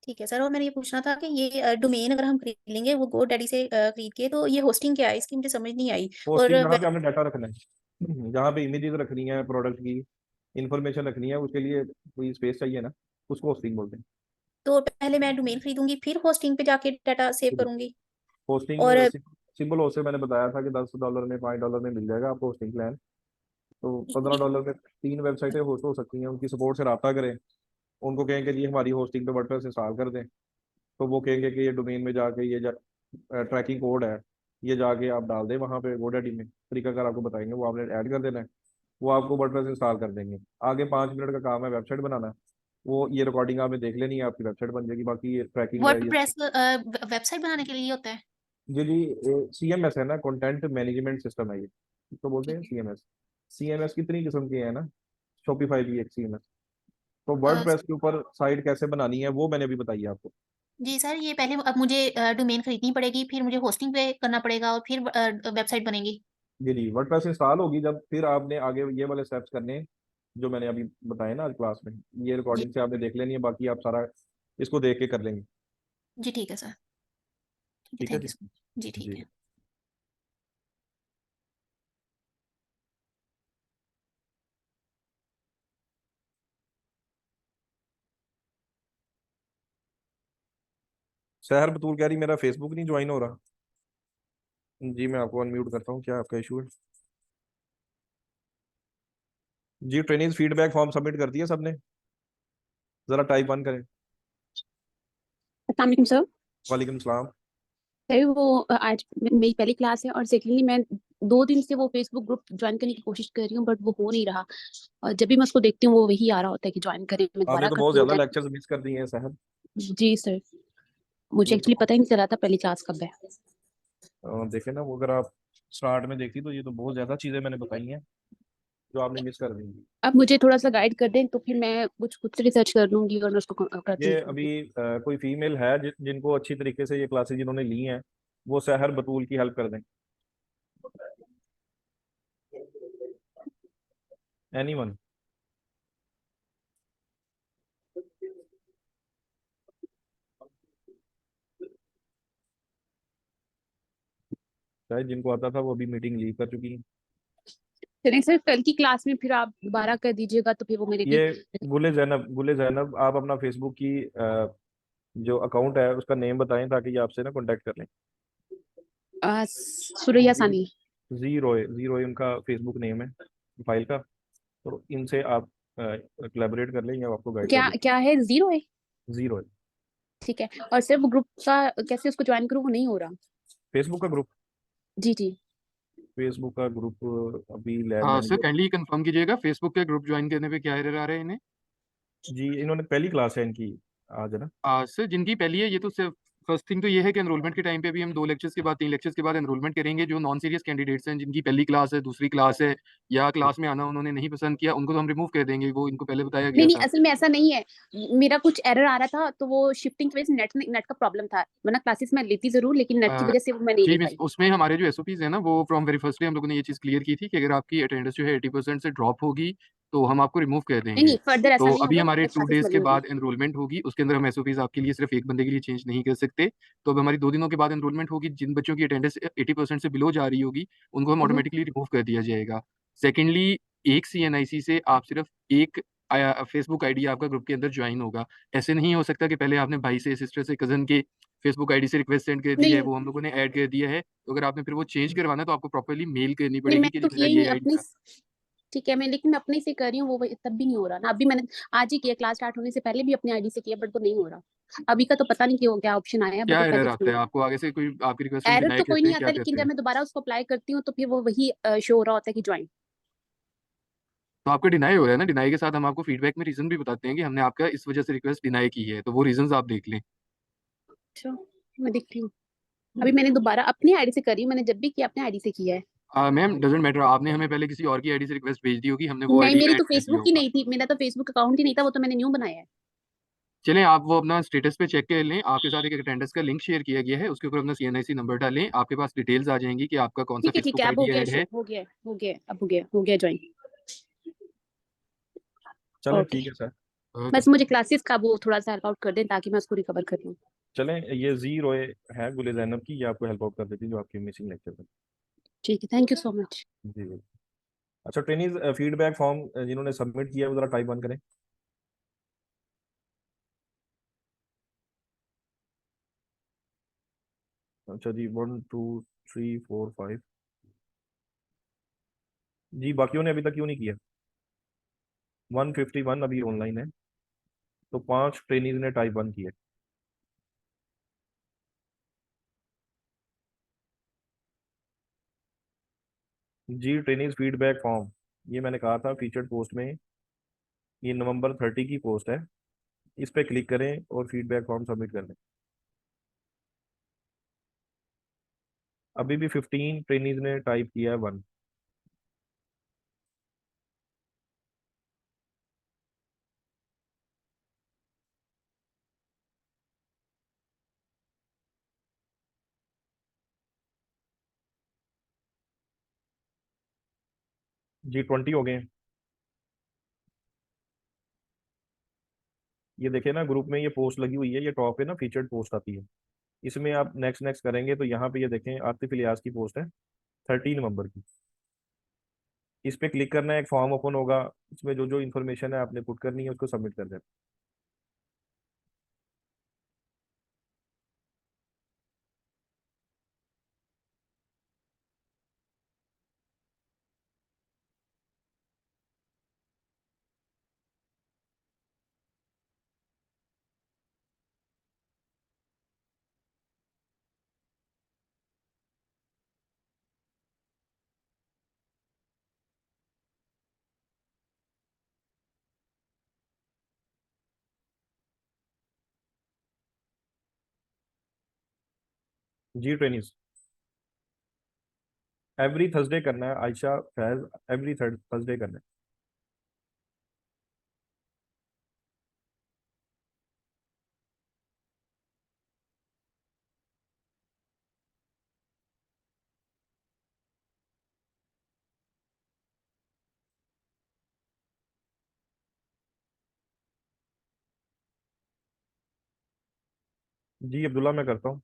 ठीक है सर, और मैंने ये पूछना था कि ये डोमेन अगर हम खरीद लेंगे वो GoDaddy से खरीद के, तो ये होस्टिंग क्या है इसकी, मुझे समझ नहीं आई। और पोस्टिंग जहाँ पे हमने डाटा रखना है, जहाँ पे इमेजेस रखनी है, प्रोडक्ट की इंफॉर्मेशन रखनी है, उसके लिए कोई स्पेस चाहिए ना, उसको होस्टिंग बोलते हैं। तो पहले मैं डोमेन खरीदूंगी फिर होस्टिंग पे जाके डाटा सेव करूंगी। होस्टिंग और सिंपल होस्ट से मैंने बताया था कि $10 में $5 में मिल जाएगा आपको होस्टिंग प्लान। तो $15 में 3 वेबसाइटें होस्ट हो सकती हैं। उनकी सपोर्ट से रब्ता करें, उनको कहेंगे जी हमारी होस्टिंग पे वर्डप्रेस इंस्टॉल कर दें, तो वो कहेंगे कि ये डोमेन में जाके ये ट्रैकिंग कोड है, ये जाके आप डाल दें वहाँ पे GoDaddy में। तरीकाकार आपको बताएंगे, वो आपने ऐड कर देना है, वो आपको वर्डप्रेस इंस्टॉल कर देंगे। आगे 5 मिनट का काम है वेबसाइट बनाना। वो ये रिकॉर्डिंग आपने देख लेनी है, आपकी वेबसाइट बन जाएगी। बाकी ये ट्रैकिंग है ये। वर्डप्रेस वेबसाइट बनाने के लिए होता है? जी जी, CMS है ना, कंटेंट मैनेजमेंट सिस्टम है ये, तो बोलते ठीक हैं है। CMS। CMS कितनी किस्म के हैं ना, शॉपिफाई भी एक CMS। तो अ, वर्डप्रेस के ऊपर साइट कैसे बनानी है वो मैंने अभी बताई है आपको। जी सर, ये पहले अब मुझे डोमेन खरीदनी पड़ेगी, फिर मुझे होस्टिंग पे करना पड़ेगा, और फिर वेबसाइट बनेगी। जी जी, वर्डप्रेस इंस्टॉल होगी जब, फिर आपने आगे ये वाले स्टेप्स करने हैं जो मैंने अभी बताए ना आज क्लास में। ये जी रिकॉर्डिंग से आपने देख लेनी है, बाकी आप सारा इसको देख के कर लेंगे। जी ठीक है सर। ठीक है, ठीक है थैंक यू जी। सर। जी ठीक जी। है। शहर बतूल कह रही मेरा फेसबुक नहीं ज्वाइन हो रहा। जी मैं आपको अनम्यूट करता हूँ, क्या आपका इशू है? जी, ट्रेनिंग फीडबैक फॉर्म सबमिट कर दिया सबने? जरा टाइप 1 करें। अस्सलाम वालेकुम सर। वालेकुम सलाम। सर वो आज मेरी पहली क्लास है, और सेकेंडली मैं 2 दिन से वो फेसबुक ग्रुप ज्वाइन करने की कोशिश कर रही हूँ, बट वो हो नहीं रहा। और जब भी मैं उसको देखती हूँ वो वही आ रहा होता है कि ज्वाइन करें, मैं आपने दोबारा तो बहुत करती हूँ ज्यादा तो लेक्चर्स मिस कर दिए हैं शहर। जी सर, मुझे ये एक्चुअली तो पता ही नहीं चला था पहली क्लास कब है। देखे ना, वो अगर आप स्टार्ट में देखती तो ये तो बहुत ज्यादा चीजें मैंने बताई हैं जो आपने मिस कर दी। अब मुझे थोड़ा सा गाइड कर दें तो फिर मैं कुछ खुद से रिसर्च कर लूंगी और मैं उसको करती ये रहूंगी। अभी कोई फीमेल है जिनको अच्छी तरीके से ये क्लासेस जिन्होंने ली हैं, वो शहर बतूल की हेल्प कर दें। एनीवन? शायद जिनको आता था वो अभी मीटिंग लीव कर चुकी है। चलिए सर, कल की क्लास में फिर आप दोबारा कर दीजिएगा तो फिर वो मेरे ये लिए। गुले जैनब आप अपना फेसबुक की जो अकाउंट है उसका नेम बताएं ताकि ये आपसे ना कांटेक्ट कर लें। सुरैया सानी। जी रोय उनका फेसबुक नेम है फाइल का। तो इनसे आप कोलैबोरेट कर लें, या आपको गाइड कर क्या दें। क्या है, 0 है? जी रोय। ठीक है। और सर वो ग्रुप का कैसे उसको ज्वाइन करूँ, वो नहीं हो रहा। फेसबुक का ग्रुप, जी जी। फेसबुक का ग्रुप अभी lab sir manager. Kindly confirm कीजिएगा फेसबुक के ग्रुप ज्वाइन करने पे क्या एरर आ रहे हैं इन्हें। जी इन्होंने पहली क्लास है इनकी आज, है ना? सर जिनकी पहली है ये तो सिर्फ फर्स्ट थिंग तो ये है कि एनरोलमेंट के टाइम पे भी हम 2 लेक्चर्स के बाद 3 लेक्चर्स के बाद एनरोलमेंट करेंगे। जो नॉन सीरियस कैंडिडेट्स हैं जिनकी पहली क्लास है, दूसरी क्लास है, या क्लास में आना उन्होंने नहीं पसंद किया, उनको तो हम रिमूव कर देंगे, वो इनको पहले बताया नहीं गया नहीं, था। असल में ऐसा नहीं है। मेरा कुछ एरर आ रहा था तो वो शिफ्टिंग की वजह से नेट नेट का प्रॉब्लम था, वरना क्लासेस मैं लेती जरूर, लेकिन नेट की अ, वजह से वो मैं नहीं ले जी मिस, पाई। उसमें हमारे जो एसओपीज है ना वो फ्रॉम वेरी फर्स्ट डे हम लोगों ने ये चीज़ क्लियर की थी कि अगर आपकी अटेंडेंस जो है 80% से ड्रॉप होगी तो हम आपको रिमूव कर नहीं देंगे। नहीं, फर्दर ऐसा तो नहीं अभी होगा, हमारे फर्दर टू क्लासेस डेज वाली के होगी। बाद एनरोलमेंट होगी, उसके अंदर हम एसओपीज आपके लिए सिर्फ एक बंदे के लिए चेंज नहीं कर सकते। तो अब हमारी 2 दिनों के बाद एनरोलमेंट होगी, जिन बच्चों की अटेंडेंस 80% से बिलो जा रही होगी उनको हम हम्म। ऑटोमेटिकली रिमूव कर दिया जाएगा। सेकेंडली, एक सीएनआईसी से आप सिर्फ एक फेसबुक आईडी आपका ग्रुप के अंदर ज्वाइन होगा। ऐसे नहीं हो सकता कि पहले आपने भाई से, सिस्टर से, कजन के फेसबुक आईडी से रिक्वेस्ट सेंड कर दी है, नहीं वो हम लोगों ने ऐड कर दिया है, तो अगर आपने फिर वो चेंज करवाना है तो आपको प्रॉपर्ली मेल करनी नहीं, मैं पड़ेगी कि तो जी मेरा किया ही ये नहीं आईडी अपनी। था। ठीक है, मैं लेकिन मैं अपने से कर रही हूँ, वो तब भी नहीं हो रहा ना। अभी मैंने आज ही किया, क्लास स्टार्ट होने से पहले भी अपनी आईडी से किया, बट वो नहीं हो रहा। अभी का तो पता नहीं क्यों, क्या ऑप्शन आया है, बट क्या वो पहले एरर से आता नहीं है हो आपको? आगे से कोई आपकी रिक्वेस्ट रहा। हम एरर डिनाई तो कोई करते नहीं हैं, क्या आता, लेकिन करते जब हैं? मैं दोबारा उसको अप्लाई करती हूँ तो फिर वो वही शो हो रहा होता है कि ज्वाइन। तो आपका डिनाई हो रहा है ना, डिनाई के साथ हम आपको फीडबैक में रीजन भी बताते हैं कि हमने आपका इस वजह से रिक्वेस्ट डिनाई की है, तो वो रीजंस आप देख लें। अच्छा, मैं देखती हूँ। अभी मैंने दोबारा अपनी आईडी से करी हूँ, मैंने जब भी किया अपने आईडी से किया है। मैम डजेंट मैटर, आपने हमें पहले किसी और की आईडी से रिक्वेस्ट भेज दी होगी, हमने वो नहीं, आईडी मेरी ऐड तो कर दिया फेसबुक ही होगा। नहीं थी, मेरा तो फेसबुक अकाउंट ही नहीं था, वो तो मैंने न्यू बनाया है। चलें, आप वो अपना स्टेटस पे चेक कर लें, आपके साथ एक अटेंडेंस का लिंक शेयर किया गया है, उसके ऊपर अपना सीएनआईसी नंबर डालें, आपके पास डिटेल्स आ जाएंगी कि आपका कौन सा ठीक फेसबुक है, अब हो आईडी गया ऐड शो, है। हो गया हो गया, अब हो गया ज्वाइन। चलें ओके। ठीक है सर। ओके बस मुझे क्लासेस का वो थोड़ा सा हेल्प आउट कर दें ताकि मैं उसको रिकवर कर लूँ। चलें, ये जी रोए है गुले जैनब की, ये आपको हेल्प आउट कर देती है जो आपकी मिसिंग लेक्चर में। ठीक है, थैंक यू सो मच। जी जी। अच्छा ट्रेनिंग फीडबैक फॉर्म जिन्होंने सबमिट किया है वो जरा टाइप 1 करें। अच्छा जी, 1 2 3 4 5। जी बाकियों ने अभी तक क्यों नहीं किया? 151 अभी ऑनलाइन है, तो 5 ट्रेनिंग ने टाइप 1 किया। जी ट्रेनिंग फीडबैक फॉर्म, ये मैंने कहा था फीचर्ड पोस्ट में, ये November 30 की पोस्ट है, इस पर क्लिक करें और फीडबैक फॉर्म सबमिट कर दें। अभी भी 15 ट्रेनिंग ने टाइप किया है 1। जी 20 हो गए हैं। ये देखे ना ग्रुप में ये पोस्ट लगी हुई है, ये टॉप पे ना फीचर्ड पोस्ट आती है, इसमें आप नेक्स्ट नेक्स्ट करेंगे तो यहाँ पे ये देखें आतिफ इलियास की पोस्ट है 13 नवंबर की। इस पे क्लिक करना है, एक फॉर्म ओपन होगा, इसमें जो जो इन्फॉर्मेशन है आपने पुट करनी है उसको सबमिट कर देना। जी ट्रेनिंग एवरी थर्सडे करना है, आयशा फैज, एवरी थर्सडे करना है। जी अब्दुल्ला मैं करता हूँ।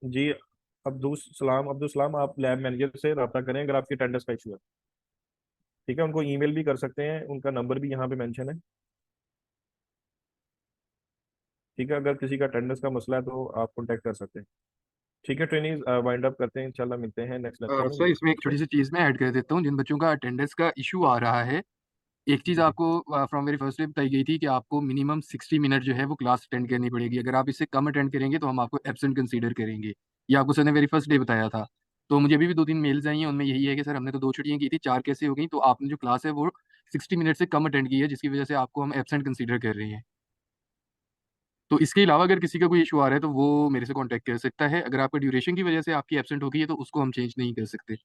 जी अब्दुल सलाम आप लैब मैनेजर से रब्ता करें अगर आपकी अटेंडेंस का इशू है। ठीक है, उनको ईमेल भी कर सकते हैं, उनका नंबर भी यहाँ पे मेंशन है। ठीक है, अगर किसी का अटेंडेंस का मसला है तो आप कॉन्टैक्ट कर सकते हैं। ठीक है ट्रेनिंग वाइंड अप करते हैं, इंशाल्लाह मिलते हैं नेक्स्ट लेक्चर में। सर इसमें एक छोटी सी चीज़ मैं ऐड कर देता हूँ, जिन बच्चों का अटेंडेंस का इशू आ रहा है, एक चीज़ जी आपको फ्रॉम वेरी फर्स्ट डे बताई गई थी कि आपको मिनिमम 60 मिनट जो है वो क्लास अटेंड करनी पड़ेगी। अगर आप इससे कम अटेंड करेंगे तो हम आपको एब्सेंट कंसीडर करेंगे। ये आपको सर ने वेरी फर्स्ट डे बताया था। तो मुझे अभी भी 2-3 मेल्स आई हैं, उनमें यही है कि सर हमने तो 2 छुट्टियां की थी, 4 कैसे हो गई? तो आपने जो क्लास है वो 60 मिनट से कम अटेंड की है, जिसकी वजह से आपको हम एब्सेंट कंसीडर कर रहे हैं। तो इसके अलावा अगर किसी का कोई इशू आ रहा है तो वो मेरे से कांटेक्ट कर सकता है। अगर आपका ड्यूरेशन की वजह से आपकी एब्सेंट हो गई है तो उसको हम चेंज नहीं कर सकते।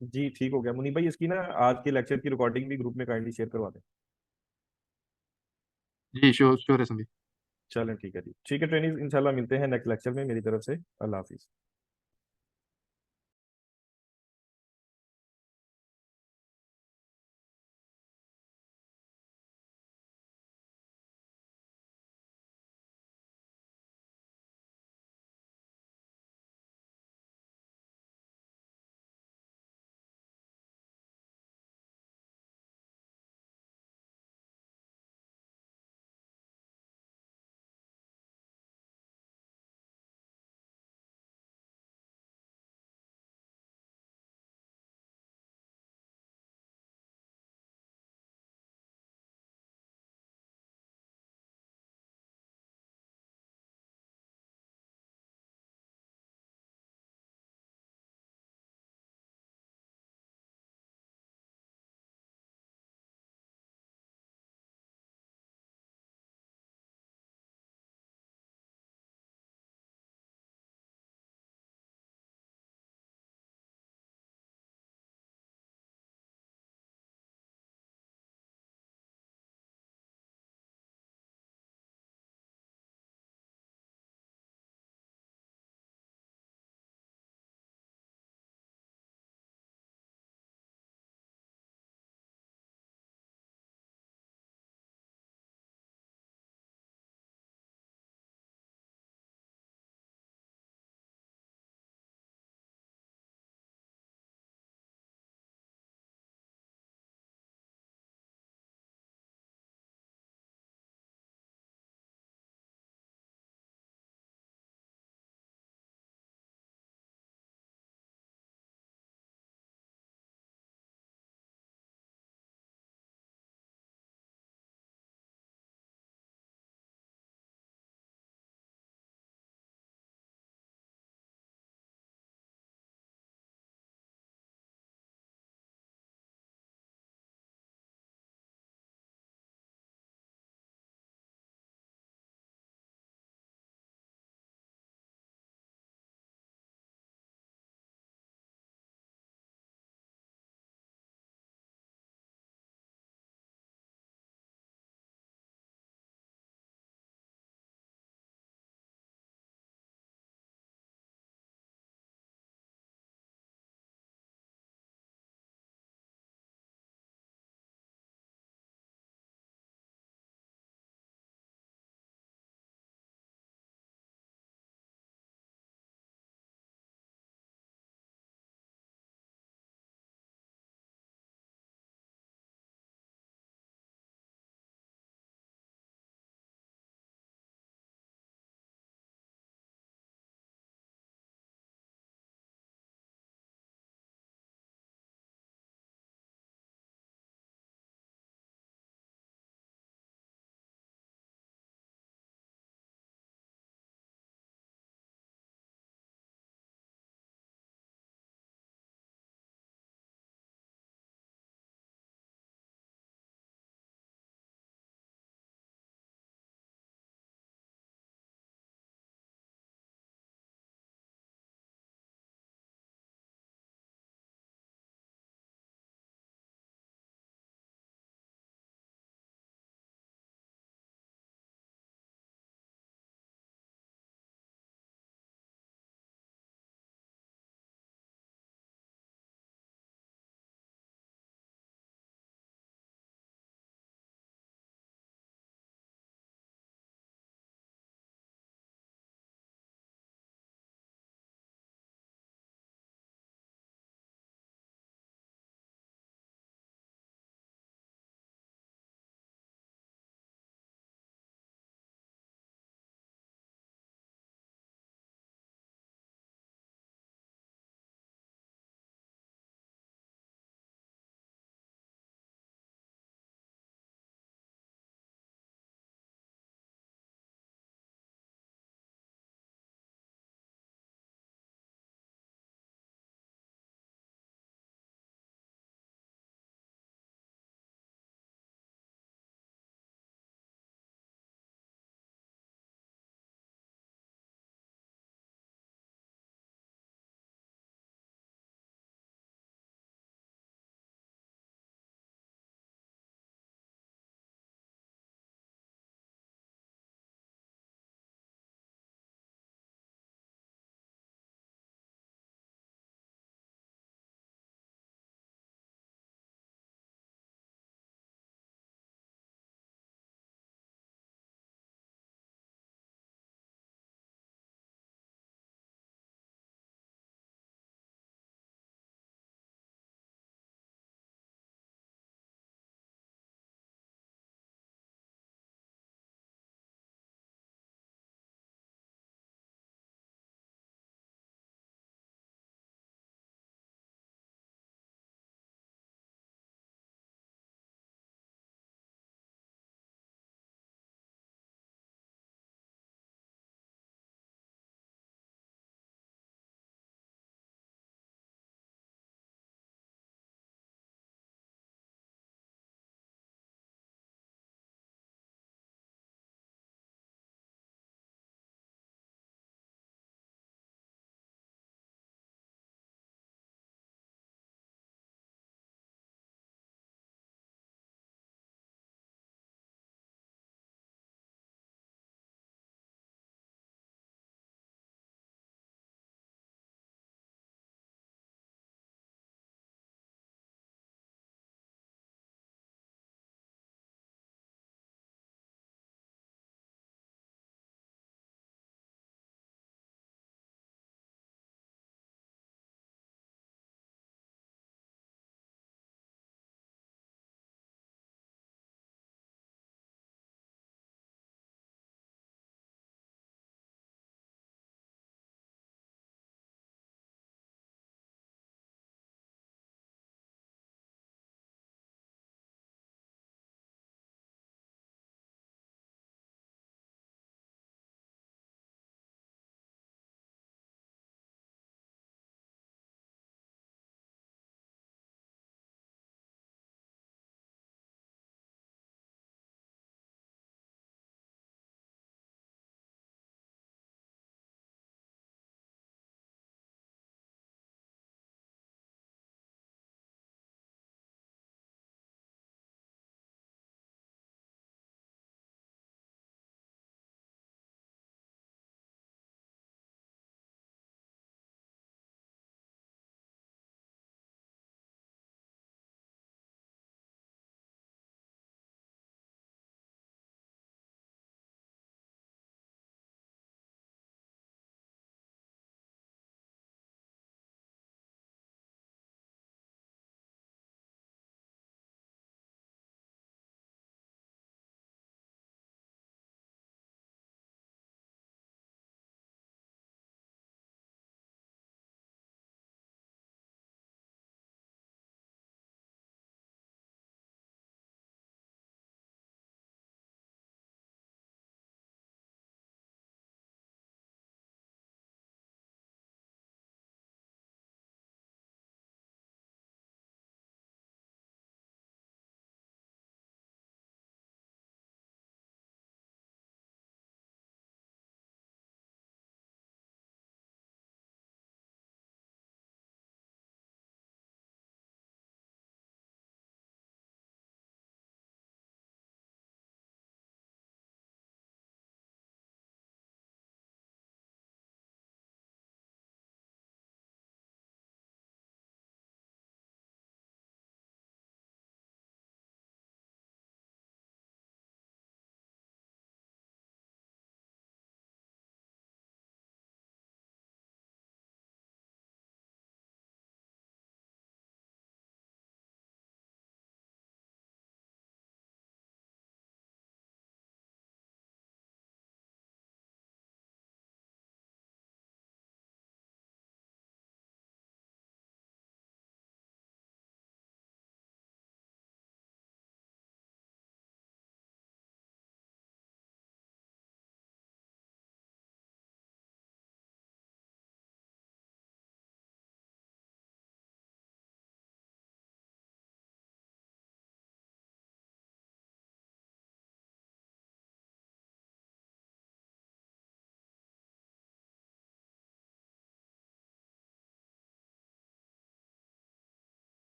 जी ठीक हो गया मुनीब भाई, इसकी ना आज के लेक्चर की रिकॉर्डिंग भी ग्रुप में काइंडली शेयर करवा दें। जी श्योर श्योर है संदीप। चलें ठीक है जी, ठीक है ट्रेनिंग, इंशाल्लाह मिलते हैं नेक्स्ट लेक्चर में, मेरी तरफ से अल्लाह हाफिज़।